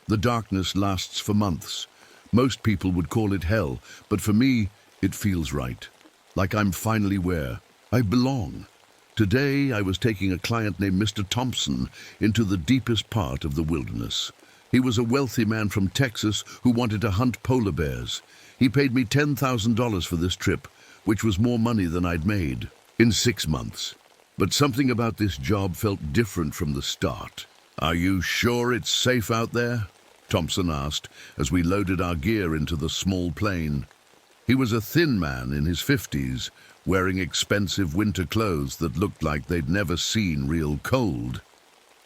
The darkness lasts for months. Most people would call it hell, but for me, it feels right. Like I'm finally where I belong. Today, I was taking a client named Mr. Thompson into the deepest part of the wilderness. He was a wealthy man from Texas who wanted to hunt polar bears. He paid me $10,000 for this trip, which was more money than I'd made in 6 months. But something about this job felt different from the start. "Are you sure it's safe out there?" Thompson asked as we loaded our gear into the small plane. He was a thin man in his 50s, wearing expensive winter clothes that looked like they'd never seen real cold.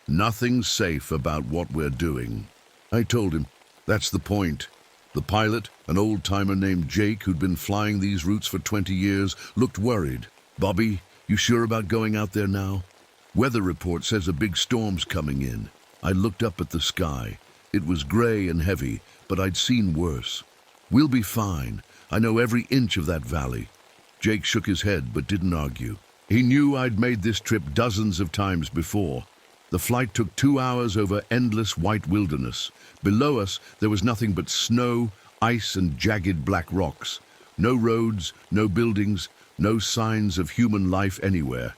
"Nothing's safe about what we're doing," I told him. "That's the point." The pilot, an old-timer named Jake who'd been flying these routes for 20 years, looked worried. "Bobby, you sure about going out there now? Weather report says a big storm's coming in." I looked up at the sky. It was gray and heavy, but I'd seen worse. "We'll be fine. I know every inch of that valley." Jake shook his head but didn't argue. He knew I'd made this trip dozens of times before. The flight took 2 hours over endless white wilderness. Below us, there was nothing but snow, ice, and jagged black rocks. No roads, no buildings, no signs of human life anywhere.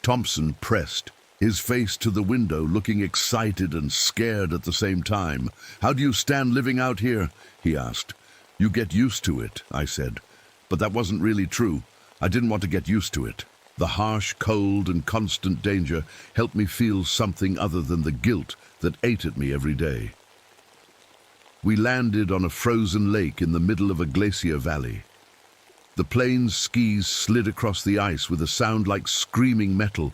Thompson pressed, his face to the window, looking excited and scared at the same time. "How do you stand living out here?" he asked. "You get used to it," I said. But that wasn't really true. I didn't want to get used to it. The harsh cold and constant danger helped me feel something other than the guilt that ate at me every day. We landed on a frozen lake in the middle of a glacier valley. The plane's skis slid across the ice with a sound like screaming metal.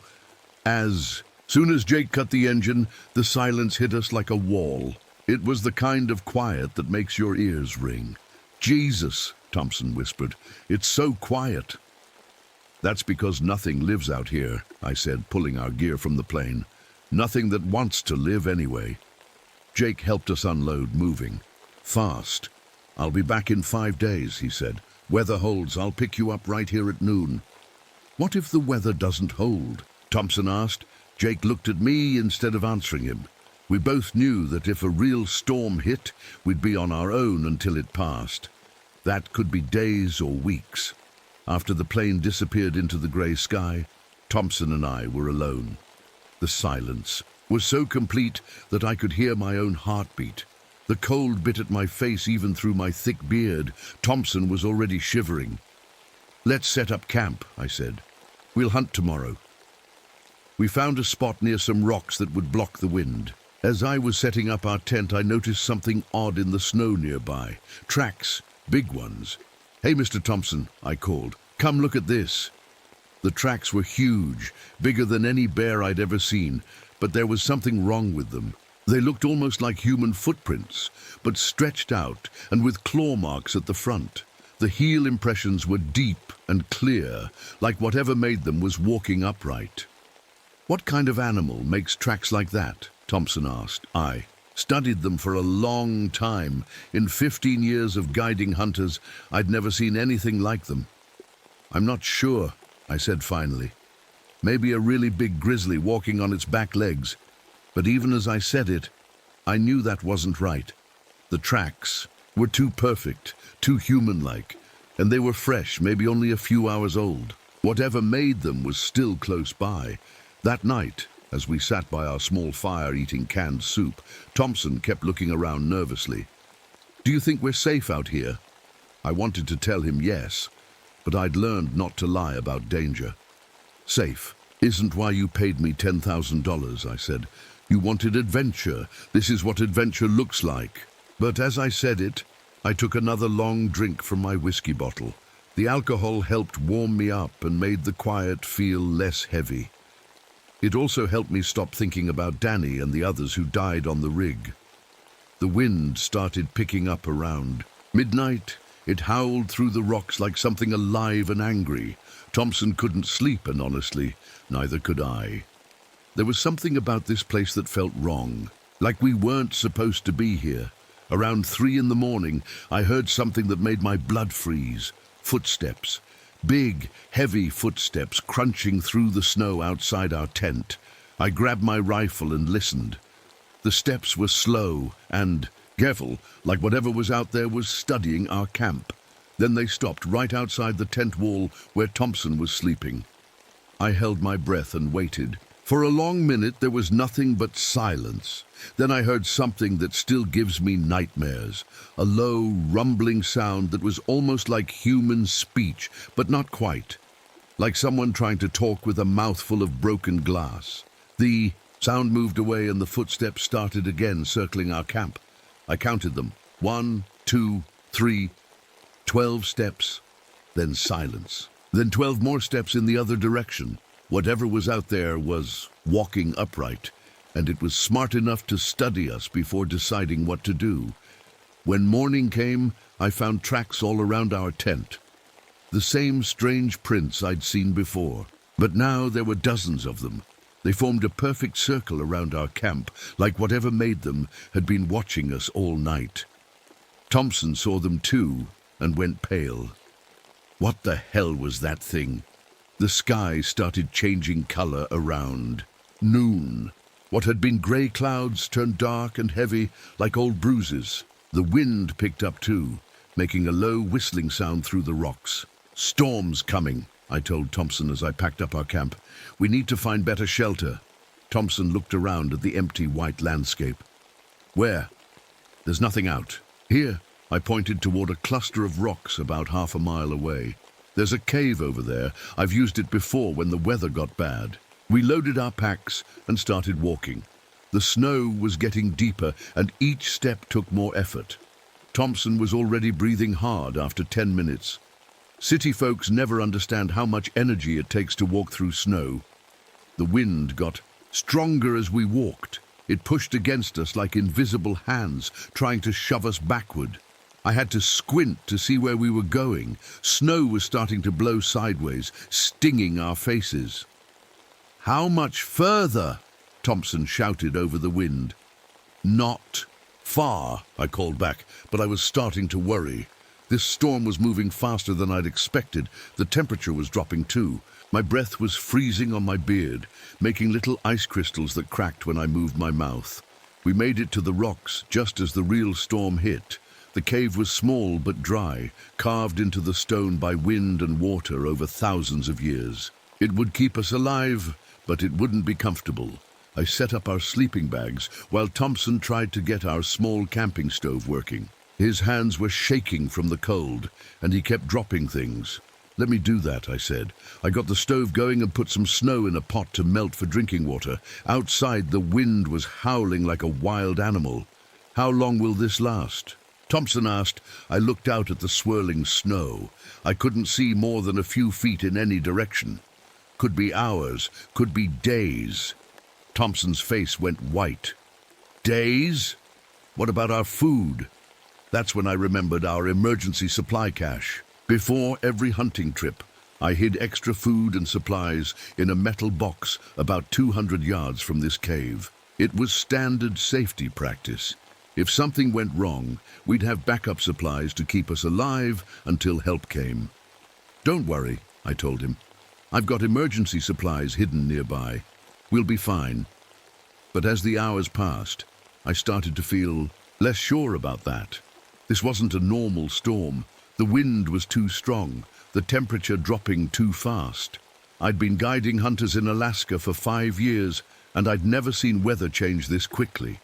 As soon as Jake cut the engine, the silence hit us like a wall. It was the kind of quiet that makes your ears ring. "Jesus," Thompson whispered, "it's so quiet." "That's because nothing lives out here," I said, pulling our gear from the plane. "Nothing that wants to live anyway." Jake helped us unload, moving fast. "I'll be back in 5 days," he said. "Weather holds, I'll pick you up right here at noon." "What if the weather doesn't hold?" Thompson asked. Jake looked at me instead of answering him. We both knew that if a real storm hit, we'd be on our own until it passed. That could be days or weeks. After the plane disappeared into the gray sky, Thompson and I were alone. The silence was so complete that I could hear my own heartbeat. The cold bit at my face even through my thick beard. Thompson was already shivering. "Let's set up camp," I said. "We'll hunt tomorrow." We found a spot near some rocks that would block the wind. As I was setting up our tent, I noticed something odd in the snow nearby. Tracks, big ones. "Hey, Mr. Thompson," I called. "Come look at this." The tracks were huge, bigger than any bear I'd ever seen, but there was something wrong with them. They looked almost like human footprints, but stretched out and with claw marks at the front. The heel impressions were deep and clear, like whatever made them was walking upright. "What kind of animal makes tracks like that?" Thompson asked. Studied them for a long time. In 15 years of guiding hunters, I'd never seen anything like them. "I'm not sure," I said finally. "Maybe a really big grizzly walking on its back legs." But even as I said it, I knew that wasn't right. The tracks were too perfect, too human-like, and they were fresh, maybe only a few hours old. Whatever made them was still close by. That night, as we sat by our small fire eating canned soup, Thompson kept looking around nervously. "Do you think we're safe out here?" I wanted to tell him yes, but I'd learned not to lie about danger. "Safe isn't why you paid me $10,000, I said. "You wanted adventure. This is what adventure looks like." But as I said it, I took another long drink from my whiskey bottle. The alcohol helped warm me up and made the quiet feel less heavy. It also helped me stop thinking about Danny and the others who died on the rig. The wind started picking up around midnight. It howled through the rocks like something alive and angry. Thompson couldn't sleep, and honestly, neither could I. There was something about this place that felt wrong, like we weren't supposed to be here. Around 3 in the morning, I heard something that made my blood freeze. Footsteps. Big, heavy footsteps crunching through the snow outside our tent. I grabbed my rifle and listened. The steps were slow and, careful, like whatever was out there was studying our camp. Then they stopped right outside the tent wall where Thompson was sleeping. I held my breath and waited. For a long minute there was nothing but silence. Then I heard something that still gives me nightmares. A low, rumbling sound that was almost like human speech, but not quite. Like someone trying to talk with a mouthful of broken glass. The sound moved away and the footsteps started again, circling our camp. I counted them. 1, 2, 3, 12 steps. Then silence. Then 12 more steps in the other direction. Whatever was out there was walking upright, and it was smart enough to study us before deciding what to do. When morning came, I found tracks all around our tent. The same strange prints I'd seen before, but now there were dozens of them. They formed a perfect circle around our camp, like whatever made them had been watching us all night. Thompson saw them too and went pale. What the hell was that thing? The sky started changing color around. Noon. What had been gray clouds turned dark and heavy like old bruises. The wind picked up too, making a low whistling sound through the rocks. "Storm's coming," I told Thompson as I packed up our camp. "We need to find better shelter." Thompson looked around at the empty white landscape. "Where?" "There's nothing out." "Here." I pointed toward a cluster of rocks about half a mile away. "There's a cave over there. I've used it before when the weather got bad." We loaded our packs and started walking. The snow was getting deeper and each step took more effort. Thompson was already breathing hard after 10 minutes. City folks never understand how much energy it takes to walk through snow. The wind got stronger as we walked. It pushed against us like invisible hands trying to shove us backward. I had to squint to see where we were going. Snow was starting to blow sideways, stinging our faces. "How much further?" Thompson shouted over the wind. "Not far," I called back, but I was starting to worry. This storm was moving faster than I'd expected. The temperature was dropping too. My breath was freezing on my beard, making little ice crystals that cracked when I moved my mouth. We made it to the rocks just as the real storm hit. The cave was small but dry, carved into the stone by wind and water over thousands of years. It would keep us alive, but it wouldn't be comfortable. I set up our sleeping bags while Thompson tried to get our small camping stove working. His hands were shaking from the cold, and he kept dropping things. "Let me do that," I said. I got the stove going and put some snow in a pot to melt for drinking water. Outside, the wind was howling like a wild animal. "How long will this last?" Thompson asked. I looked out at the swirling snow. I couldn't see more than a few feet in any direction. Could be hours, could be days. Thompson's face went white. "Days? What about our food?" That's when I remembered our emergency supply cache. Before every hunting trip, I hid extra food and supplies in a metal box about 200 yards from this cave. It was standard safety practice. If something went wrong, we'd have backup supplies to keep us alive until help came. "Don't worry," I told him. "I've got emergency supplies hidden nearby. We'll be fine." But as the hours passed, I started to feel less sure about that. This wasn't a normal storm. The wind was too strong, the temperature dropping too fast. I'd been guiding hunters in Alaska for 5 years, and I'd never seen weather change this quickly.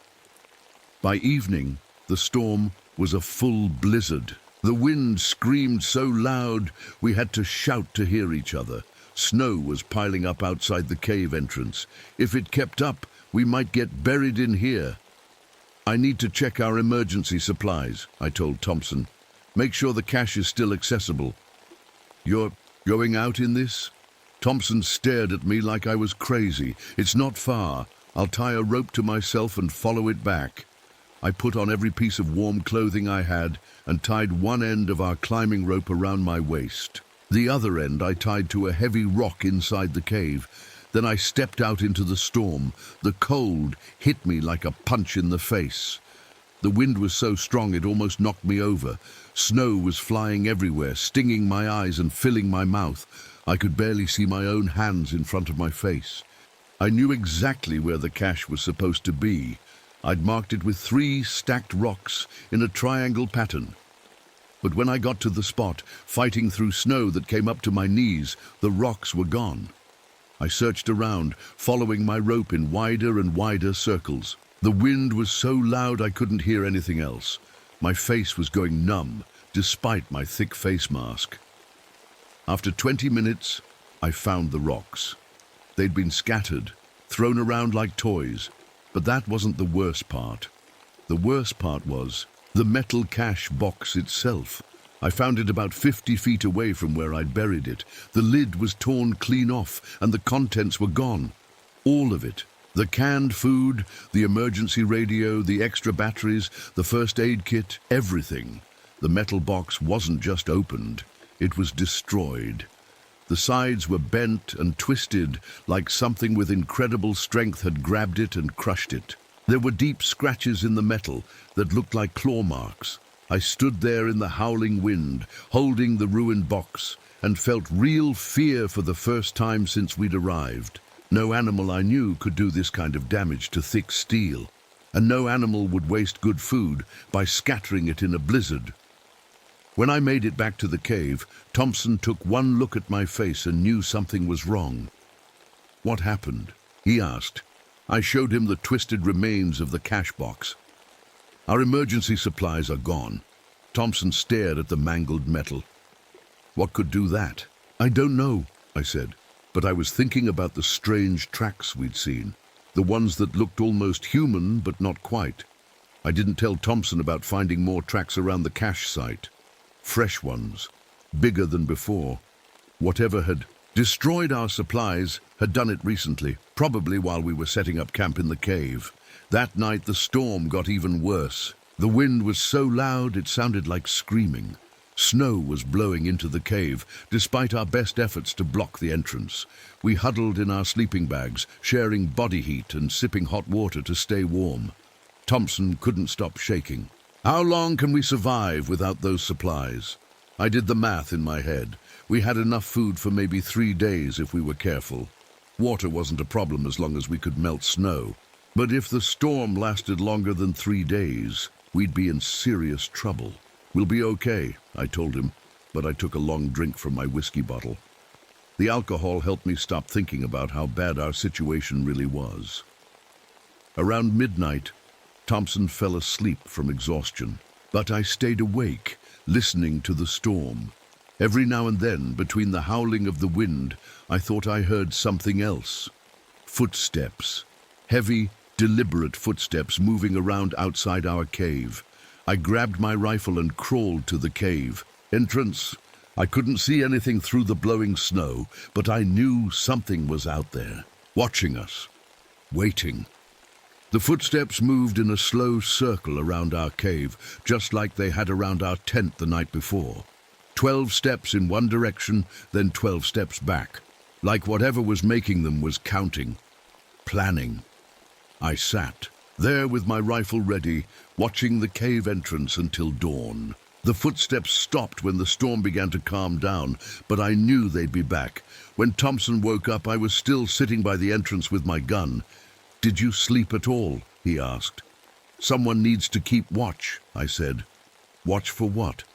By evening, the storm was a full blizzard. The wind screamed so loud we had to shout to hear each other. Snow was piling up outside the cave entrance. If it kept up, we might get buried in here. "I need to check our emergency supplies," I told Thompson. "Make sure the cache is still accessible." "You're going out in this?" Thompson stared at me like I was crazy. "It's not far. I'll tie a rope to myself and follow it back." I put on every piece of warm clothing I had and tied one end of our climbing rope around my waist. The other end I tied to a heavy rock inside the cave. Then I stepped out into the storm. The cold hit me like a punch in the face. The wind was so strong it almost knocked me over. Snow was flying everywhere, stinging my eyes and filling my mouth. I could barely see my own hands in front of my face. I knew exactly where the cache was supposed to be. I'd marked it with 3 stacked rocks in a triangle pattern. But when I got to the spot, fighting through snow that came up to my knees, the rocks were gone. I searched around, following my rope in wider and wider circles. The wind was so loud I couldn't hear anything else. My face was going numb, despite my thick face mask. After 20 minutes, I found the rocks. They'd been scattered, thrown around like toys, but that wasn't the worst part. The worst part was the metal cache box itself. I found it about 50 feet away from where I'd buried it. The lid was torn clean off, and the contents were gone. All of it. The canned food, the emergency radio, the extra batteries, the first aid kit, everything. The metal box wasn't just opened, it was destroyed. The sides were bent and twisted, like something with incredible strength had grabbed it and crushed it. There were deep scratches in the metal that looked like claw marks. I stood there in the howling wind, holding the ruined box, and felt real fear for the first time since we'd arrived. No animal I knew could do this kind of damage to thick steel, and no animal would waste good food by scattering it in a blizzard. When I made it back to the cave, Thompson took one look at my face and knew something was wrong. "What happened?" he asked. I showed him the twisted remains of the cache box. "Our emergency supplies are gone." Thompson stared at the mangled metal. "What could do that?" "I don't know," I said, but I was thinking about the strange tracks we'd seen, the ones that looked almost human but not quite. I didn't tell Thompson about finding more tracks around the cache site. Fresh ones, bigger than before. Whatever had destroyed our supplies had done it recently, probably while we were setting up camp in the cave. That night the storm got even worse. The wind was so loud it sounded like screaming. Snow was blowing into the cave, despite our best efforts to block the entrance. We huddled in our sleeping bags, sharing body heat and sipping hot water to stay warm. Thompson couldn't stop shaking. "How long can we survive without those supplies?" I did the math in my head. We had enough food for maybe 3 days if we were careful. Water wasn't a problem as long as we could melt snow. But if the storm lasted longer than 3 days, we'd be in serious trouble. "We'll be okay," I told him, but I took a long drink from my whiskey bottle. The alcohol helped me stop thinking about how bad our situation really was. Around midnight, Thompson fell asleep from exhaustion, but I stayed awake, listening to the storm. Every now and then, between the howling of the wind, I thought I heard something else. Footsteps. Heavy, deliberate footsteps moving around outside our cave. I grabbed my rifle and crawled to the cave entrance. I couldn't see anything through the blowing snow, but I knew something was out there, watching us, waiting. The footsteps moved in a slow circle around our cave, just like they had around our tent the night before. 12 steps in one direction, then 12 steps back, like whatever was making them was counting, planning. I sat there with my rifle ready, watching the cave entrance until dawn. The footsteps stopped when the storm began to calm down, but I knew they'd be back. When Thompson woke up, I was still sitting by the entrance with my gun. "Did you sleep at all?" he asked. "Someone needs to keep watch," I said. "Watch for what?"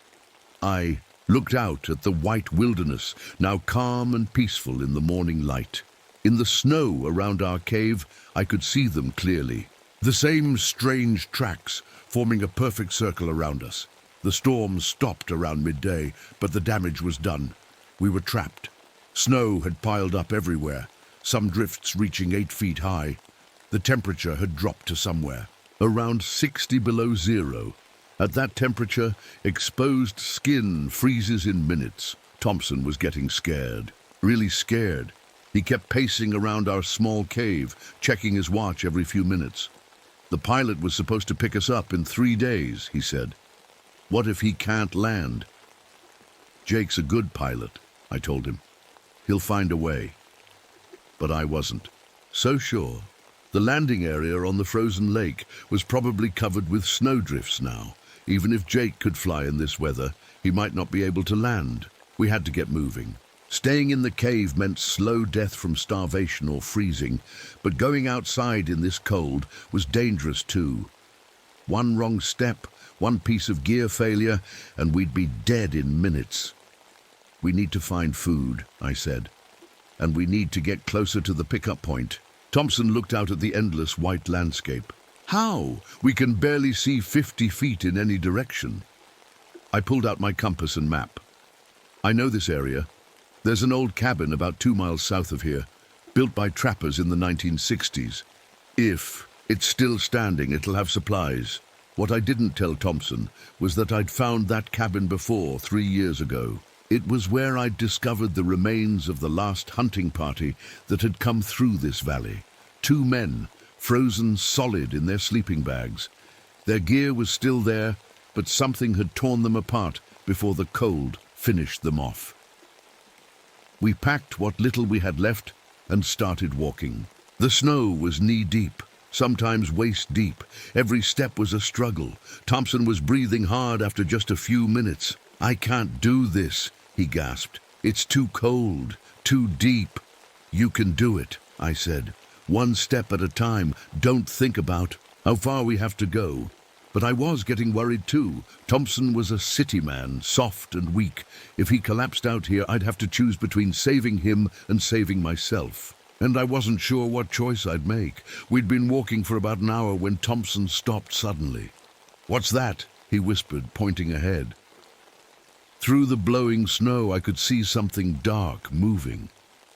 I looked out at the white wilderness, now calm and peaceful in the morning light. In the snow around our cave, I could see them clearly. The same strange tracks, forming a perfect circle around us. The storm stopped around midday, but the damage was done. We were trapped. Snow had piled up everywhere, some drifts reaching 8 feet high. The temperature had dropped to somewhere around 60 below zero. At that temperature, exposed skin freezes in minutes. Thompson was getting scared, really scared. He kept pacing around our small cave, checking his watch every few minutes. "The pilot was supposed to pick us up in 3 days," he said. "What if he can't land?" "Jake's a good pilot," I told him. "He'll find a way." But I wasn't so sure. The landing area on the frozen lake was probably covered with snowdrifts now. Even if Jake could fly in this weather, he might not be able to land. We had to get moving. Staying in the cave meant slow death from starvation or freezing, but going outside in this cold was dangerous too. One wrong step, one piece of gear failure, and we'd be dead in minutes. "We need to find food," I said, "and we need to get closer to the pickup point." Thompson looked out at the endless white landscape. "How? We can barely see 50 feet in any direction." I pulled out my compass and map. "I know this area. There's an old cabin about 2 miles south of here, built by trappers in the 1960s. If it's still standing, it'll have supplies." What I didn't tell Thompson was that I'd found that cabin before 3 years ago. It was where I'd discovered the remains of the last hunting party that had come through this valley. 2 men, frozen solid in their sleeping bags. Their gear was still there, but something had torn them apart before the cold finished them off. We packed what little we had left and started walking. The snow was knee-deep, sometimes waist-deep. Every step was a struggle. Thompson was breathing hard after just a few minutes. "I can't do this," he gasped. "It's too cold, too deep." "You can do it," I said. "One step at a time. Don't think about how far we have to go." But I was getting worried too. Thompson was a city man, soft and weak. If he collapsed out here, I'd have to choose between saving him and saving myself. And I wasn't sure what choice I'd make. We'd been walking for about an hour when Thompson stopped suddenly. "What's that?" he whispered, pointing ahead. Through the blowing snow, I could see something dark moving.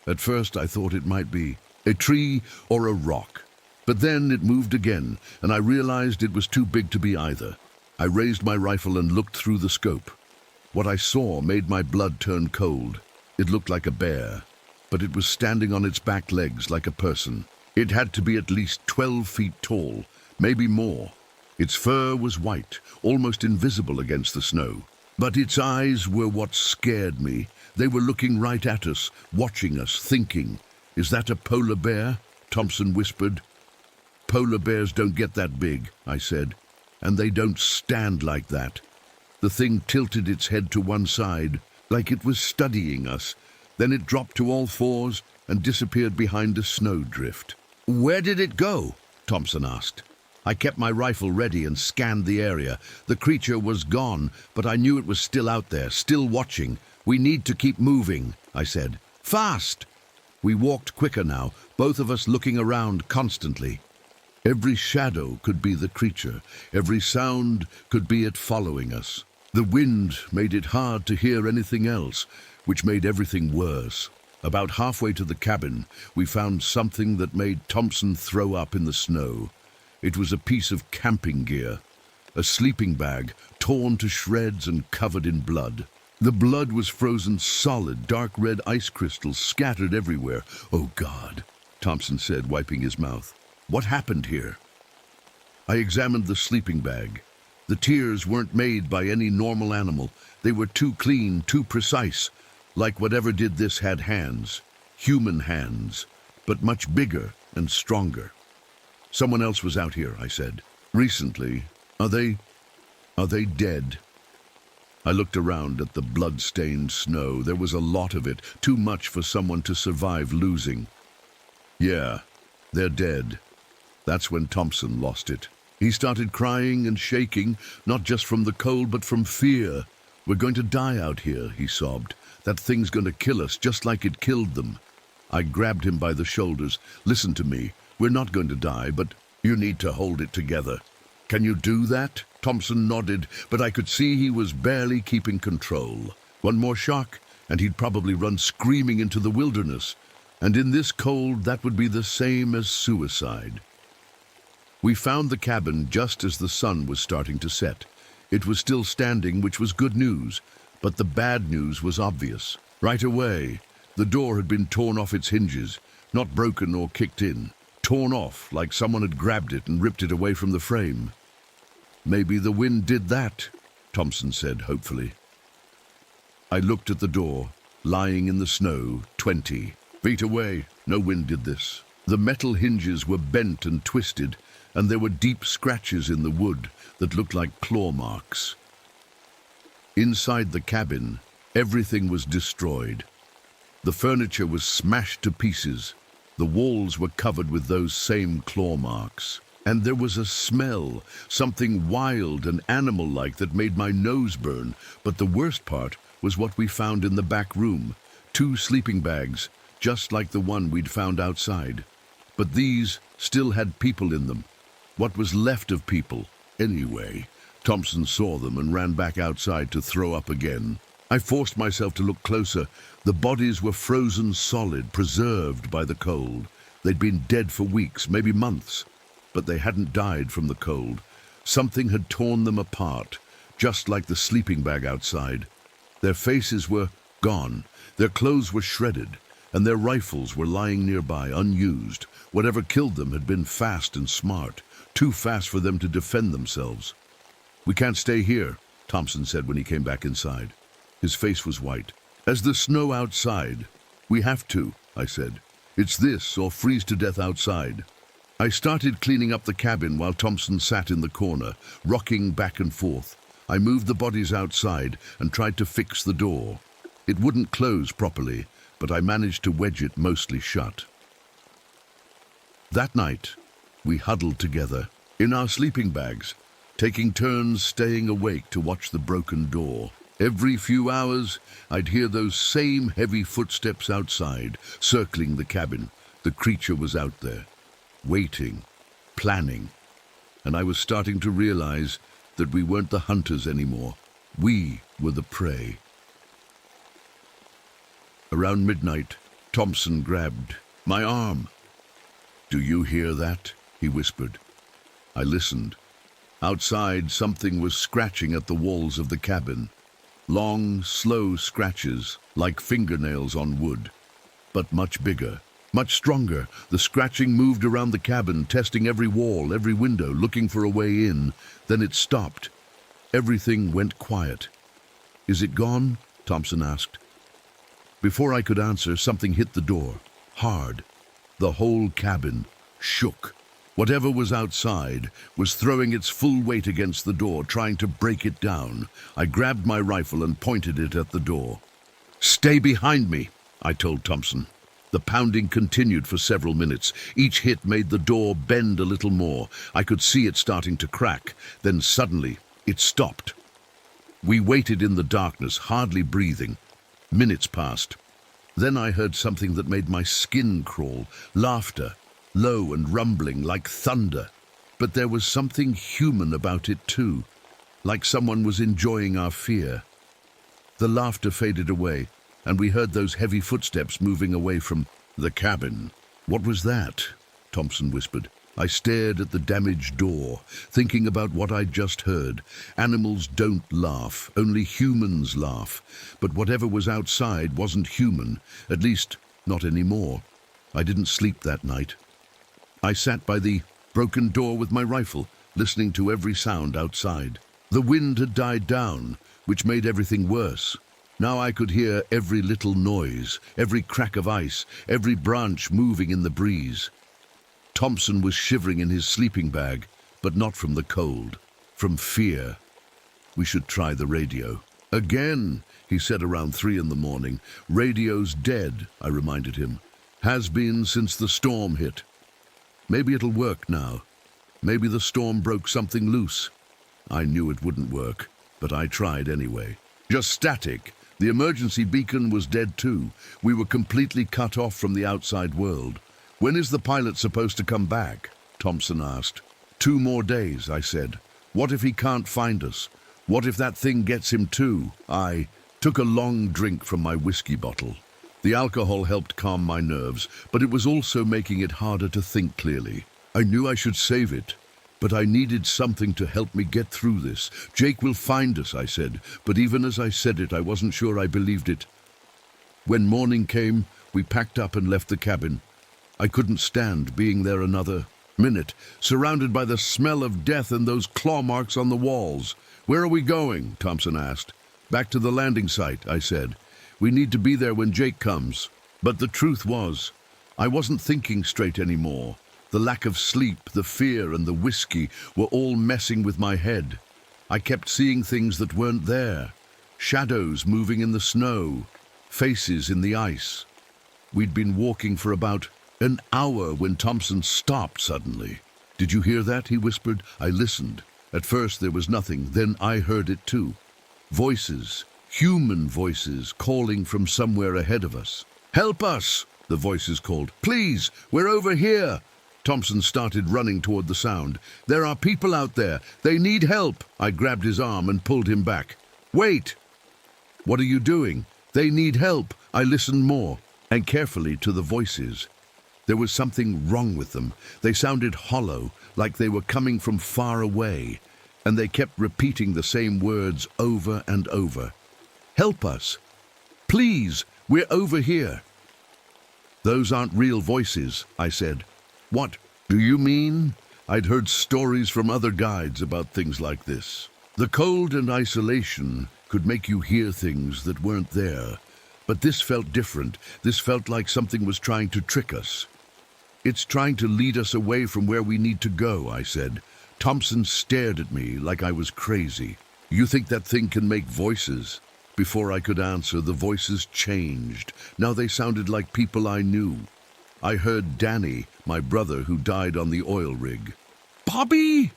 At first, I thought it might be a tree or a rock. But then it moved again, and I realized it was too big to be either. I raised my rifle and looked through the scope. What I saw made my blood turn cold. It looked like a bear, but it was standing on its back legs like a person. It had to be at least 12 feet tall, maybe more. Its fur was white, almost invisible against the snow. But its eyes were what scared me. They were looking right at us, watching us, thinking. "Is that a polar bear?" Thompson whispered. "Polar bears don't get that big," I said, "and they don't stand like that." The thing tilted its head to one side, like it was studying us. Then it dropped to all fours and disappeared behind a snowdrift. "Where did it go?" Thompson asked. I kept my rifle ready and scanned the area. The creature was gone, but I knew it was still out there, still watching. "We need to keep moving," I said. "Fast!" We walked quicker now, both of us looking around constantly. Every shadow could be the creature. Every sound could be it following us. The wind made it hard to hear anything else, which made everything worse. About halfway to the cabin, we found something that made Thompson throw up in the snow. It was a piece of camping gear, a sleeping bag torn to shreds and covered in blood. The blood was frozen solid, dark red ice crystals scattered everywhere. "Oh, God," Thompson said, wiping his mouth. "What happened here?" I examined the sleeping bag. The tears weren't made by any normal animal. They were too clean, too precise. Like whatever did this had hands. Human hands, but much bigger and stronger. Someone else was out here, I said. Recently. Are they dead? I looked around at the blood-stained snow. There was a lot of it, too much for someone to survive losing. Yeah, they're dead. That's when Thompson lost it. He started crying and shaking, not just from the cold, but from fear. We're going to die out here, he sobbed. That thing's going to kill us, just like it killed them. I grabbed him by the shoulders. Listen to me. We're not going to die, but you need to hold it together. Can you do that? Thompson nodded, but I could see he was barely keeping control. One more shock, and he'd probably run screaming into the wilderness. And in this cold, that would be the same as suicide. We found the cabin just as the sun was starting to set. It was still standing, which was good news, but the bad news was obvious. Right away, the door had been torn off its hinges, not broken or kicked in. Torn off, like someone had grabbed it and ripped it away from the frame. Maybe the wind did that, Thompson said hopefully. I looked at the door, lying in the snow, 20 feet away. No wind did this. The metal hinges were bent and twisted, and there were deep scratches in the wood that looked like claw marks. Inside the cabin, everything was destroyed. The furniture was smashed to pieces. The walls were covered with those same claw marks. And there was a smell, something wild and animal-like that made my nose burn. But the worst part was what we found in the back room. 2 sleeping bags, just like the one we'd found outside. But these still had people in them. What was left of people, anyway? Thompson saw them and ran back outside to throw up again. I forced myself to look closer. The bodies were frozen solid, preserved by the cold. They'd been dead for weeks, maybe months. But they hadn't died from the cold. Something had torn them apart, just like the sleeping bag outside. Their faces were gone, their clothes were shredded, and their rifles were lying nearby, unused. Whatever killed them had been fast and smart, too fast for them to defend themselves. "We can't stay here," Thompson said when he came back inside. His face was white. "As the snow outside, we have to," I said. "It's this or freeze to death outside." I started cleaning up the cabin while Thompson sat in the corner, rocking back and forth. I moved the bodies outside and tried to fix the door. It wouldn't close properly, but I managed to wedge it mostly shut. That night, we huddled together in our sleeping bags, taking turns staying awake to watch the broken door. Every few hours, I'd hear those same heavy footsteps outside, circling the cabin. The creature was out there, waiting, planning, and I was starting to realize that we weren't the hunters anymore. We were the prey. Around midnight, Thompson grabbed my arm. "Do you hear that?" he whispered. I listened. Outside, something was scratching at the walls of the cabin. Long, slow scratches, like fingernails on wood, but much bigger. Much stronger. The scratching moved around the cabin, testing every wall, every window, looking for a way in. Then it stopped. Everything went quiet. "Is it gone?" Thompson asked. Before I could answer, something hit the door. Hard. The whole cabin shook. Whatever was outside was throwing its full weight against the door, trying to break it down. I grabbed my rifle and pointed it at the door. "Stay behind me," I told Thompson. The pounding continued for several minutes. Each hit made the door bend a little more. I could see it starting to crack. Then suddenly, it stopped. We waited in the darkness, hardly breathing. Minutes passed. Then I heard something that made my skin crawl. Laughter, low and rumbling like thunder. But there was something human about it too, like someone was enjoying our fear. The laughter faded away, and we heard those heavy footsteps moving away from the cabin. "What was that?" Thompson whispered. I stared at the damaged door, thinking about what I'd just heard. Animals don't laugh, only humans laugh. But whatever was outside wasn't human, at least not anymore. I didn't sleep that night. I sat by the broken door with my rifle, listening to every sound outside. The wind had died down, which made everything worse. Now I could hear every little noise, every crack of ice, every branch moving in the breeze. Thompson was shivering in his sleeping bag, but not from the cold, from fear. We should try the radio. Again, he said around 3 in the morning. Radio's dead, I reminded him. Has been since the storm hit. Maybe it'll work now. Maybe the storm broke something loose. I knew it wouldn't work, but I tried anyway. Just static. The emergency beacon was dead too. We were completely cut off from the outside world. When is the pilot supposed to come back? Thompson asked. 2 more days, I said. What if he can't find us? What if that thing gets him too? I took a long drink from my whiskey bottle. The alcohol helped calm my nerves, but it was also making it harder to think clearly. I knew I should save it, but I needed something to help me get through this. Jake will find us, I said, but even as I said it, I wasn't sure I believed it. When morning came, we packed up and left the cabin. I couldn't stand being there another minute, surrounded by the smell of death and those claw marks on the walls. Where are we going? Thompson asked. Back to the landing site, I said. We need to be there when Jake comes. But the truth was, I wasn't thinking straight anymore. The lack of sleep, the fear, and the whiskey were all messing with my head. I kept seeing things that weren't there. Shadows moving in the snow, faces in the ice. We'd been walking for about an hour when Thompson stopped suddenly. Did you hear that? He whispered. I listened. At first there was nothing, then I heard it too. Voices, human voices, calling from somewhere ahead of us. Help us, the voices called. Please, we're over here. Thompson started running toward the sound. There are people out there. They need help. I grabbed his arm and pulled him back. Wait! What are you doing? They need help. I listened more, and carefully to the voices. There was something wrong with them. They sounded hollow, like they were coming from far away, and they kept repeating the same words over and over. Help us. Please, we're over here. Those aren't real voices, I said. What do you mean? I'd heard stories from other guides about things like this. The cold and isolation could make you hear things that weren't there. But this felt different. This felt like something was trying to trick us. It's trying to lead us away from where we need to go, I said. Thompson stared at me like I was crazy. You think that thing can make voices? Before I could answer, the voices changed. Now they sounded like people I knew. I heard Danny, my brother who died on the oil rig. Bobby!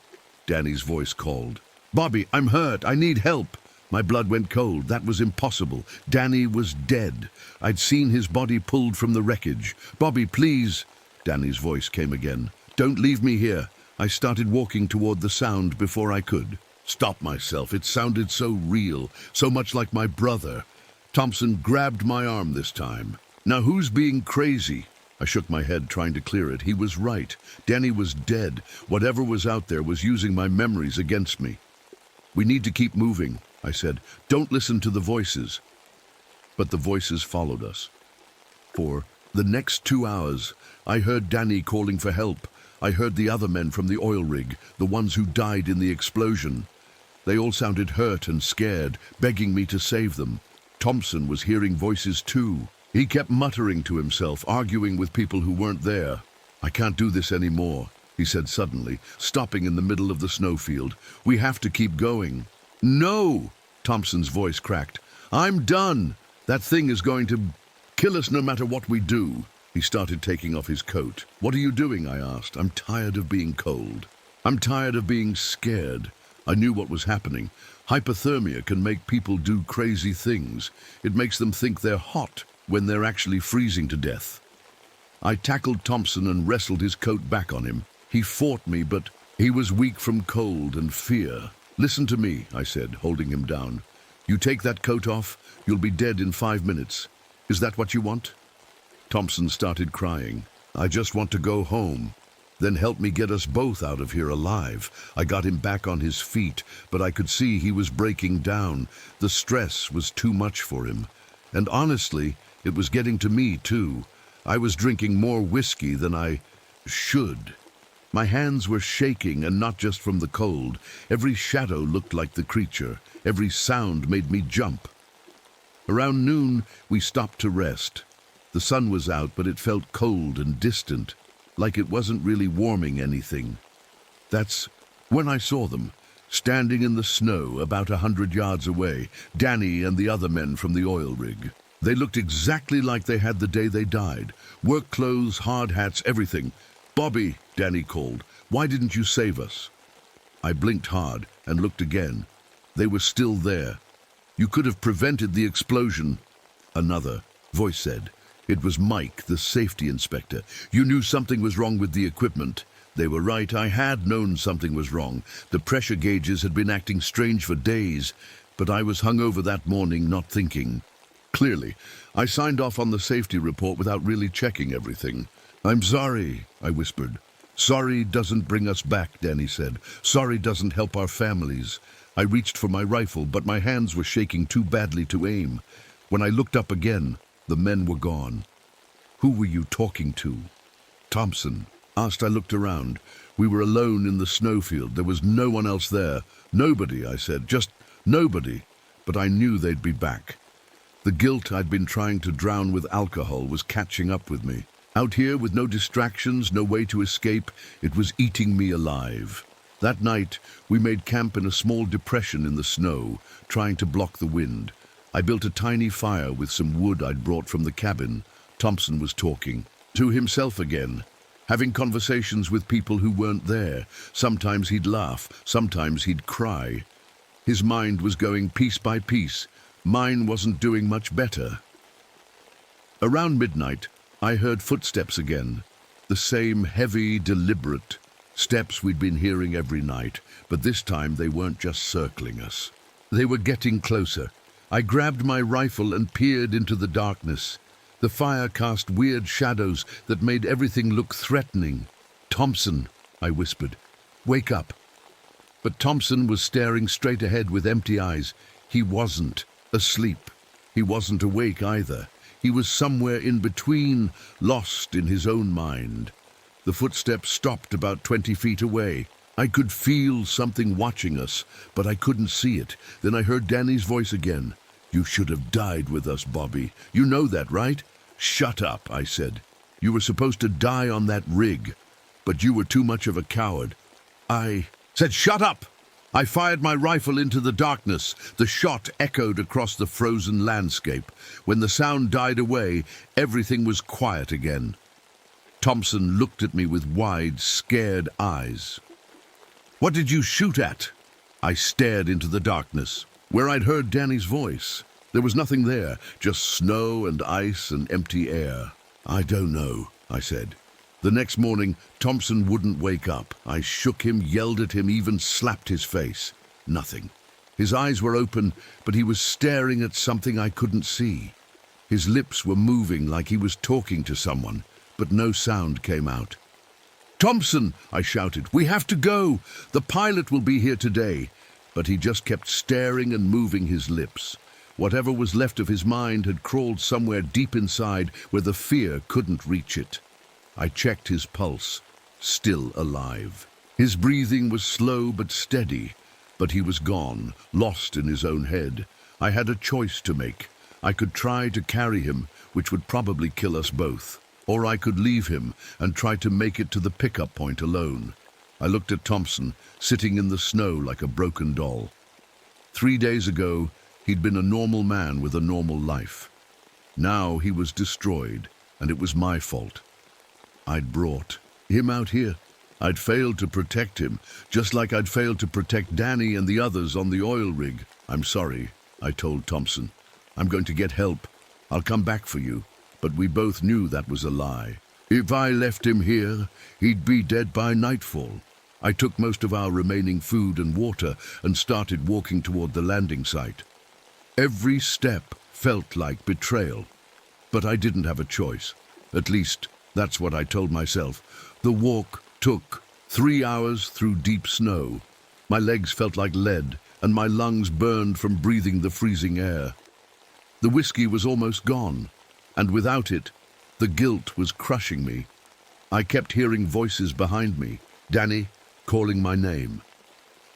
Danny's voice called. Bobby, I'm hurt. I need help. My blood went cold. That was impossible. Danny was dead. I'd seen his body pulled from the wreckage. Bobby, please. Danny's voice came again. Don't leave me here. I started walking toward the sound before I could stop myself. It sounded so real, so much like my brother. Thompson grabbed my arm this time. Now who's being crazy? I shook my head, trying to clear it. He was right. Danny was dead. Whatever was out there was using my memories against me. We need to keep moving, I said. Don't listen to the voices. But the voices followed us. For the next 2 hours, I heard Danny calling for help. I heard the other men from the oil rig, the ones who died in the explosion. They all sounded hurt and scared, begging me to save them. Thompson was hearing voices too. He kept muttering to himself, arguing with people who weren't there. I can't do this anymore, he said suddenly, stopping in the middle of the snowfield. We have to keep going. No, Thompson's voice cracked. I'm done. That thing is going to kill us no matter what we do. He started taking off his coat. What are you doing? I asked. I'm tired of being cold. I'm tired of being scared. I knew what was happening. Hypothermia can make people do crazy things. It makes them think they're hot when they're actually freezing to death. I tackled Thompson and wrestled his coat back on him. He fought me, but he was weak from cold and fear. Listen to me, I said, holding him down. You take that coat off, you'll be dead in 5 minutes. Is that what you want? Thompson started crying. I just want to go home. Then help me get us both out of here alive. I got him back on his feet, but I could see he was breaking down. The stress was too much for him. And honestly, it was getting to me too. I was drinking more whiskey than I should. My hands were shaking, and not just from the cold. Every shadow looked like the creature. Every sound made me jump. Around noon, we stopped to rest. The sun was out, but it felt cold and distant. like it wasn't really warming anything. That's when I saw them, standing in the snow about 100 yards away, Danny and the other men from the oil rig. They looked exactly like they had the day they died. Work clothes, hard hats, everything. "Bobby," Danny called, "why didn't you save us?" I blinked hard and looked again. They were still there. "You could have prevented the explosion," another voice said. It was Mike, the safety inspector. "You knew something was wrong with the equipment." They were right. I had known something was wrong. The pressure gauges had been acting strange for days, but I was hungover that morning, not thinking clearly. I signed off on the safety report without really checking everything. "I'm sorry," I whispered. "Sorry doesn't bring us back," Danny said. "Sorry doesn't help our families." I reached for my rifle, but my hands were shaking too badly to aim. When I looked up again, the men were gone. "Who were you talking to?" "Thompson." I looked around. We were alone in the snowfield. There was no one else there. "Nobody," I said. "Just nobody." But I knew they'd be back. The guilt I'd been trying to drown with alcohol was catching up with me. Out here with no distractions, no way to escape, it was eating me alive. That night, we made camp in a small depression in the snow, trying to block the wind. I built a tiny fire with some wood I'd brought from the cabin. Thompson was talking to himself again, having conversations with people who weren't there. Sometimes he'd laugh, sometimes he'd cry. His mind was going piece by piece. Mine wasn't doing much better. Around midnight, I heard footsteps again. The same heavy, deliberate steps we'd been hearing every night, but this time they weren't just circling us. They were getting closer. I grabbed my rifle and peered into the darkness. The fire cast weird shadows that made everything look threatening. "Thompson," I whispered, "wake up." But Thompson was staring straight ahead with empty eyes. He wasn't asleep. He wasn't awake either. He was somewhere in between, lost in his own mind. The footsteps stopped about 20 feet away. I could feel something watching us, but I couldn't see it. Then I heard Danny's voice again. "You should have died with us, Bobby. You know that, right?" "Shut up," I said. "You were supposed to die on that rig, but you were too much of a coward." I said, "Shut up!" I fired my rifle into the darkness. The shot echoed across the frozen landscape. When the sound died away, everything was quiet again. Thompson looked at me with wide, scared eyes. "What did you shoot at?" I stared into the darkness, where I'd heard Danny's voice. There was nothing there, just snow and ice and empty air. "I don't know," I said. The next morning, Thompson wouldn't wake up. I shook him, yelled at him, even slapped his face. Nothing. His eyes were open, but he was staring at something I couldn't see. His lips were moving like he was talking to someone, but no sound came out. "Thompson," I shouted, "we have to go. The pilot will be here today." But he just kept staring and moving his lips. Whatever was left of his mind had crawled somewhere deep inside where the fear couldn't reach it. I checked his pulse. Still alive. His breathing was slow but steady, but he was gone, lost in his own head. I had a choice to make. I could try to carry him, which would probably kill us both, or I could leave him and try to make it to the pickup point alone. I looked at Thompson, sitting in the snow like a broken doll. 3 days ago, he'd been a normal man with a normal life. Now he was destroyed, and it was my fault. I'd brought him out here. I'd failed to protect him, just like I'd failed to protect Danny and the others on the oil rig. "I'm sorry," I told Thompson. "I'm going to get help. I'll come back for you." But we both knew that was a lie. If I left him here, he'd be dead by nightfall. I took most of our remaining food and water and started walking toward the landing site. Every step felt like betrayal, but I didn't have a choice. At least, that's what I told myself. The walk took 3 hours through deep snow. My legs felt like lead, and my lungs burned from breathing the freezing air. The whiskey was almost gone, and without it, the guilt was crushing me. I kept hearing voices behind me, Danny calling my name,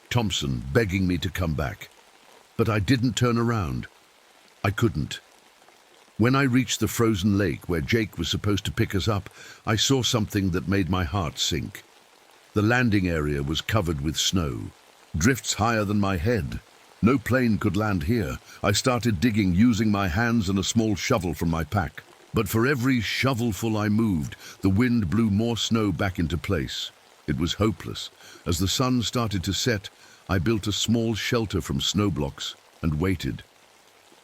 Thompson begging me to come back. But I didn't turn around. I couldn't. When I reached the frozen lake where Jake was supposed to pick us up, I saw something that made my heart sink. The landing area was covered with snow, drifts higher than my head. No plane could land here. I started digging using my hands and a small shovel from my pack. But for every shovelful I moved, the wind blew more snow back into place. It was hopeless. As the sun started to set, I built a small shelter from snow blocks and waited.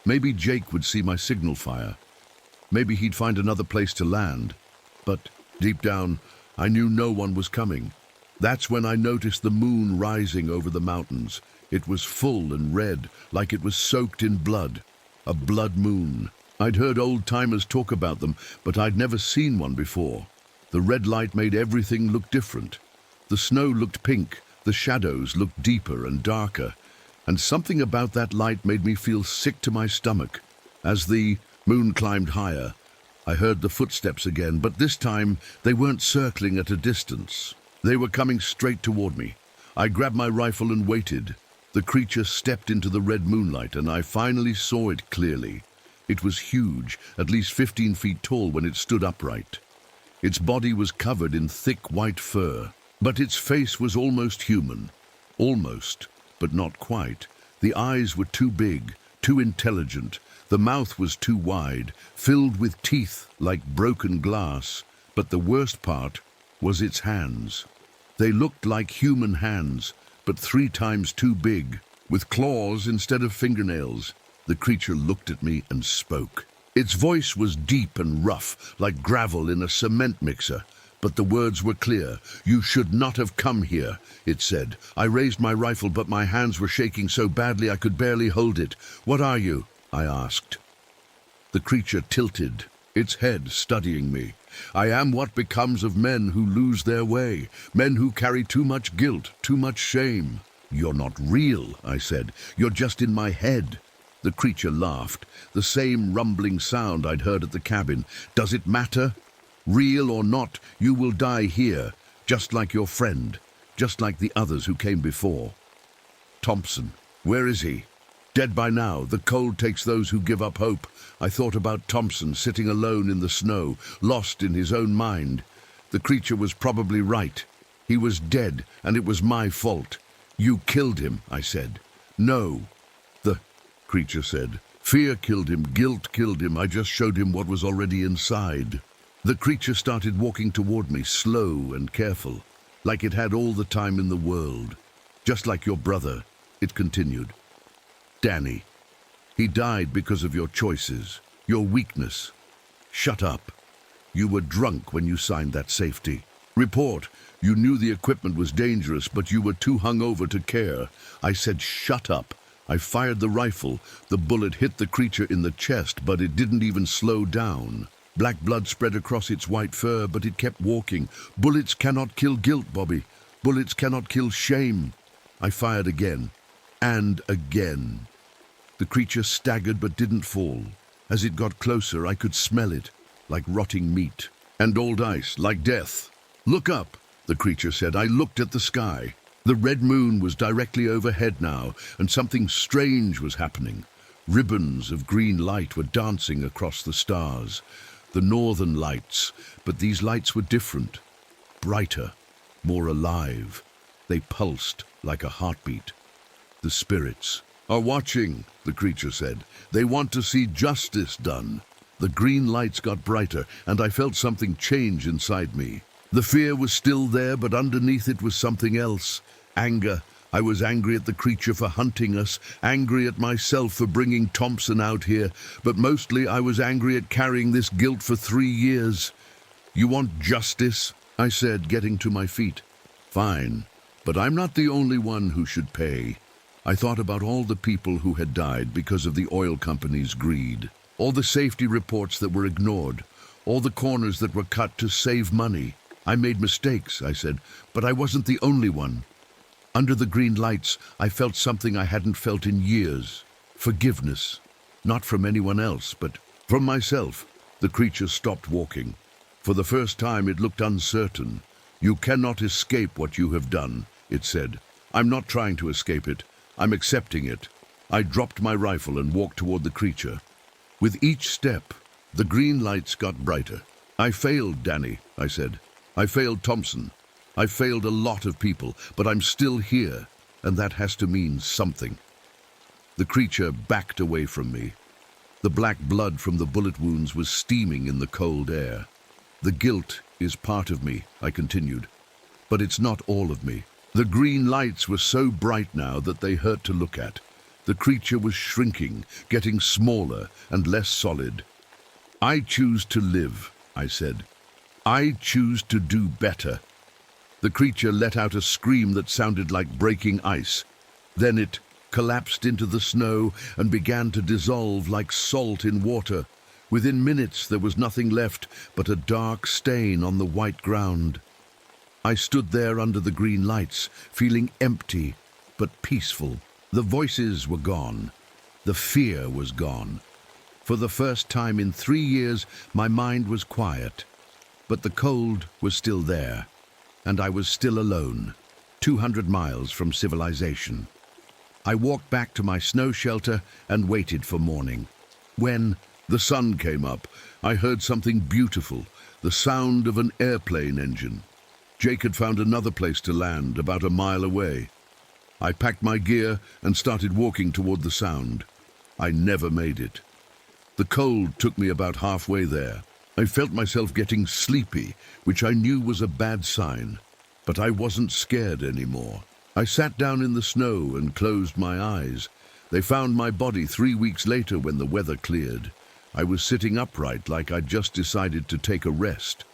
Maybe Jake would see my signal fire. Maybe he'd find another place to land. But deep down, I knew no one was coming. That's when I noticed the moon rising over the mountains. It was full and red, like it was soaked in blood. A blood moon. I'd heard old-timers talk about them, but I'd never seen one before. The red light made everything look different. The snow looked pink, the shadows looked deeper and darker, and something about that light made me feel sick to my stomach. As the moon climbed higher, I heard the footsteps again, but this time they weren't circling at a distance. They were coming straight toward me. I grabbed my rifle and waited. The creature stepped into the red moonlight, and I finally saw it clearly. It was huge, at least 15 feet tall when it stood upright. Its body was covered in thick white fur, but its face was almost human. Almost, but not quite. The eyes were too big, too intelligent. The mouth was too wide, filled with teeth like broken glass. But the worst part was its hands. They looked like human hands, but 3 times too big, with claws instead of fingernails. The creature looked at me and spoke. Its voice was deep and rough, like gravel in a cement mixer. But the words were clear. "You should not have come here," it said. I raised my rifle, but my hands were shaking so badly I could barely hold it. "What are you?" I asked. The creature tilted, its head studying me. "I am what becomes of men who lose their way, men who carry too much guilt, too much shame." "You're not real," I said. "You're just in my head." The creature laughed, the same rumbling sound I'd heard at the cabin. "Does it matter? Real or not, you will die here, just like your friend, just like the others who came before." "Thompson, where is he?" "Dead by now. The cold takes those who give up hope." I thought about Thompson sitting alone in the snow, lost in his own mind. The creature was probably right. He was dead, and it was my fault. "You killed him," I said. "No," the creature said. "Fear killed him, guilt killed him. I just showed him what was already inside." The creature started walking toward me, slow and careful, like it had all the time in the world. "Just like your brother," it continued. "Danny. He died because of your choices, your weakness." "Shut up. You were drunk when you signed that safety report. You knew the equipment was dangerous, but you were too hungover to care." I said, "Shut up." I fired the rifle. The bullet hit the creature in the chest, but it didn't even slow down. Black blood spread across its white fur, but it kept walking. "Bullets cannot kill guilt, Bobby. Bullets cannot kill shame." I fired again, and again. The creature staggered but didn't fall. As it got closer, I could smell it, like rotting meat. "And old ice, like death." "Look up," the creature said. I looked at the sky. The red moon was directly overhead now, and something strange was happening. Ribbons of green light were dancing across the stars. The northern lights, but these lights were different, brighter, more alive. They pulsed like a heartbeat. "The spirits are watching," the creature said. "They want to see justice done." The green lights got brighter, and I felt something change inside me. The fear was still there, but underneath it was something else. Anger. I was angry at the creature for hunting us, angry at myself for bringing Thompson out here, but mostly I was angry at carrying this guilt for 3 years. "You want justice?" I said, getting to my feet. "Fine, but I'm not the only one who should pay." I thought about all the people who had died because of the oil company's greed, all the safety reports that were ignored, all the corners that were cut to save money. "I made mistakes," I said, "but I wasn't the only one." Under the green lights, I felt something I hadn't felt in years. Forgiveness. Not from anyone else, but from myself. The creature stopped walking. For the first time, it looked uncertain. "You cannot escape what you have done," it said. "I'm not trying to escape it. I'm accepting it." I dropped my rifle and walked toward the creature. With each step, The green lights got brighter. "I failed, Danny," I said. "I failed Thompson. I failed a lot of people, but I'm still here, and that has to mean something." The creature backed away from me. The black blood from the bullet wounds was steaming in the cold air. "The guilt is part of me," I continued, "but it's not all of me." The green lights were so bright now that they hurt to look at. The creature was shrinking, getting smaller and less solid. "I choose to live," I said. "I choose to do better." The creature let out a scream that sounded like breaking ice. Then it collapsed into the snow and began to dissolve like salt in water. Within minutes there was nothing left but a dark stain on the white ground. I stood there under the green lights, feeling empty but peaceful. The voices were gone. The fear was gone. For the first time in 3 years, my mind was quiet. But the cold was still there, and I was still alone, 200 miles from civilization. I walked back to my snow shelter and waited for morning. When the sun came up, I heard something beautiful, the sound of an airplane engine. Jake had found another place to land, about a mile away. I packed my gear and started walking toward the sound. I never made it. The cold took me about halfway there. I felt myself getting sleepy, which I knew was a bad sign. But I wasn't scared anymore. I sat down in the snow and closed my eyes. They found my body 3 weeks later when the weather cleared. I was sitting upright like I'd just decided to take a rest.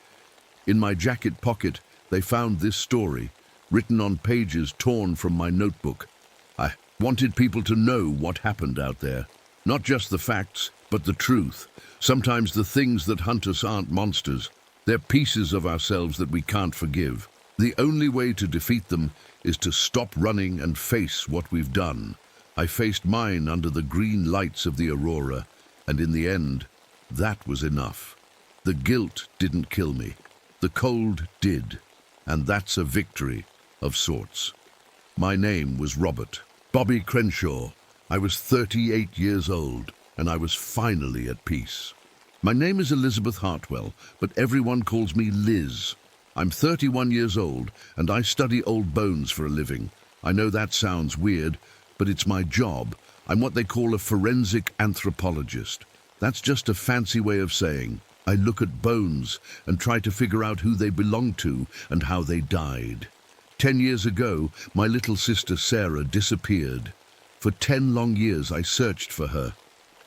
In my jacket pocket, they found this story, written on pages torn from my notebook. I wanted people to know what happened out there. Not just the facts, but the truth. Sometimes the things that hunt us aren't monsters. They're pieces of ourselves that we can't forgive. The only way to defeat them is to stop running and face what we've done. I faced mine under the green lights of the aurora, and in the end, that was enough. The guilt didn't kill me. The cold did, and that's a victory of sorts. My name was Robert Bobby Crenshaw. I was 38 years old, and I was finally at peace. My name is Elizabeth Hartwell, but everyone calls me Liz. I'm 31 years old, and I study old bones for a living. I know that sounds weird, but it's my job. I'm what they call a forensic anthropologist. That's just a fancy way of saying I look at bones and try to figure out who they belong to and how they died. 10 years ago, my little sister Sarah disappeared. For 10 long years, I searched for her.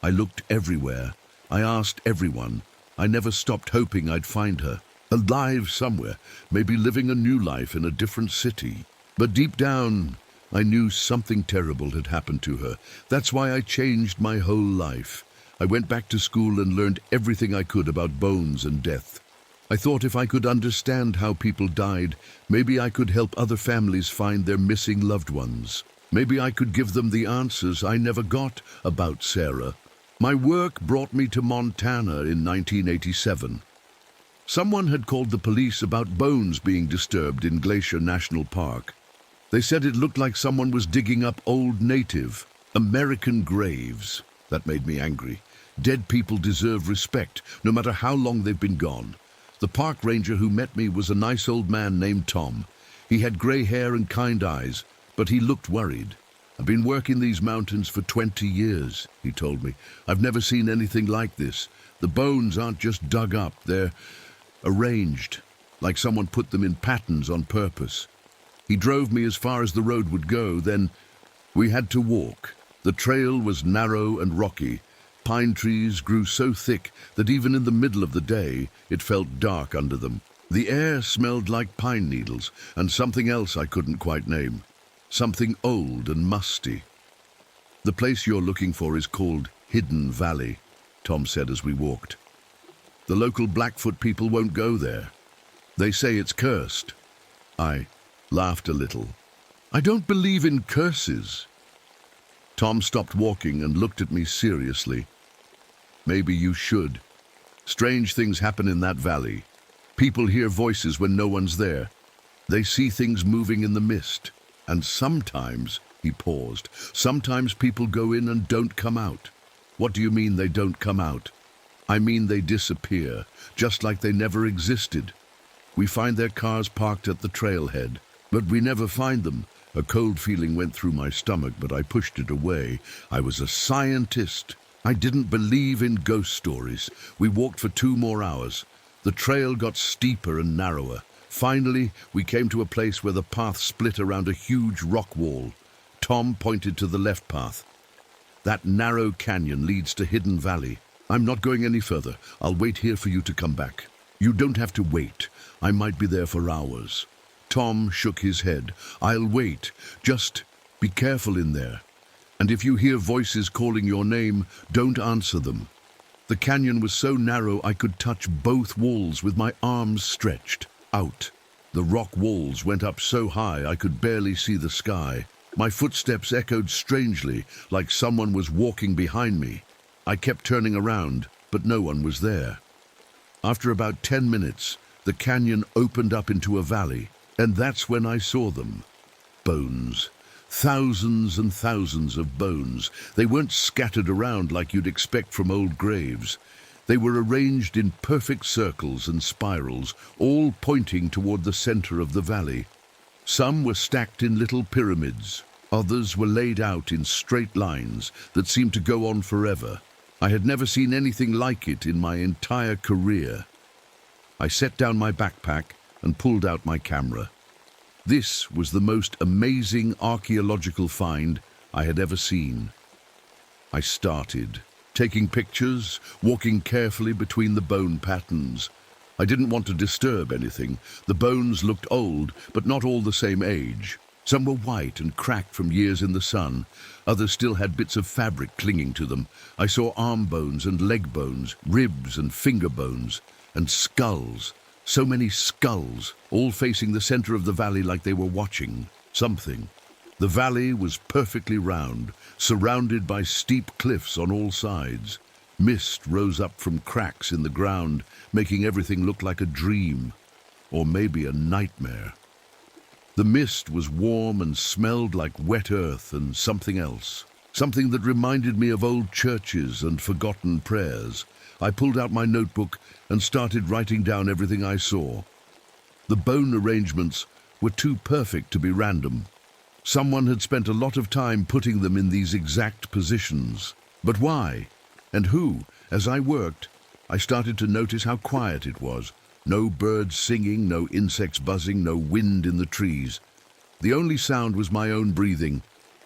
I looked everywhere. I asked everyone. I never stopped hoping I'd find her. Alive somewhere, maybe living a new life in a different city. But deep down, I knew something terrible had happened to her. That's why I changed my whole life. I went back to school and learned everything I could about bones and death. I thought if I could understand how people died, maybe I could help other families find their missing loved ones. Maybe I could give them the answers I never got about Sarah. My work brought me to Montana in 1987. Someone had called the police about bones being disturbed in Glacier National Park. They said it looked like someone was digging up old Native American graves. That made me angry. Dead people deserve respect, no matter how long they've been gone. The park ranger who met me was a nice old man named Tom. He had gray hair and kind eyes, but he looked worried. "I've been working these mountains for 20 years, he told me. "I've never seen anything like this. The bones aren't just dug up, they're arranged, like someone put them in patterns on purpose." He drove me as far as the road would go, then we had to walk. The trail was narrow and rocky. Pine trees grew so thick that even in the middle of the day, it felt dark under them. The air smelled like pine needles and something else I couldn't quite name. Something old and musty. "The place you're looking for is called Hidden Valley," Tom said as we walked. "The local Blackfoot people won't go there. They say it's cursed." I laughed a little. "I don't believe in curses." Tom stopped walking and looked at me seriously. "Maybe you should. Strange things happen in that valley. People hear voices when no one's there. They see things moving in the mist. And sometimes," he paused, "sometimes people go in and don't come out." "What do you mean they don't come out?" I mean, they disappear, just like they never existed. We find their cars parked at the trailhead, but we never find them. A cold feeling went through my stomach, but I pushed it away. I was a scientist. I didn't believe in ghost stories. We walked for 2 more hours. The trail got steeper and narrower. Finally, we came to a place where the path split around a huge rock wall. Tom pointed to the left path. That narrow canyon leads to Hidden Valley. I'm not going any further. I'll wait here for you to come back. You don't have to wait. I might be there for hours. Tom shook his head. I'll wait. Just be careful in there. And if you hear voices calling your name, don't answer them. The canyon was so narrow I could touch both walls with my arms stretched out. The rock walls went up so high I could barely see the sky. My footsteps echoed strangely, like someone was walking behind me. I kept turning around, but no one was there. After about 10 minutes, the canyon opened up into a valley, and that's when I saw them. Bones. Thousands and thousands of bones. They weren't scattered around like you'd expect from old graves. They were arranged in perfect circles and spirals, all pointing toward the center of the valley. Some were stacked in little pyramids. Others were laid out in straight lines that seemed to go on forever. I had never seen anything like it in my entire career. I set down my backpack and pulled out my camera. This was the most amazing archaeological find I had ever seen. I started, taking pictures, walking carefully between the bone patterns. I didn't want to disturb anything. The bones looked old, but not all the same age. Some were white and cracked from years in the sun. Others still had bits of fabric clinging to them. I saw arm bones and leg bones, ribs and finger bones, and skulls. So many skulls, all facing the center of the valley like they were watching something. The valley was perfectly round, surrounded by steep cliffs on all sides. Mist rose up from cracks in the ground, making everything look like a dream, or maybe a nightmare. The mist was warm and smelled like wet earth and something else. Something that reminded me of old churches and forgotten prayers. I pulled out my notebook and started writing down everything I saw. The bone arrangements were too perfect to be random. Someone had spent a lot of time putting them in these exact positions. But why? And who? As I worked, I started to notice how quiet it was. No birds singing, no insects buzzing, no wind in the trees. The only sound was my own breathing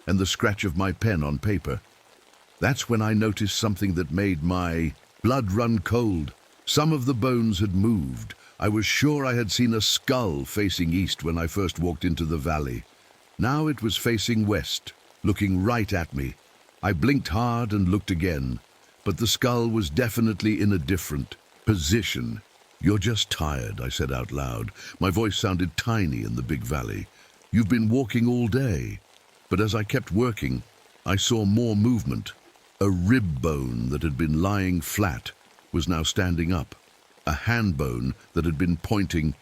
and the scratch of my pen on paper. That's when I noticed something that made my blood run cold. Some of the bones had moved. I was sure I had seen a skull facing east when I first walked into the valley. Now it was facing west, looking right at me. I blinked hard and looked again, but the skull was definitely in a different position. You're just tired, I said out loud. My voice sounded tiny in the big valley. You've been walking all day. But as I kept working, I saw more movement. A rib bone that had been lying flat was now standing up. A hand bone that had been pointing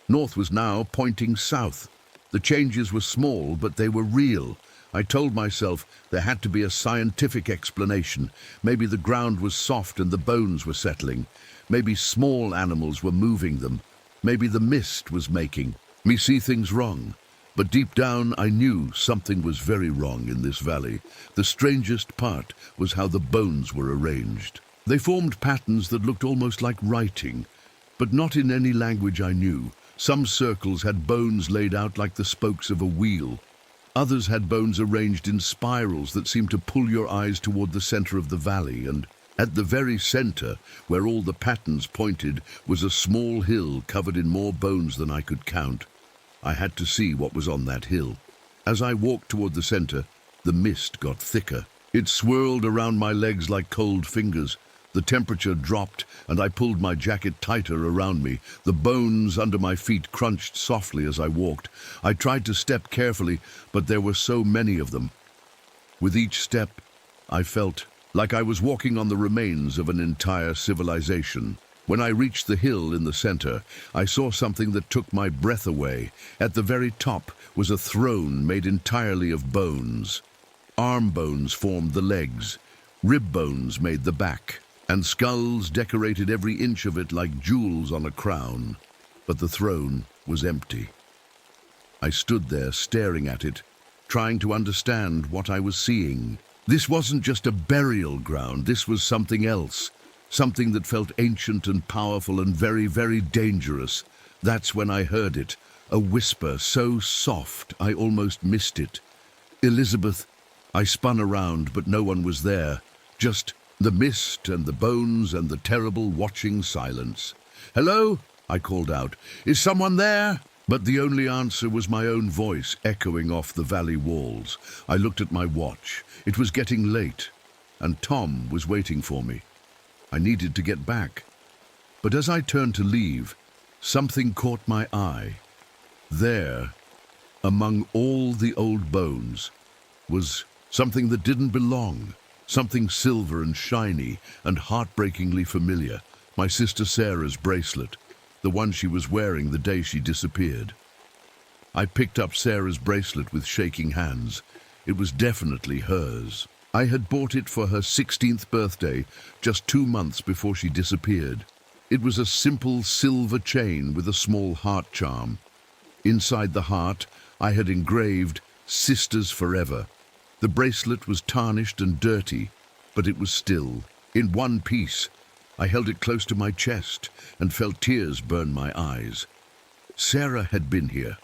north was now pointing south. The changes were small, but they were real. I told myself there had to be a scientific explanation. Maybe the ground was soft and the bones were settling. Maybe small animals were moving them. Maybe the mist was making me see things wrong. But deep down, I knew something was very wrong in this valley. The strangest part was how the bones were arranged. They formed patterns that looked almost like writing, but not in any language I knew. Some circles had bones laid out like the spokes of a wheel. Others had bones arranged in spirals that seemed to pull your eyes toward the center of the valley, and at the very center, where all the patterns pointed, was a small hill covered in more bones than I could count. I had to see what was on that hill. As I walked toward the center, the mist got thicker. It swirled around my legs like cold fingers. The temperature dropped, and I pulled my jacket tighter around me. The bones under my feet crunched softly as I walked. I tried to step carefully, but there were so many of them. With each step, I felt like I was walking on the remains of an entire civilization. When I reached the hill in the center, I saw something that took my breath away. At the very top was a throne made entirely of bones. Arm bones formed the legs. Rib bones made the back. and skulls decorated every inch of it like jewels on a crown, but the throne was empty. I stood there staring at it, trying to understand what I was seeing. This wasn't just a burial ground, this was something else, something that felt ancient and powerful and very, very dangerous. That's when I heard it, a whisper so soft I almost missed it. "Elizabeth." I spun around, but no one was there, just the mist and the bones and the terrible watching silence. "Hello?" I called out. "Is someone there?" But the only answer was my own voice echoing off the valley walls. I looked at my watch. It was getting late, and Tom was waiting for me. I needed to get back. But as I turned to leave, something caught my eye. There, among all the old bones, was something that didn't belong. Something silver and shiny and heartbreakingly familiar. My sister Sarah's bracelet, the one she was wearing the day she disappeared. I picked up Sarah's bracelet with shaking hands. It was definitely hers. I had bought it for her 16th birthday, just 2 months before she disappeared. It was a simple silver chain with a small heart charm. Inside the heart, I had engraved "Sisters Forever." The bracelet was tarnished and dirty, but it was still in one piece. I held it close to my chest and felt tears burn my eyes. Sarah had been here.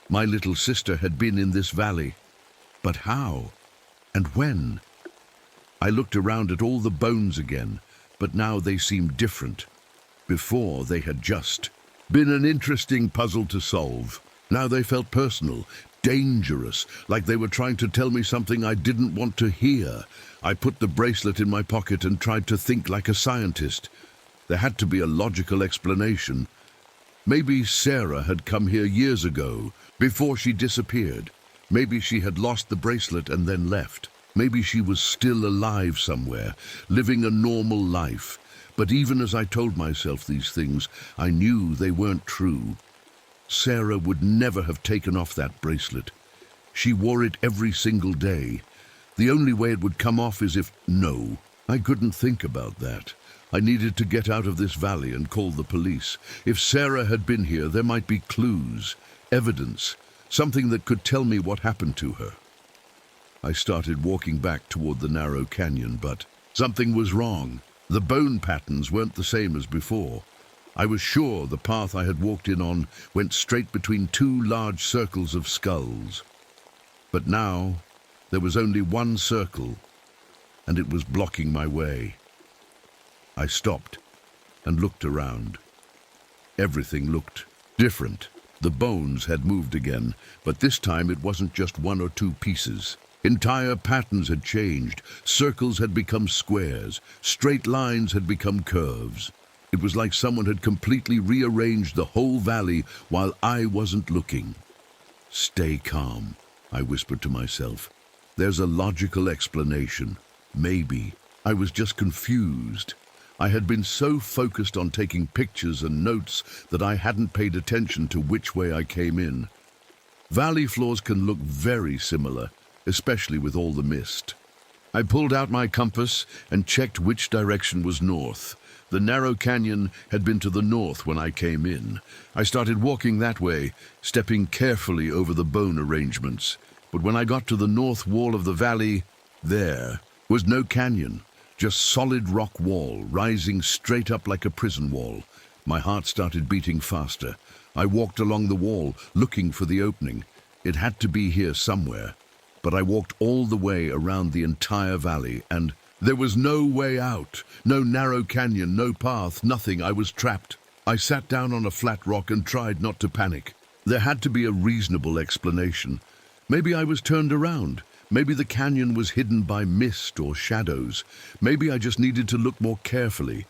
My little sister had been in this valley. But how? And when? I looked around at all the bones again, but now they seemed different. Before, they had just been an interesting puzzle to solve. Now they felt personal, dangerous, like they were trying to tell me something I didn't want to hear. I put the bracelet in my pocket and tried to think like a scientist. There had to be a logical explanation. Maybe Sarah had come here years ago, before she disappeared. Maybe she had lost the bracelet and then left. Maybe she was still alive somewhere, living a normal life. But even as I told myself these things, I knew they weren't true. Sarah would never have taken off that bracelet. She wore it every single day. The only way it would come off is if... No, I couldn't think about that. I needed to get out of this valley and call the police. If Sarah had been here, there might be clues, evidence, something that could tell me what happened to her. I started walking back toward the narrow canyon, but something was wrong. The bone patterns weren't the same as before. I was sure the path I had walked in on went straight between 2 large circles of skulls. But now there was only one circle, and it was blocking my way. I stopped and looked around. Everything looked different. The bones had moved again, but this time it wasn't just 1 or 2 pieces. Entire patterns had changed. Circles had become squares. Straight lines had become curves. It was like someone had completely rearranged the whole valley while I wasn't looking. "Stay calm," I whispered to myself. "There's a logical explanation. Maybe. I was just confused. I had been so focused on taking pictures and notes that I hadn't paid attention to which way I came in. Valley floors can look very similar, especially with all the mist. I pulled out my compass and checked which direction was north. The narrow canyon had been to the north when I came in. I started walking that way, stepping carefully over the bone arrangements. But when I got to the north wall of the valley, there was no canyon, just solid rock wall rising straight up like a prison wall. My heart started beating faster. I walked along the wall, looking for the opening. It had to be here somewhere. But I walked all the way around the entire valley, and there was no way out. No narrow canyon, no path, nothing. I was trapped. I sat down on a flat rock and tried not to panic. There had to be a reasonable explanation. Maybe I was turned around. Maybe the canyon was hidden by mist or shadows. Maybe I just needed to look more carefully.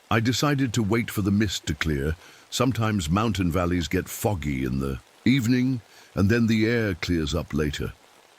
I decided to wait for the mist to clear. Sometimes mountain valleys get foggy in the evening, and then the air clears up later.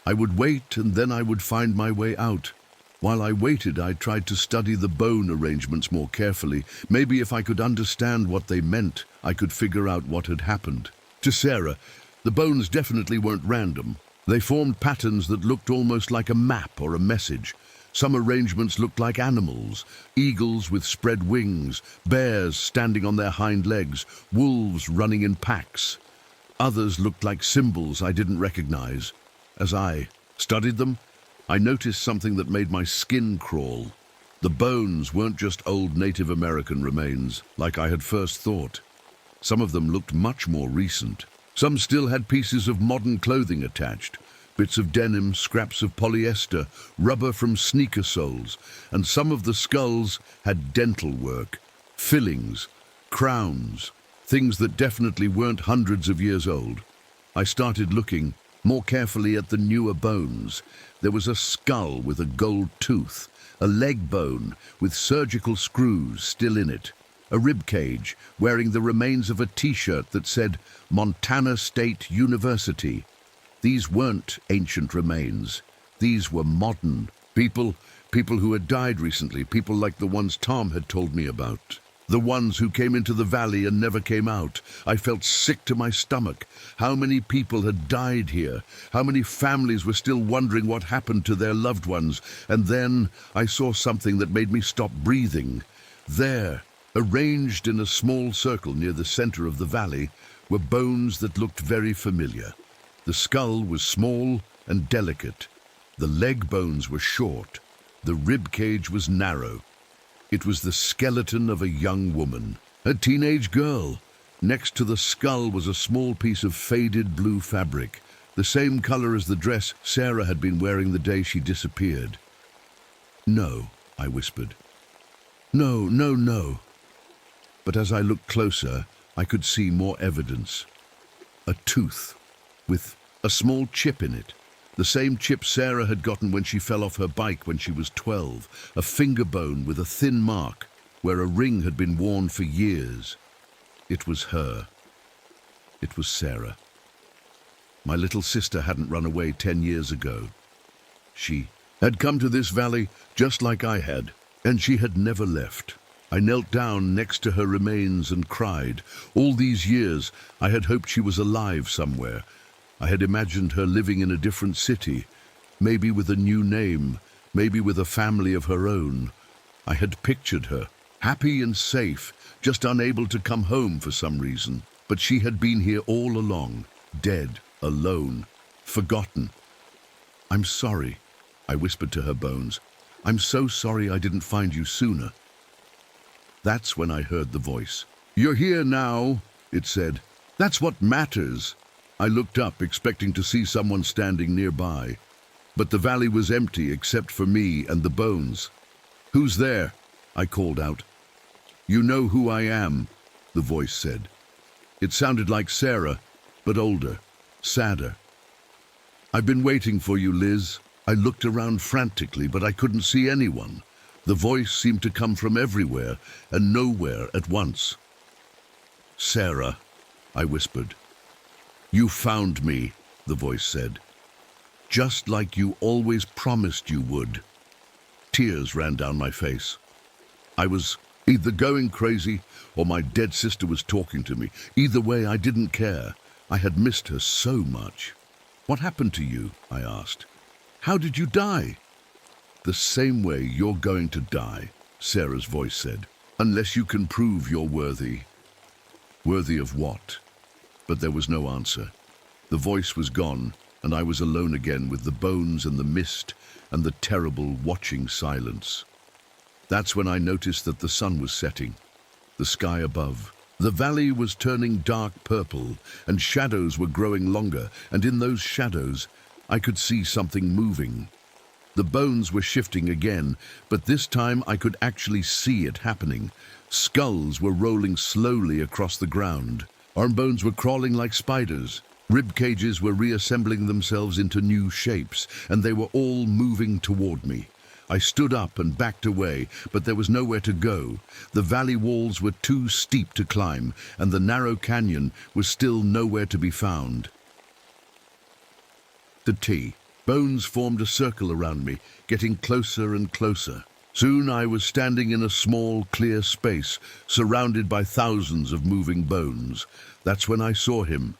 I would wait, and then I would find my way out. While I waited, I tried to study the bone arrangements more carefully. Maybe if I could understand what they meant, I could figure out what had happened. To Sarah, the bones definitely weren't random. They formed patterns that looked almost like a map or a message. Some arrangements looked like animals, eagles with spread wings, bears standing on their hind legs, wolves running in packs. Others looked like symbols I didn't recognize. As I studied them, I noticed something that made my skin crawl. The bones weren't just old Native American remains, like I had first thought. Some of them looked much more recent. Some still had pieces of modern clothing attached, bits of denim, scraps of polyester, rubber from sneaker soles, and some of the skulls had dental work, fillings, crowns, things that definitely weren't hundreds of years old. I started looking more carefully at the newer bones. There was a skull with a gold tooth, a leg bone with surgical screws still in it, a rib cage wearing the remains of a t-shirt that said Montana State University. These weren't ancient remains. These were modern. People who had died recently, people like the ones Tom had told me about. The ones who came into the valley and never came out. I felt sick to my stomach. How many people had died here? How many families were still wondering what happened to their loved ones? And then I saw something that made me stop breathing. There, arranged in a small circle near the center of the valley, were bones that looked very familiar. The skull was small and delicate. The leg bones were short. The rib cage was narrow. It was the skeleton of a young woman, a teenage girl. Next to the skull was a small piece of faded blue fabric, the same color as the dress Sarah had been wearing the day she disappeared. "No," I whispered. "No, no, no." But as I looked closer, I could see more evidence. A tooth with a small chip in it. The same chip Sarah had gotten when she fell off her bike when she was 12. A finger bone with a thin mark where a ring had been worn for years. It was her. It was Sarah. My little sister hadn't run away 10 years ago. She had come to this valley just like I had, and she had never left. I knelt down next to her remains and cried. All these years, I had hoped she was alive somewhere. I had imagined her living in a different city, maybe with a new name, maybe with a family of her own. I had pictured her, happy and safe, just unable to come home for some reason. But she had been here all along, dead, alone, forgotten. "I'm sorry," I whispered to her bones. "I'm so sorry I didn't find you sooner." That's when I heard the voice. "You're here now," it said. "That's what matters." I looked up, expecting to see someone standing nearby. But the valley was empty except for me and the bones. "Who's there?" I called out. "You know who I am," the voice said. It sounded like Sarah, but older, sadder. "I've been waiting for you, Liz." I looked around frantically, but I couldn't see anyone. The voice seemed to come from everywhere and nowhere at once. "Sarah," I whispered. "You found me," the voice said. "Just like you always promised you would." Tears ran down my face. I was either going crazy or my dead sister was talking to me. Either way, I didn't care. I had missed her so much. "What happened to you?" I asked. "How did you die?" "The same way you're going to die," Sarah's voice said, "unless you can prove you're worthy." Worthy of what? But there was no answer. The voice was gone, and I was alone again with the bones and the mist and the terrible watching silence. That's when I noticed that the sun was setting. The sky above. The valley was turning dark purple, and shadows were growing longer, and in those shadows I could see something moving. The bones were shifting again, but this time I could actually see it happening. Skulls were rolling slowly across the ground. Arm bones were crawling like spiders. Rib cages were reassembling themselves into new shapes, and they were all moving toward me. I stood up and backed away, but there was nowhere to go. The valley walls were too steep to climb, and the narrow canyon was still nowhere to be found. The T. Bones formed a circle around me, getting closer and closer. Soon I was standing in a small, clear space, surrounded by thousands of moving bones. That's when I saw him.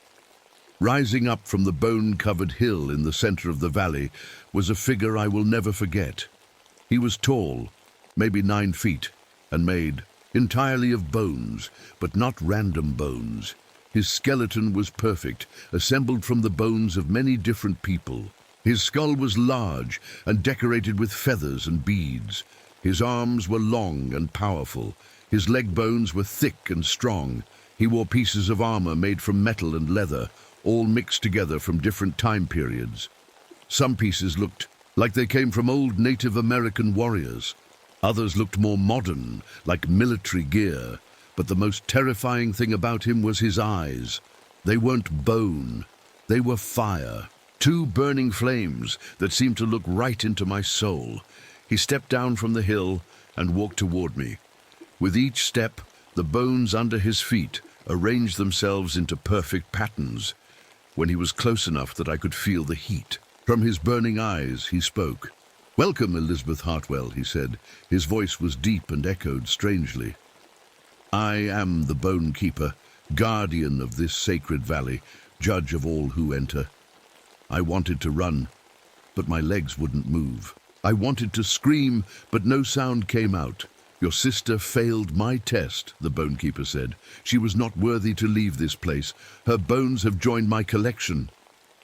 Rising up from the bone-covered hill in the center of the valley was a figure I will never forget. He was tall, maybe 9 feet, and made entirely of bones, but not random bones. His skeleton was perfect, assembled from the bones of many different people. His skull was large and decorated with feathers and beads. His arms were long and powerful. His leg bones were thick and strong. He wore pieces of armor made from metal and leather, all mixed together from different time periods. Some pieces looked like they came from old Native American warriors. Others looked more modern, like military gear. But the most terrifying thing about him was his eyes. They weren't bone, they were fire. 2 burning flames that seemed to look right into my soul. He stepped down from the hill and walked toward me. With each step, the bones under his feet arranged themselves into perfect patterns. When he was close enough that I could feel the heat. From his burning eyes, he spoke. "Welcome, Elizabeth Hartwell," he said. His voice was deep and echoed strangely. "I am the Bone Keeper, guardian of this sacred valley, judge of all who enter." I wanted to run, but my legs wouldn't move. I wanted to scream, but no sound came out. "Your sister failed my test," the Bone Keeper said. "She was not worthy to leave this place. Her bones have joined my collection."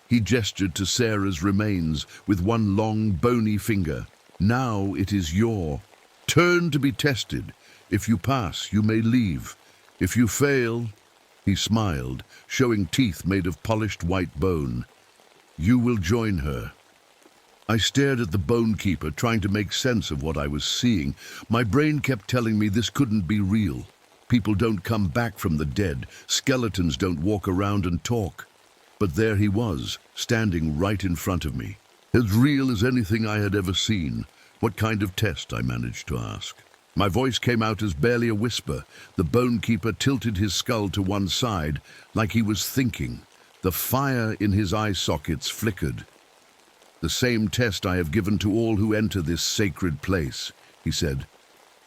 He gestured to Sarah's remains with one long, bony finger. "Now it is your turn to be tested. If you pass, you may leave. If you fail," he smiled, showing teeth made of polished white bone, "you will join her." I stared at the Bone Keeper, trying to make sense of what I was seeing. My brain kept telling me this couldn't be real. People don't come back from the dead. Skeletons don't walk around and talk. But there he was, standing right in front of me. As real as anything I had ever seen. "What kind of test?" I managed to ask. My voice came out as barely a whisper. The Bone Keeper tilted his skull to one side, like he was thinking. The fire in his eye sockets flickered. "The same test I have given to all who enter this sacred place," he said.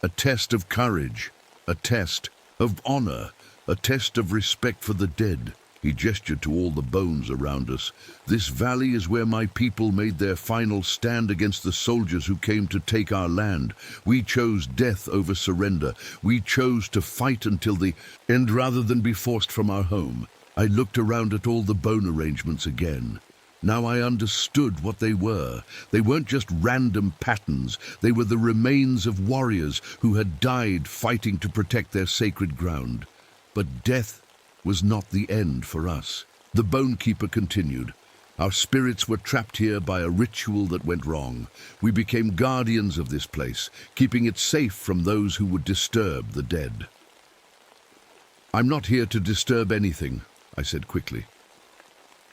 "A test of courage, a test of honor, a test of respect for the dead." He gestured to all the bones around us. "This valley is where my people made their final stand against the soldiers who came to take our land. We chose death over surrender. We chose to fight until the end rather than be forced from our home." I looked around at all the bone arrangements again. Now I understood what they were. They weren't just random patterns. They were the remains of warriors who had died fighting to protect their sacred ground. But death was not the end for us. The Bone Keeper continued. "Our spirits were trapped here by a ritual that went wrong. We became guardians of this place, keeping it safe from those who would disturb the dead." "I'm not here to disturb anything," I said quickly.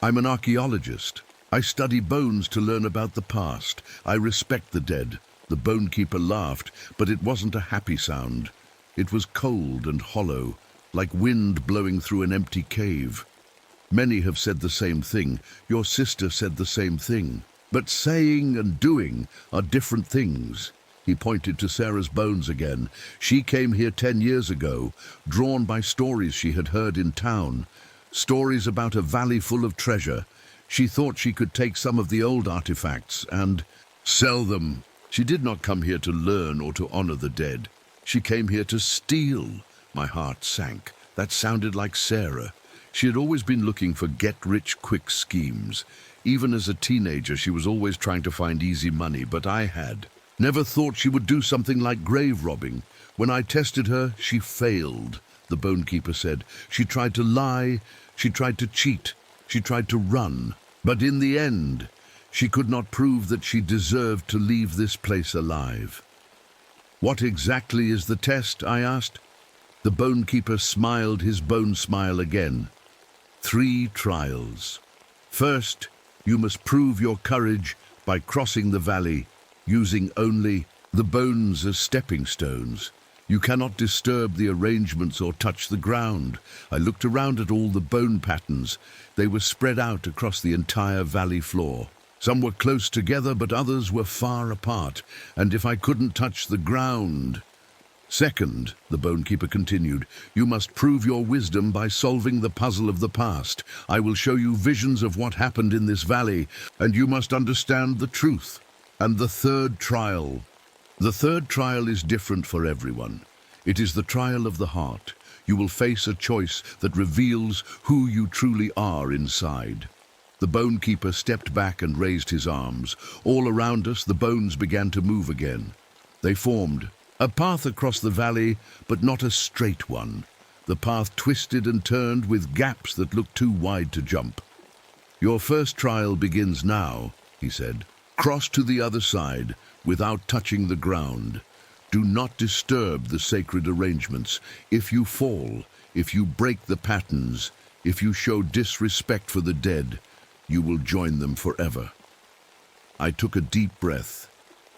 "I'm an archaeologist. I study bones to learn about the past. I respect the dead." The Bone Keeper laughed, but it wasn't a happy sound. It was cold and hollow, like wind blowing through an empty cave. "Many have said the same thing. Your sister said the same thing. But saying and doing are different things." He pointed to Sarah's bones again. "She came here 10 years ago, drawn by stories she had heard in town. Stories about a valley full of treasure. She thought she could take some of the old artifacts and sell them. She did not come here to learn or to honor the dead. She came here to steal." My heart sank. That sounded like Sarah. She had always been looking for get-rich-quick schemes. Even as a teenager, she was always trying to find easy money, but I had never thought she would do something like grave robbing. When I tested her, she failed, the Bone Keeper said. She tried to lie, she tried to cheat, she tried to run. But in the end, she could not prove that she deserved to leave this place alive. "What exactly is the test?" I asked. The Bone Keeper smiled his bone smile again. 3 trials. First, you must prove your courage by crossing the valley, using only the bones as stepping stones. You cannot disturb the arrangements or touch the ground. I looked around at all the bone patterns. They were spread out across the entire valley floor. Some were close together, but others were far apart. And if I couldn't touch the ground... Second, the Bone Keeper continued, you must prove your wisdom by solving the puzzle of the past. I will show you visions of what happened in this valley, and you must understand the truth. And the third trial, The third trial is different for everyone. It is the trial of the heart. You will face a choice that reveals who you truly are inside. The Bone Keeper stepped back and raised his arms. All around us, the bones began to move again. They formed a path across the valley, but not a straight one. The path twisted and turned with gaps that looked too wide to jump. "Your first trial begins now," he said. "Cross to the other side without touching the ground. Do not disturb the sacred arrangements. If you fall, if you break the patterns, if you show disrespect for the dead, you will join them forever." I took a deep breath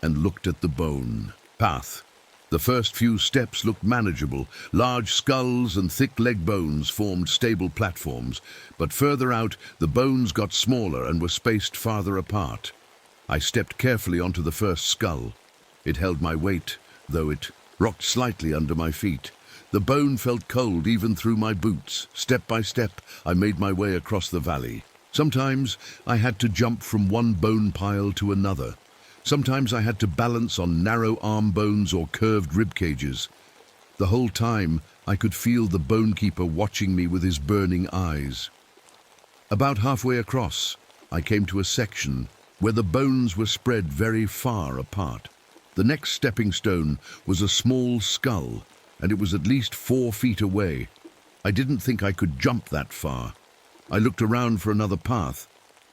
and looked at the bone path. The first few steps looked manageable. Large skulls and thick leg bones formed stable platforms, but further out, the bones got smaller and were spaced farther apart. I stepped carefully onto the first skull. It held my weight, though it rocked slightly under my feet. The bone felt cold even through my boots. Step by step, I made my way across the valley. Sometimes I had to jump from one bone pile to another. Sometimes I had to balance on narrow arm bones or curved rib cages. The whole time, I could feel the Bone Keeper watching me with his burning eyes. About halfway across, I came to a section where the bones were spread very far apart. The next stepping stone was a small skull, and it was at least 4 feet away. I didn't think I could jump that far. I looked around for another path,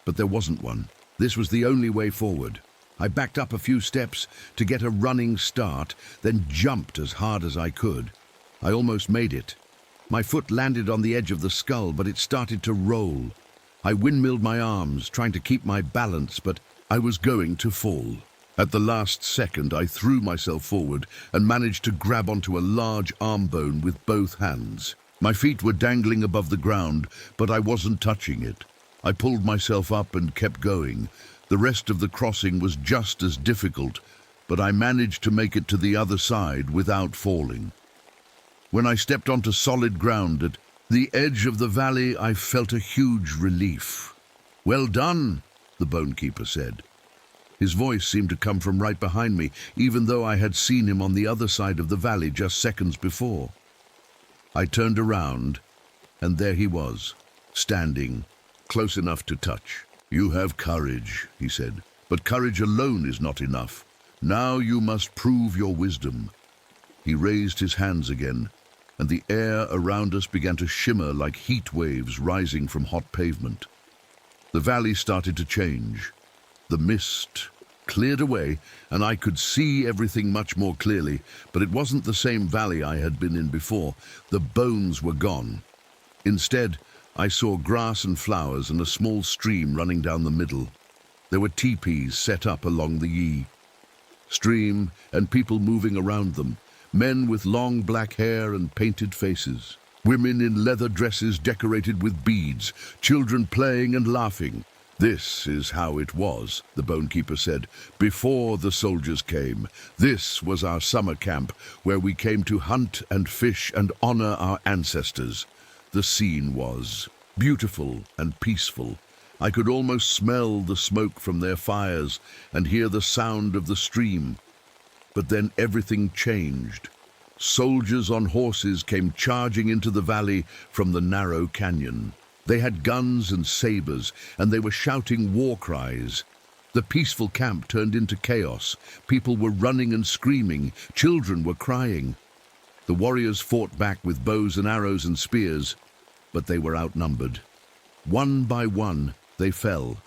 but there wasn't one. This was the only way forward. I backed up a few steps to get a running start, then jumped as hard as I could. I almost made it. My foot landed on the edge of the skull, but it started to roll. I windmilled my arms, trying to keep my balance, but I was going to fall. At the last second, I threw myself forward and managed to grab onto a large arm bone with both hands. My feet were dangling above the ground, but I wasn't touching it. I pulled myself up and kept going. The rest of the crossing was just as difficult, but I managed to make it to the other side without falling. When I stepped onto solid ground at the edge of the valley, I felt a huge relief. "Well done," the Bone Keeper said. His voice seemed to come from right behind me, even though I had seen him on the other side of the valley just seconds before. I turned around, and there he was, standing, close enough to touch. "You have courage," he said, "but courage alone is not enough. Now you must prove your wisdom." He raised his hands again, and the air around us began to shimmer like heat waves rising from hot pavement. The valley started to change. The mist cleared away, and I could see everything much more clearly, but it wasn't the same valley I had been in before. The bones were gone. Instead, I saw grass and flowers and a small stream running down the middle. There were teepees set up along the stream and people moving around them, men with long black hair and painted faces, women in leather dresses decorated with beads, children playing and laughing. "This is how it was," the Bone Keeper said, "before the soldiers came. This was our summer camp, where we came to hunt and fish and honor our ancestors. The scene was beautiful and peaceful. I could almost smell the smoke from their fires and hear the sound of the stream. But then everything changed. Soldiers on horses came charging into the valley from the narrow canyon. They had guns and sabers, and they were shouting war cries. The peaceful camp turned into chaos. People were running and screaming. Children were crying. The warriors fought back with bows and arrows and spears, but they were outnumbered. One by one, they fell.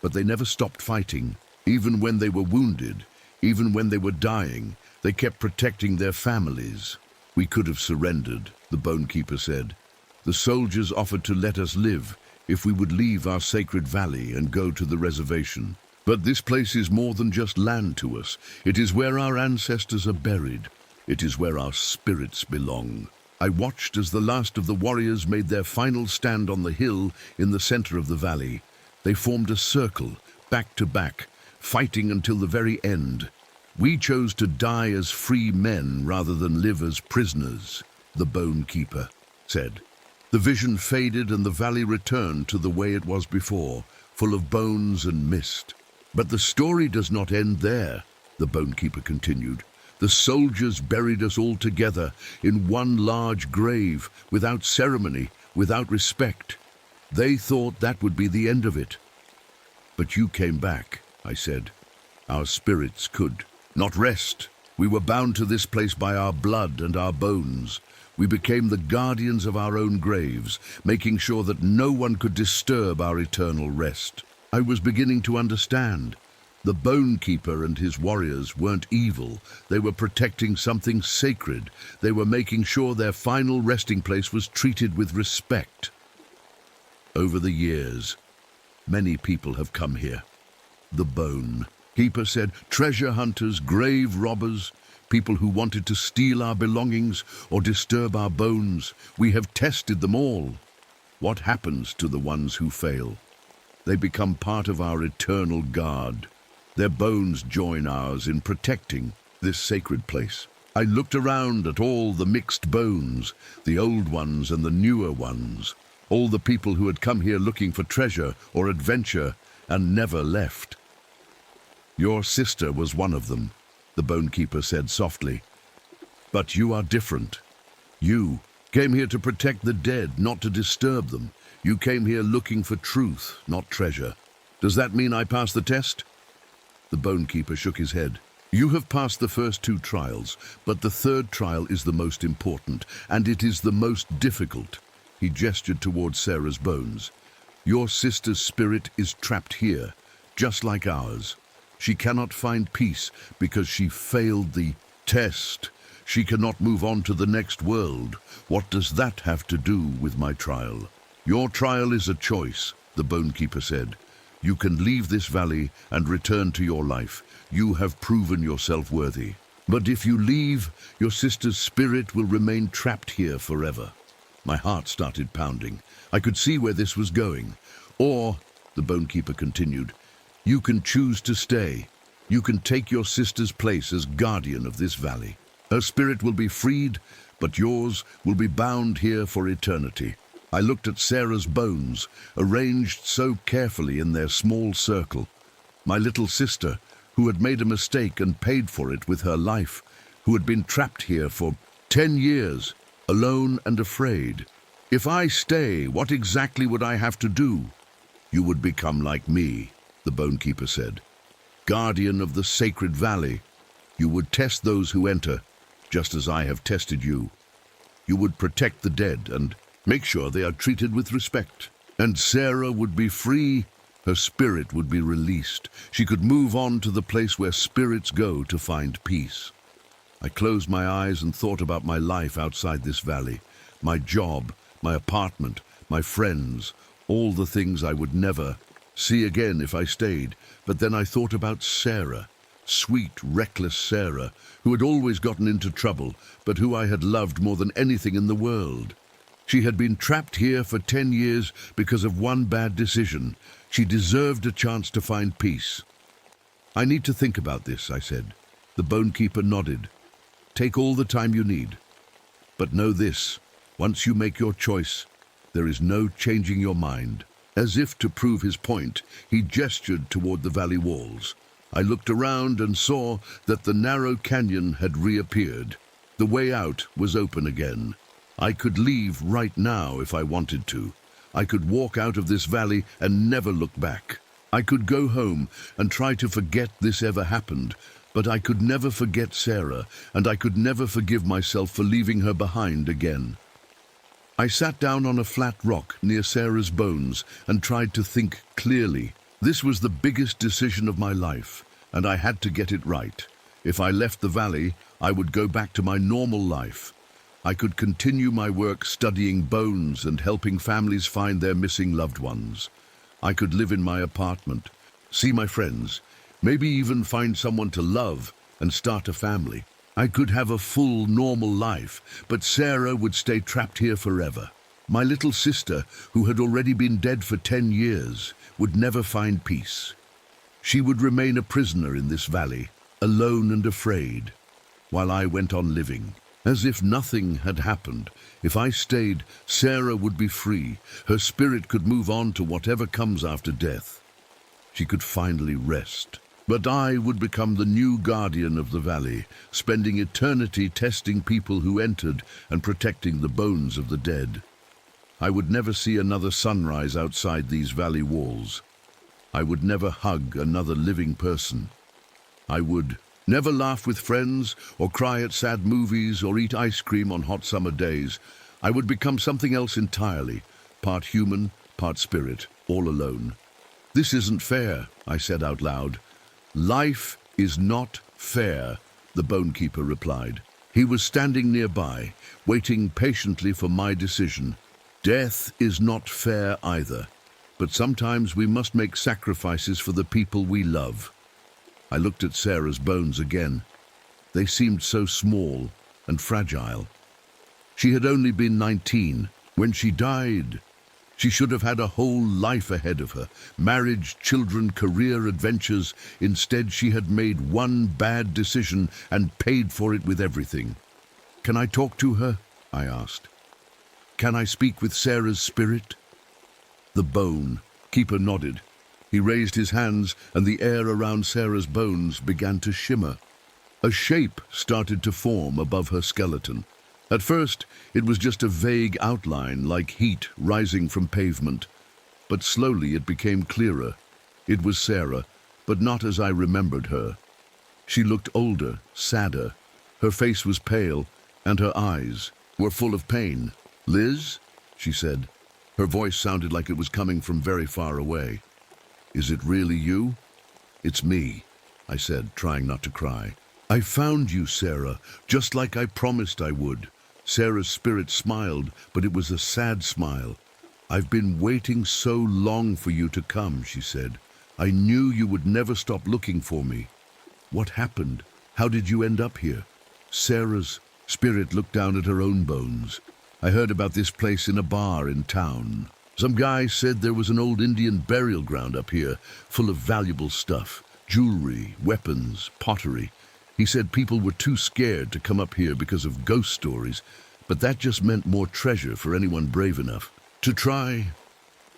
But they never stopped fighting. Even when they were wounded, even when they were dying, they kept protecting their families. "We could have surrendered," the Bone Keeper said. "The soldiers offered to let us live if we would leave our sacred valley and go to the reservation. But this place is more than just land to us. It is where our ancestors are buried. It is where our spirits belong." I watched as the last of the warriors made their final stand on the hill in the center of the valley. They formed a circle, back to back, fighting until the very end. "We chose to die as free men rather than live as prisoners," the Bone Keeper said. The vision faded and the valley returned to the way it was before, full of bones and mist. But the story does not end there. the Bonekeeper continued. The soldiers buried us all together in one large grave, without ceremony, without respect. They thought that would be the end of it. But you came back, I said. Our spirits could not rest. We were bound to this place by our blood and our bones. We became the guardians of our own graves, making sure that no one could disturb our eternal rest. I was beginning to understand. The Bonekeeper and his warriors weren't evil. They were protecting something sacred. They were making sure their final resting place was treated with respect. Over the years, many people have come here. The Bonekeeper said treasure hunters, grave robbers, people who wanted to steal our belongings or disturb our bones. We have tested them all. What happens to the ones who fail? They become part of our eternal guard. Their bones join ours in protecting this sacred place. I looked around at all the mixed bones, the old ones and the newer ones, all the people who had come here looking for treasure or adventure and never left. Your sister was one of them, the Bonekeeper said softly. But you are different. You came here to protect the dead, not to disturb them. You came here looking for truth, not treasure. Does that mean I passed the test? The Bonekeeper shook his head. You have passed the first 2 trials, but the 3rd trial is the most important, and it is the most difficult. He gestured towards Sarah's bones. Your sister's spirit is trapped here, just like ours. She cannot find peace because she failed the test. She cannot move on to the next world. What does that have to do with my trial? Your trial is a choice, the Bonekeeper said. You can leave this valley and return to your life. You have proven yourself worthy. But if you leave, your sister's spirit will remain trapped here forever. My heart started pounding. I could see where this was going. Or, the Bonekeeper continued, you can choose to stay. You can take your sister's place as guardian of this valley. Her spirit will be freed, but yours will be bound here for eternity. I looked at Sarah's bones, arranged so carefully in their small circle. My little sister, who had made a mistake and paid for it with her life, who had been trapped here for 10 years, alone and afraid. If I stay, what exactly would I have to do? You would become like me, the Bonekeeper said. Guardian of the sacred valley. You would test those who enter, just as I have tested you. You would protect the dead and make sure they are treated with respect. And Sarah would be free. Her spirit would be released. She could move on to the place where spirits go to find peace. I closed my eyes and thought about my life outside this valley, my job, my apartment, my friends, all the things I would never see again if I stayed. But then I thought about Sarah, sweet, reckless Sarah, who had always gotten into trouble, but who I had loved more than anything in the world. She had been trapped here for 10 years because of one bad decision. She deserved a chance to find peace. I need to think about this, I said. The Bonekeeper nodded. Take all the time you need. But know this, once you make your choice, there is no changing your mind. As if to prove his point, he gestured toward the valley walls. I looked around and saw that the narrow canyon had reappeared. The way out was open again. I could leave right now if I wanted to. I could walk out of this valley and never look back. I could go home and try to forget this ever happened, but I could never forget Sarah, and I could never forgive myself for leaving her behind again. I sat down on a flat rock near Sarah's bones and tried to think clearly. This was the biggest decision of my life, and I had to get it right. If I left the valley, I would go back to my normal life. I could continue my work studying bones and helping families find their missing loved ones. I could live in my apartment, see my friends, maybe even find someone to love and start a family. I could have a full, normal life, but Sarah would stay trapped here forever. My little sister, who had already been dead for 10 years, would never find peace. She would remain a prisoner in this valley, alone and afraid, while I went on living. As if nothing had happened. If I stayed, Sarah would be free. Her spirit could move on to whatever comes after death. She could finally rest. But I would become the new guardian of the valley, spending eternity testing people who entered and protecting the bones of the dead. I would never see another sunrise outside these valley walls. I would never hug another living person. I would never laugh with friends or cry at sad movies or eat ice cream on hot summer days. I would become something else entirely, part human, part spirit, all alone. "This isn't fair," I said out loud. "Life is not fair," the Bonekeeper replied. He was standing nearby, waiting patiently for my decision. "Death is not fair either, but sometimes we must make sacrifices for the people we love." I looked at Sarah's bones again. They seemed so small and fragile. She had only been 19 when she died. She should have had a whole life ahead of her, marriage, children, career, adventures. Instead, she had made one bad decision and paid for it with everything. "Can I talk to her?" I asked. "Can I speak with Sarah's spirit?" The Bonekeeper nodded. He raised his hands, and the air around Sarah's bones began to shimmer. A shape started to form above her skeleton. At first, it was just a vague outline, like heat rising from pavement. But slowly it became clearer. It was Sarah, but not as I remembered her. She looked older, sadder. Her face was pale, and her eyes were full of pain. "Liz?" she said. Her voice sounded like it was coming from very far away. "Is it really you?" "It's me," I said, trying not to cry. "I found you, Sarah, just like I promised I would." Sarah's spirit smiled, but it was a sad smile. "I've been waiting so long for you to come," she said. "I knew you would never stop looking for me." "What happened? How did you end up here?" Sarah's spirit looked down at her own bones. "I heard about this place in a bar in town. Some guy said there was an old Indian burial ground up here, full of valuable stuff, jewelry, weapons, pottery. He said people were too scared to come up here because of ghost stories, but that just meant more treasure for anyone brave enough to try."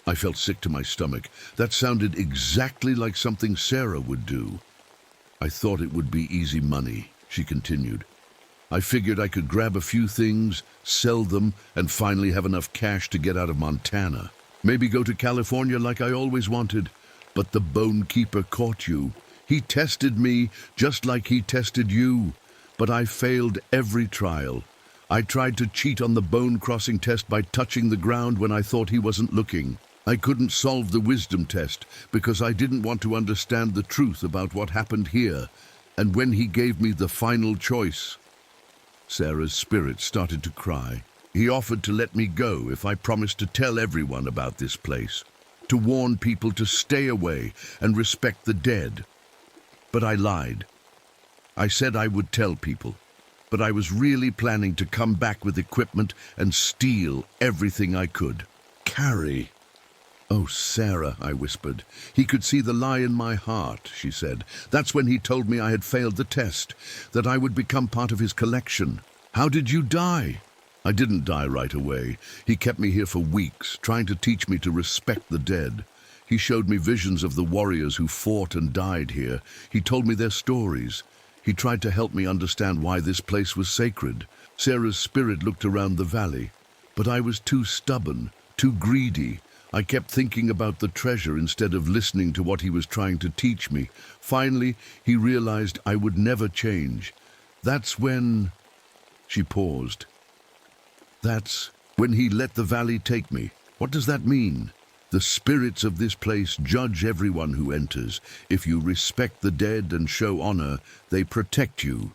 I felt sick to my stomach. That sounded exactly like something Sarah would do. "I thought it would be easy money," she continued. "I figured I could grab a few things, sell them, and finally have enough cash to get out of Montana. Maybe go to California like I always wanted. But the Bonekeeper caught you. He tested me just like he tested you. But I failed every trial. I tried to cheat on the bone crossing test by touching the ground when I thought he wasn't looking. I couldn't solve the wisdom test because I didn't want to understand the truth about what happened here. And when he gave me the final choice..." Sarah's spirit started to cry. "He offered to let me go if I promised to tell everyone about this place, to warn people to stay away and respect the dead. But I lied. I said I would tell people, but I was really planning to come back with equipment and steal everything I could. Carrie." "Oh, Sarah," I whispered. "He could see the lie in my heart," she said. "That's when he told me I had failed the test, that I would become part of his collection. How did you die?" "I didn't die right away. He kept me here for weeks, trying to teach me to respect the dead. He showed me visions of the warriors who fought and died here. He told me their stories. He tried to help me understand why this place was sacred." Sarah's spirit looked around the valley. "But I was too stubborn, too greedy. I kept thinking about the treasure instead of listening to what he was trying to teach me. Finally, he realized I would never change. That's when..." She paused. "That's when he let the valley take me." "What does that mean?" "The spirits of this place judge everyone who enters. If you respect the dead and show honor, they protect you.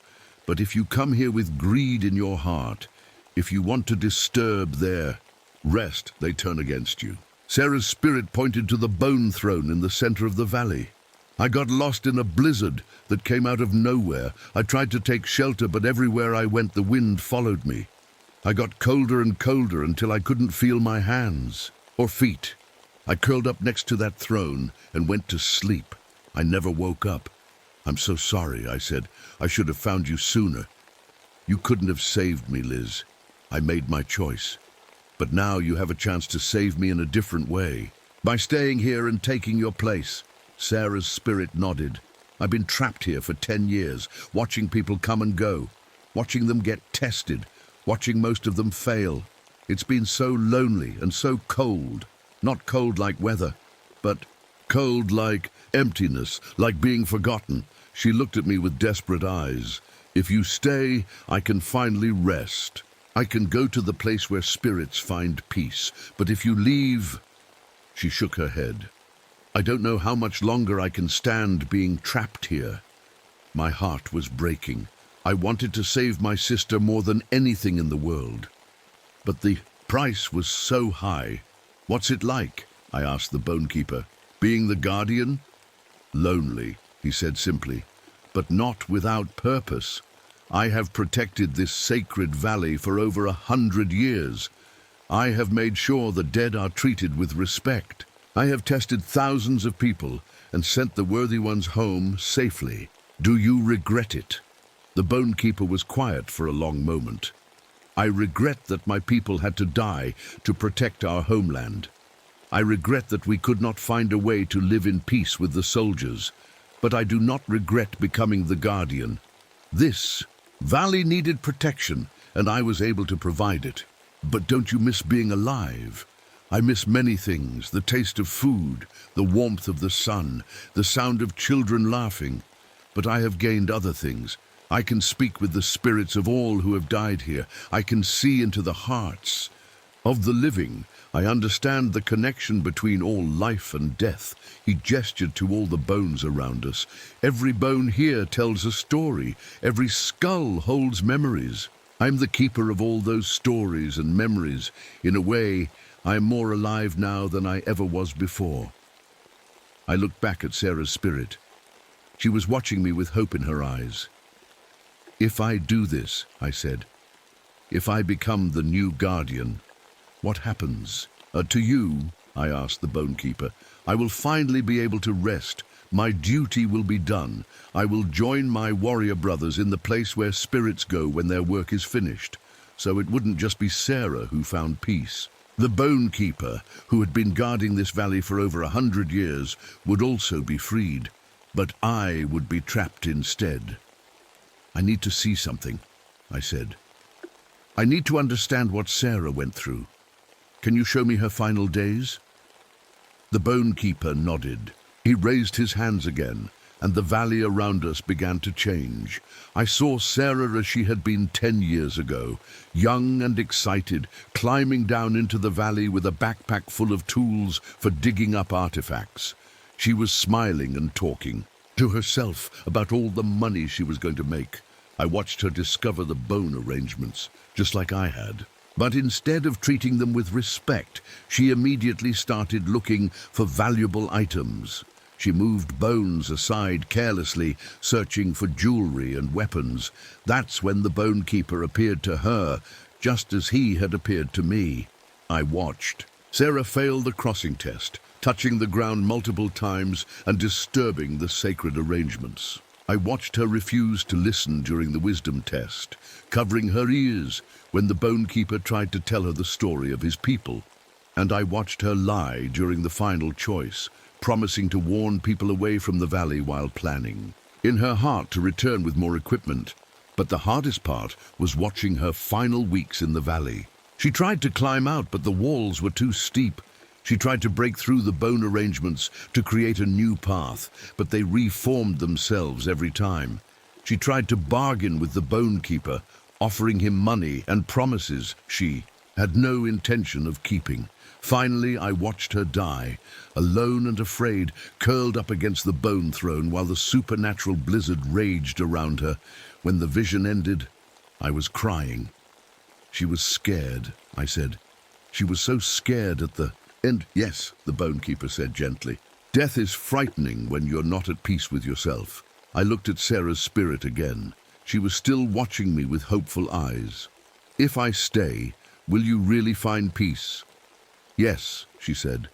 But if you come here with greed in your heart, if you want to disturb their rest, they turn against you." Sarah's spirit pointed to the bone throne in the center of the valley. "I got lost in a blizzard that came out of nowhere. I tried to take shelter, but everywhere I went, the wind followed me. I got colder and colder until I couldn't feel my hands or feet. I curled up next to that throne and went to sleep. I never woke up. I'm so sorry," I said. "I should have found you sooner. You couldn't have saved me, Liz. I made my choice. But now you have a chance to save me in a different way, by staying here and taking your place." Sarah's spirit nodded. I've been trapped here for 10 years, watching people come and go, watching them get tested, watching most of them fail. It's been so lonely and so cold. Not cold like weather, but cold like emptiness, like being forgotten. She looked at me with desperate eyes. If you stay, I can finally rest. I can go to the place where spirits find peace. But if you leave... She shook her head. I don't know how much longer I can stand being trapped here. My heart was breaking. I wanted to save my sister more than anything in the world. But the price was so high. What's it like? I asked the Bonekeeper. Being the guardian? Lonely, he said simply, but not without purpose. I have protected this sacred valley for over 100 years. I have made sure the dead are treated with respect. I have tested thousands of people and sent the worthy ones home safely. Do you regret it? The Bonekeeper was quiet for a long moment. I regret that my people had to die to protect our homeland. I regret that we could not find a way to live in peace with the soldiers, but I do not regret becoming the guardian. This valley needed protection, and I was able to provide it. But don't you miss being alive? I miss many things: the taste of food, the warmth of the sun, the sound of children laughing. But I have gained other things. I can speak with the spirits of all who have died here. I can see into the hearts of the living. I understand the connection between all life and death. He gestured to all the bones around us. Every bone here tells a story. Every skull holds memories. I'm the keeper of all those stories and memories. In a way, I am more alive now than I ever was before. I looked back at Sarah's spirit. She was watching me with hope in her eyes. If I do this, I said, if I become the new guardian, what happens? To you, I asked the Bonekeeper. I will finally be able to rest. My duty will be done. I will join my warrior brothers in the place where spirits go when their work is finished. So it wouldn't just be Sarah who found peace. The Bonekeeper, who had been guarding this valley for over 100 years, would also be freed. But I would be trapped instead. I need to see something, I said. I need to understand what Sarah went through. Can you show me her final days? The Bonekeeper nodded. He raised his hands again, and the valley around us began to change. I saw Sarah as she had been 10 years ago, young and excited, climbing down into the valley with a backpack full of tools for digging up artifacts. She was smiling and talking to herself about all the money she was going to make. I watched her discover the bone arrangements, just like I had. But instead of treating them with respect, she immediately started looking for valuable items. She moved bones aside carelessly, searching for jewelry and weapons. That's when the Bonekeeper appeared to her, just as he had appeared to me. I watched. Sarah failed the crossing test, touching the ground multiple times and disturbing the sacred arrangements. I watched her refuse to listen during the wisdom test, covering her ears when the Bonekeeper tried to tell her the story of his people. And I watched her lie during the final choice, promising to warn people away from the valley while planning. In her heart to return with more equipment. But the hardest part was watching her final weeks in the valley. She tried to climb out, but the walls were too steep. She tried to break through the bone arrangements to create a new path, but they reformed themselves every time. She tried to bargain with the Bonekeeper, offering him money and promises she had no intention of keeping. Finally, I watched her die, alone and afraid, curled up against the bone throne while the supernatural blizzard raged around her. When the vision ended, I was crying. She was scared, I said. She was so scared at the end. Yes, the Bonekeeper said gently. Death is frightening when you're not at peace with yourself. I looked at Sarah's spirit again. She was still watching me with hopeful eyes. If I stay, will you really find peace? Yes, she said.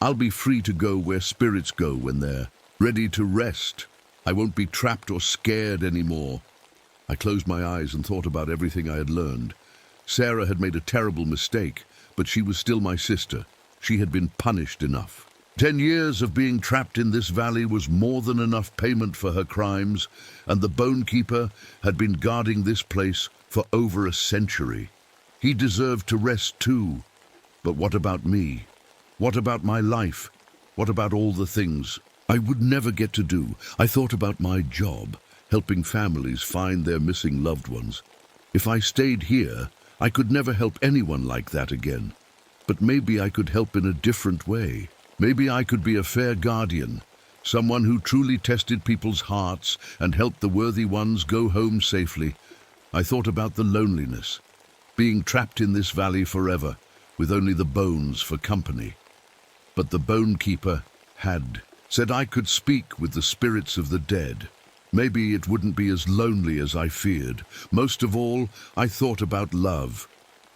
I'll be free to go where spirits go when they're ready to rest. I won't be trapped or scared anymore. I closed my eyes and thought about everything I had learned. Sarah had made a terrible mistake, but she was still my sister. She had been punished enough. 10 years of being trapped in this valley was more than enough payment for her crimes, and the Bone Keeper had been guarding this place for over a century. He deserved to rest too. But what about me? What about my life? What about all the things I would never get to do? I thought about my job, helping families find their missing loved ones. If I stayed here, I could never help anyone like that again. But maybe I could help in a different way. Maybe I could be a fair guardian, someone who truly tested people's hearts and helped the worthy ones go home safely. I thought about the loneliness, being trapped in this valley forever, with only the bones for company. But the Bone Keeper had said I could speak with the spirits of the dead. Maybe it wouldn't be as lonely as I feared. Most of all, I thought about love.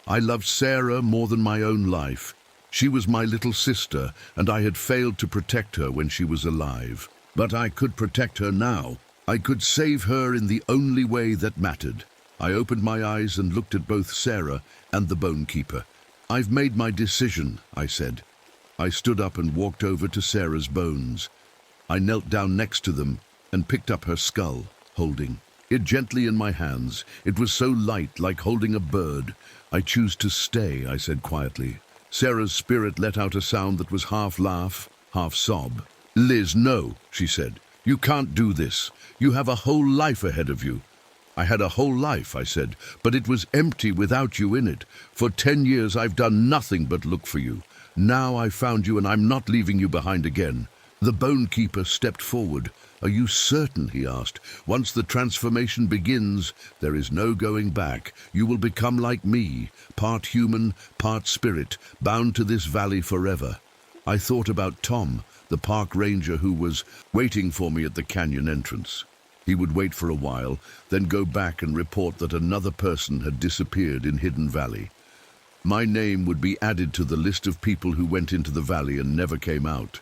I loved Sarah more than my own life. She was my little sister, and I had failed to protect her when she was alive. But I could protect her now. I could save her in the only way that mattered. I opened my eyes and looked at both Sarah and the Bone Keeper. "I've made my decision," I said. I stood up and walked over to Sarah's bones. I knelt down next to them and picked up her skull, holding it gently in my hands. It was so light, like holding a bird. "I choose to stay," I said quietly. Sarah's spirit let out a sound that was half laugh, half sob. "Liz, no," she said. "You can't do this. You have a whole life ahead of you." "I had a whole life," I said, "but it was empty without you in it. For 10 years I've done nothing but look for you. Now I've found you and I'm not leaving you behind again." The Bone Keeper stepped forward. "Are you certain?" he asked. "Once the transformation begins, there is no going back. You will become like me, part human, part spirit, bound to this valley forever." I thought about Tom, the park ranger who was waiting for me at the canyon entrance. He would wait for a while, then go back and report that another person had disappeared in Hidden Valley. My name would be added to the list of people who went into the valley and never came out.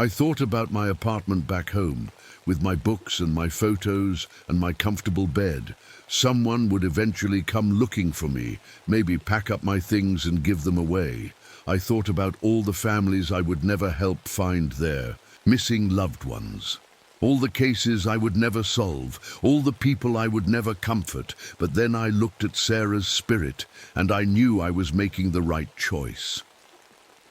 I thought about my apartment back home, with my books and my photos and my comfortable bed. Someone would eventually come looking for me, maybe pack up my things and give them away. I thought about all the families I would never help find their missing loved ones. All the cases I would never solve, all the people I would never comfort. But then I looked at Sarah's spirit, and I knew I was making the right choice.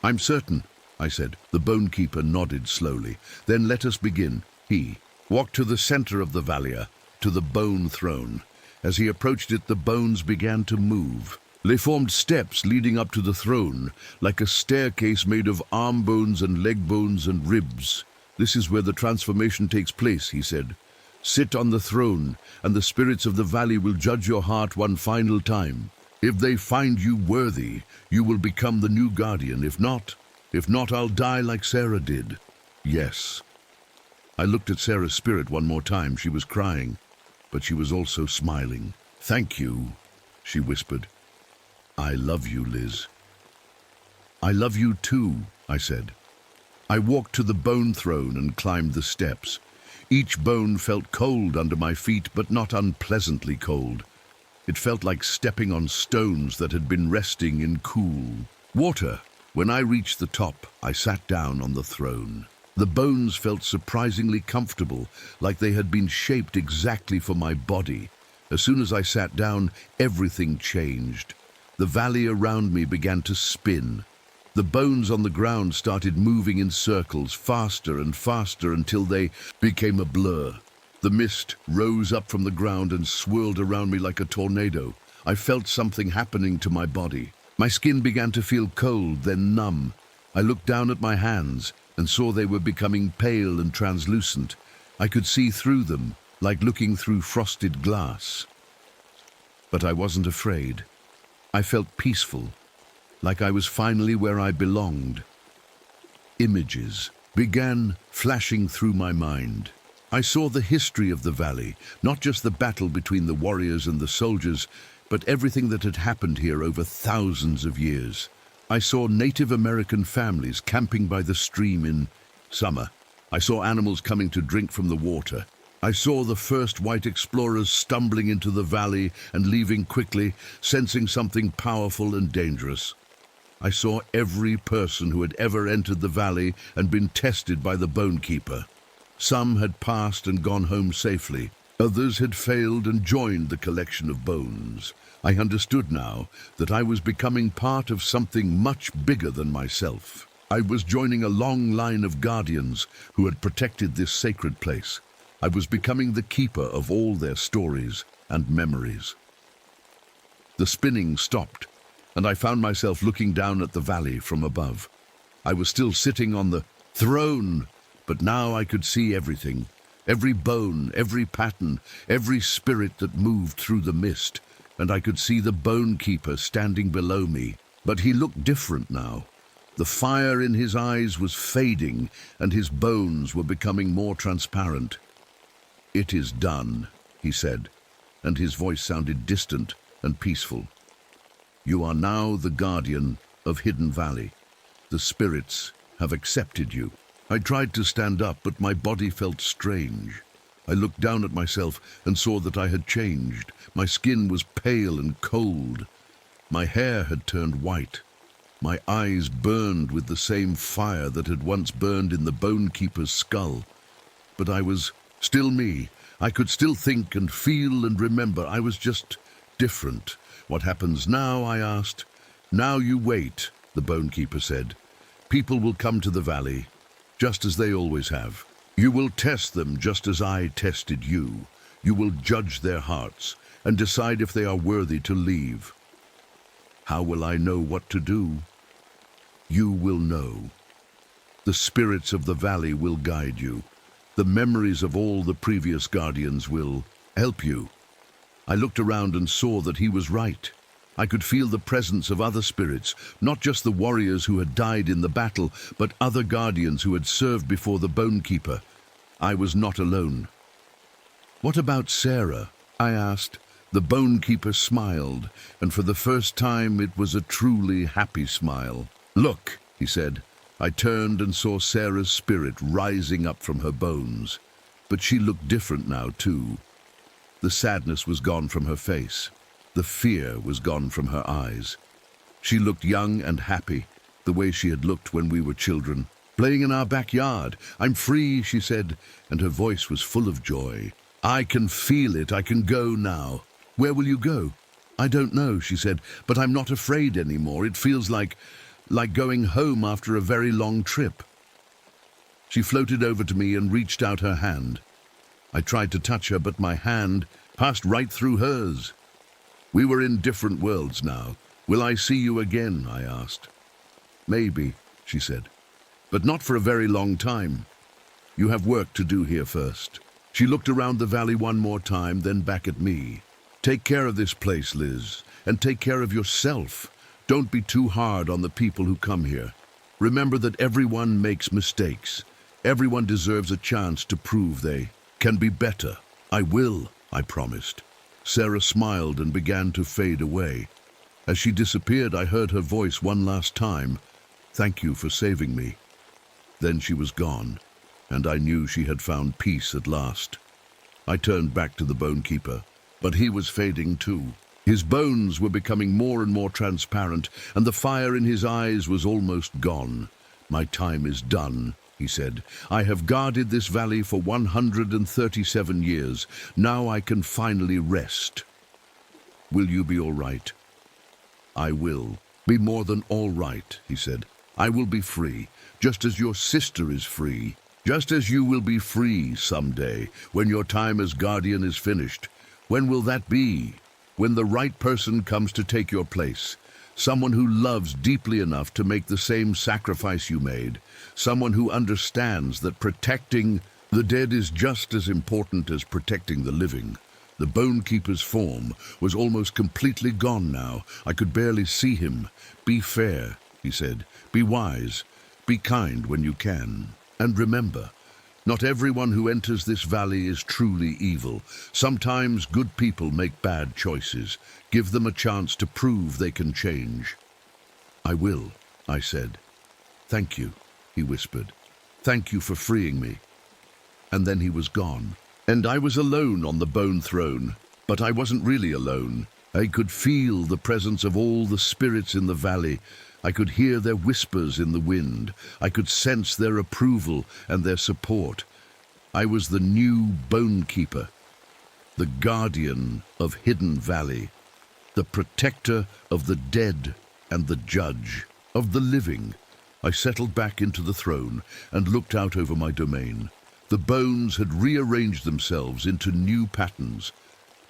"I'm certain," I said. The Bone Keeper nodded slowly. "Then let us begin." He walked to the center of the valley, to the bone throne. As he approached it, the bones began to move. They formed steps leading up to the throne, like a staircase made of arm bones and leg bones and ribs. "This is where the transformation takes place," he said. "Sit on the throne, and the spirits of the valley will judge your heart one final time. If they find you worthy, you will become the new guardian. If not, I'll die like Sarah did." "Yes." I looked at Sarah's spirit one more time. She was crying, but she was also smiling. "Thank you," she whispered. "I love you, Liz." "I love you too," I said. I walked to the bone throne and climbed the steps. Each bone felt cold under my feet, but not unpleasantly cold. It felt like stepping on stones that had been resting in cool water. When I reached the top, I sat down on the throne. The bones felt surprisingly comfortable, like they had been shaped exactly for my body. As soon as I sat down, everything changed. The valley around me began to spin. The bones on the ground started moving in circles, faster and faster, until they became a blur. The mist rose up from the ground and swirled around me like a tornado. I felt something happening to my body. My skin began to feel cold, then numb. I looked down at my hands and saw they were becoming pale and translucent. I could see through them, like looking through frosted glass. But I wasn't afraid. I felt peaceful, like I was finally where I belonged. Images began flashing through my mind. I saw the history of the valley, not just the battle between the warriors and the soldiers, but everything that had happened here over thousands of years. I saw Native American families camping by the stream in summer. I saw animals coming to drink from the water. I saw the first white explorers stumbling into the valley and leaving quickly, sensing something powerful and dangerous. I saw every person who had ever entered the valley and been tested by the Bone Keeper. Some had passed and gone home safely. Others had failed and joined the collection of bones. I understood now that I was becoming part of something much bigger than myself. I was joining a long line of guardians who had protected this sacred place. I was becoming the keeper of all their stories and memories. The spinning stopped, and I found myself looking down at the valley from above. I was still sitting on the throne, but now I could see everything. Every bone, every pattern, every spirit that moved through the mist, and I could see the Bone Keeper standing below me. But he looked different now. The fire in his eyes was fading, and his bones were becoming more transparent. "It is done," he said, and his voice sounded distant and peaceful. "You are now the guardian of Hidden Valley. The spirits have accepted you." I tried to stand up, but my body felt strange. I looked down at myself and saw that I had changed. My skin was pale and cold. My hair had turned white. My eyes burned with the same fire that had once burned in the Bone Keeper's skull. But I was still me. I could still think and feel and remember. I was just different. "What happens now?" I asked. "Now you wait," the Bone Keeper said. "People will come to the valley, just as they always have. You will test them just as I tested you. You will judge their hearts and decide if they are worthy to leave. How will I know what to do? You will know. The spirits of the valley will guide you. The memories of all the previous guardians will help you." I looked around and saw that he was right. I could feel the presence of other spirits, not just the warriors who had died in the battle, but other guardians who had served before the Bone Keeper. I was not alone. "What about Sarah?" I asked. The Bone Keeper smiled, and for the first time it was a truly happy smile. "Look," he said. I turned and saw Sarah's spirit rising up from her bones. But she looked different now, too. The sadness was gone from her face. The fear was gone from her eyes. She looked young and happy, the way she had looked when we were children, playing in our backyard. "I'm free," she said, and her voice was full of joy. "I can feel it. I can go now." "Where will you go?" "I don't know," she said, "but I'm not afraid anymore. It feels like going home after a very long trip." She floated over to me and reached out her hand. I tried to touch her, but my hand passed right through hers. We were in different worlds now. "Will I see you again?" I asked. "Maybe," she said, "but not for a very long time. You have work to do here first." She looked around the valley one more time, then back at me. "Take care of this place, Liz, and take care of yourself. Don't be too hard on the people who come here. Remember that everyone makes mistakes. Everyone deserves a chance to prove they can be better." "I will," I promised. Sarah smiled and began to fade away. As she disappeared, I heard her voice one last time. "Thank you for saving me." Then she was gone, and I knew she had found peace at last. I turned back to the Bone Keeper, but he was fading too. His bones were becoming more and more transparent, and the fire in his eyes was almost gone. "My time is done," he said. "I have guarded this valley for 137 years. Now I can finally rest. Will you be all right?" "I will be more than all right," he said. "I will be free, just as your sister is free, just as you will be free someday, when your time as guardian is finished. When will that be? When the right person comes to take your place. Someone who loves deeply enough to make the same sacrifice you made. Someone who understands that protecting the dead is just as important as protecting the living." The Bone Keeper's form was almost completely gone now. I could barely see him. "Be fair," he said. "Be wise. Be kind when you can. And remember, not everyone who enters this valley is truly evil. Sometimes good people make bad choices. Give them a chance to prove they can change." "I will," I said. "Thank you," he whispered. "Thank you for freeing me." And then he was gone. And I was alone on the bone throne. But I wasn't really alone. I could feel the presence of all the spirits in the valley. I could hear their whispers in the wind. I could sense their approval and their support. I was the new Bone Keeper, the guardian of Hidden Valley, the protector of the dead and the judge of the living. I settled back into the throne and looked out over my domain. The bones had rearranged themselves into new patterns,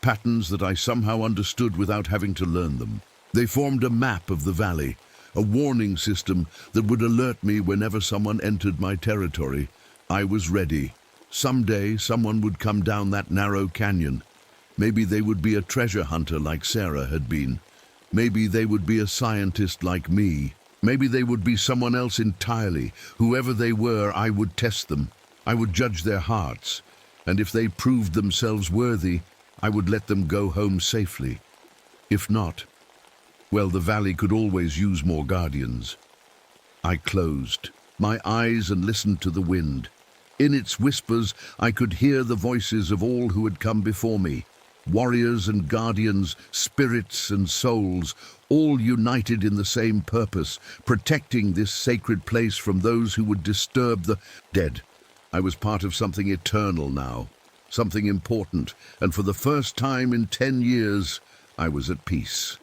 patterns that I somehow understood without having to learn them. They formed a map of the valley, a warning system that would alert me whenever someone entered my territory. I was ready. Someday, someone would come down that narrow canyon. Maybe they would be a treasure hunter like Sarah had been. Maybe they would be a scientist like me. Maybe they would be someone else entirely. Whoever they were, I would test them. I would judge their hearts. And if they proved themselves worthy, I would let them go home safely. If not, well, the valley could always use more guardians. I closed my eyes and listened to the wind. In its whispers, I could hear the voices of all who had come before me. Warriors and guardians, spirits and souls, all united in the same purpose, protecting this sacred place from those who would disturb the dead. I was part of something eternal now, something important, and for the first time in 10 years, I was at peace.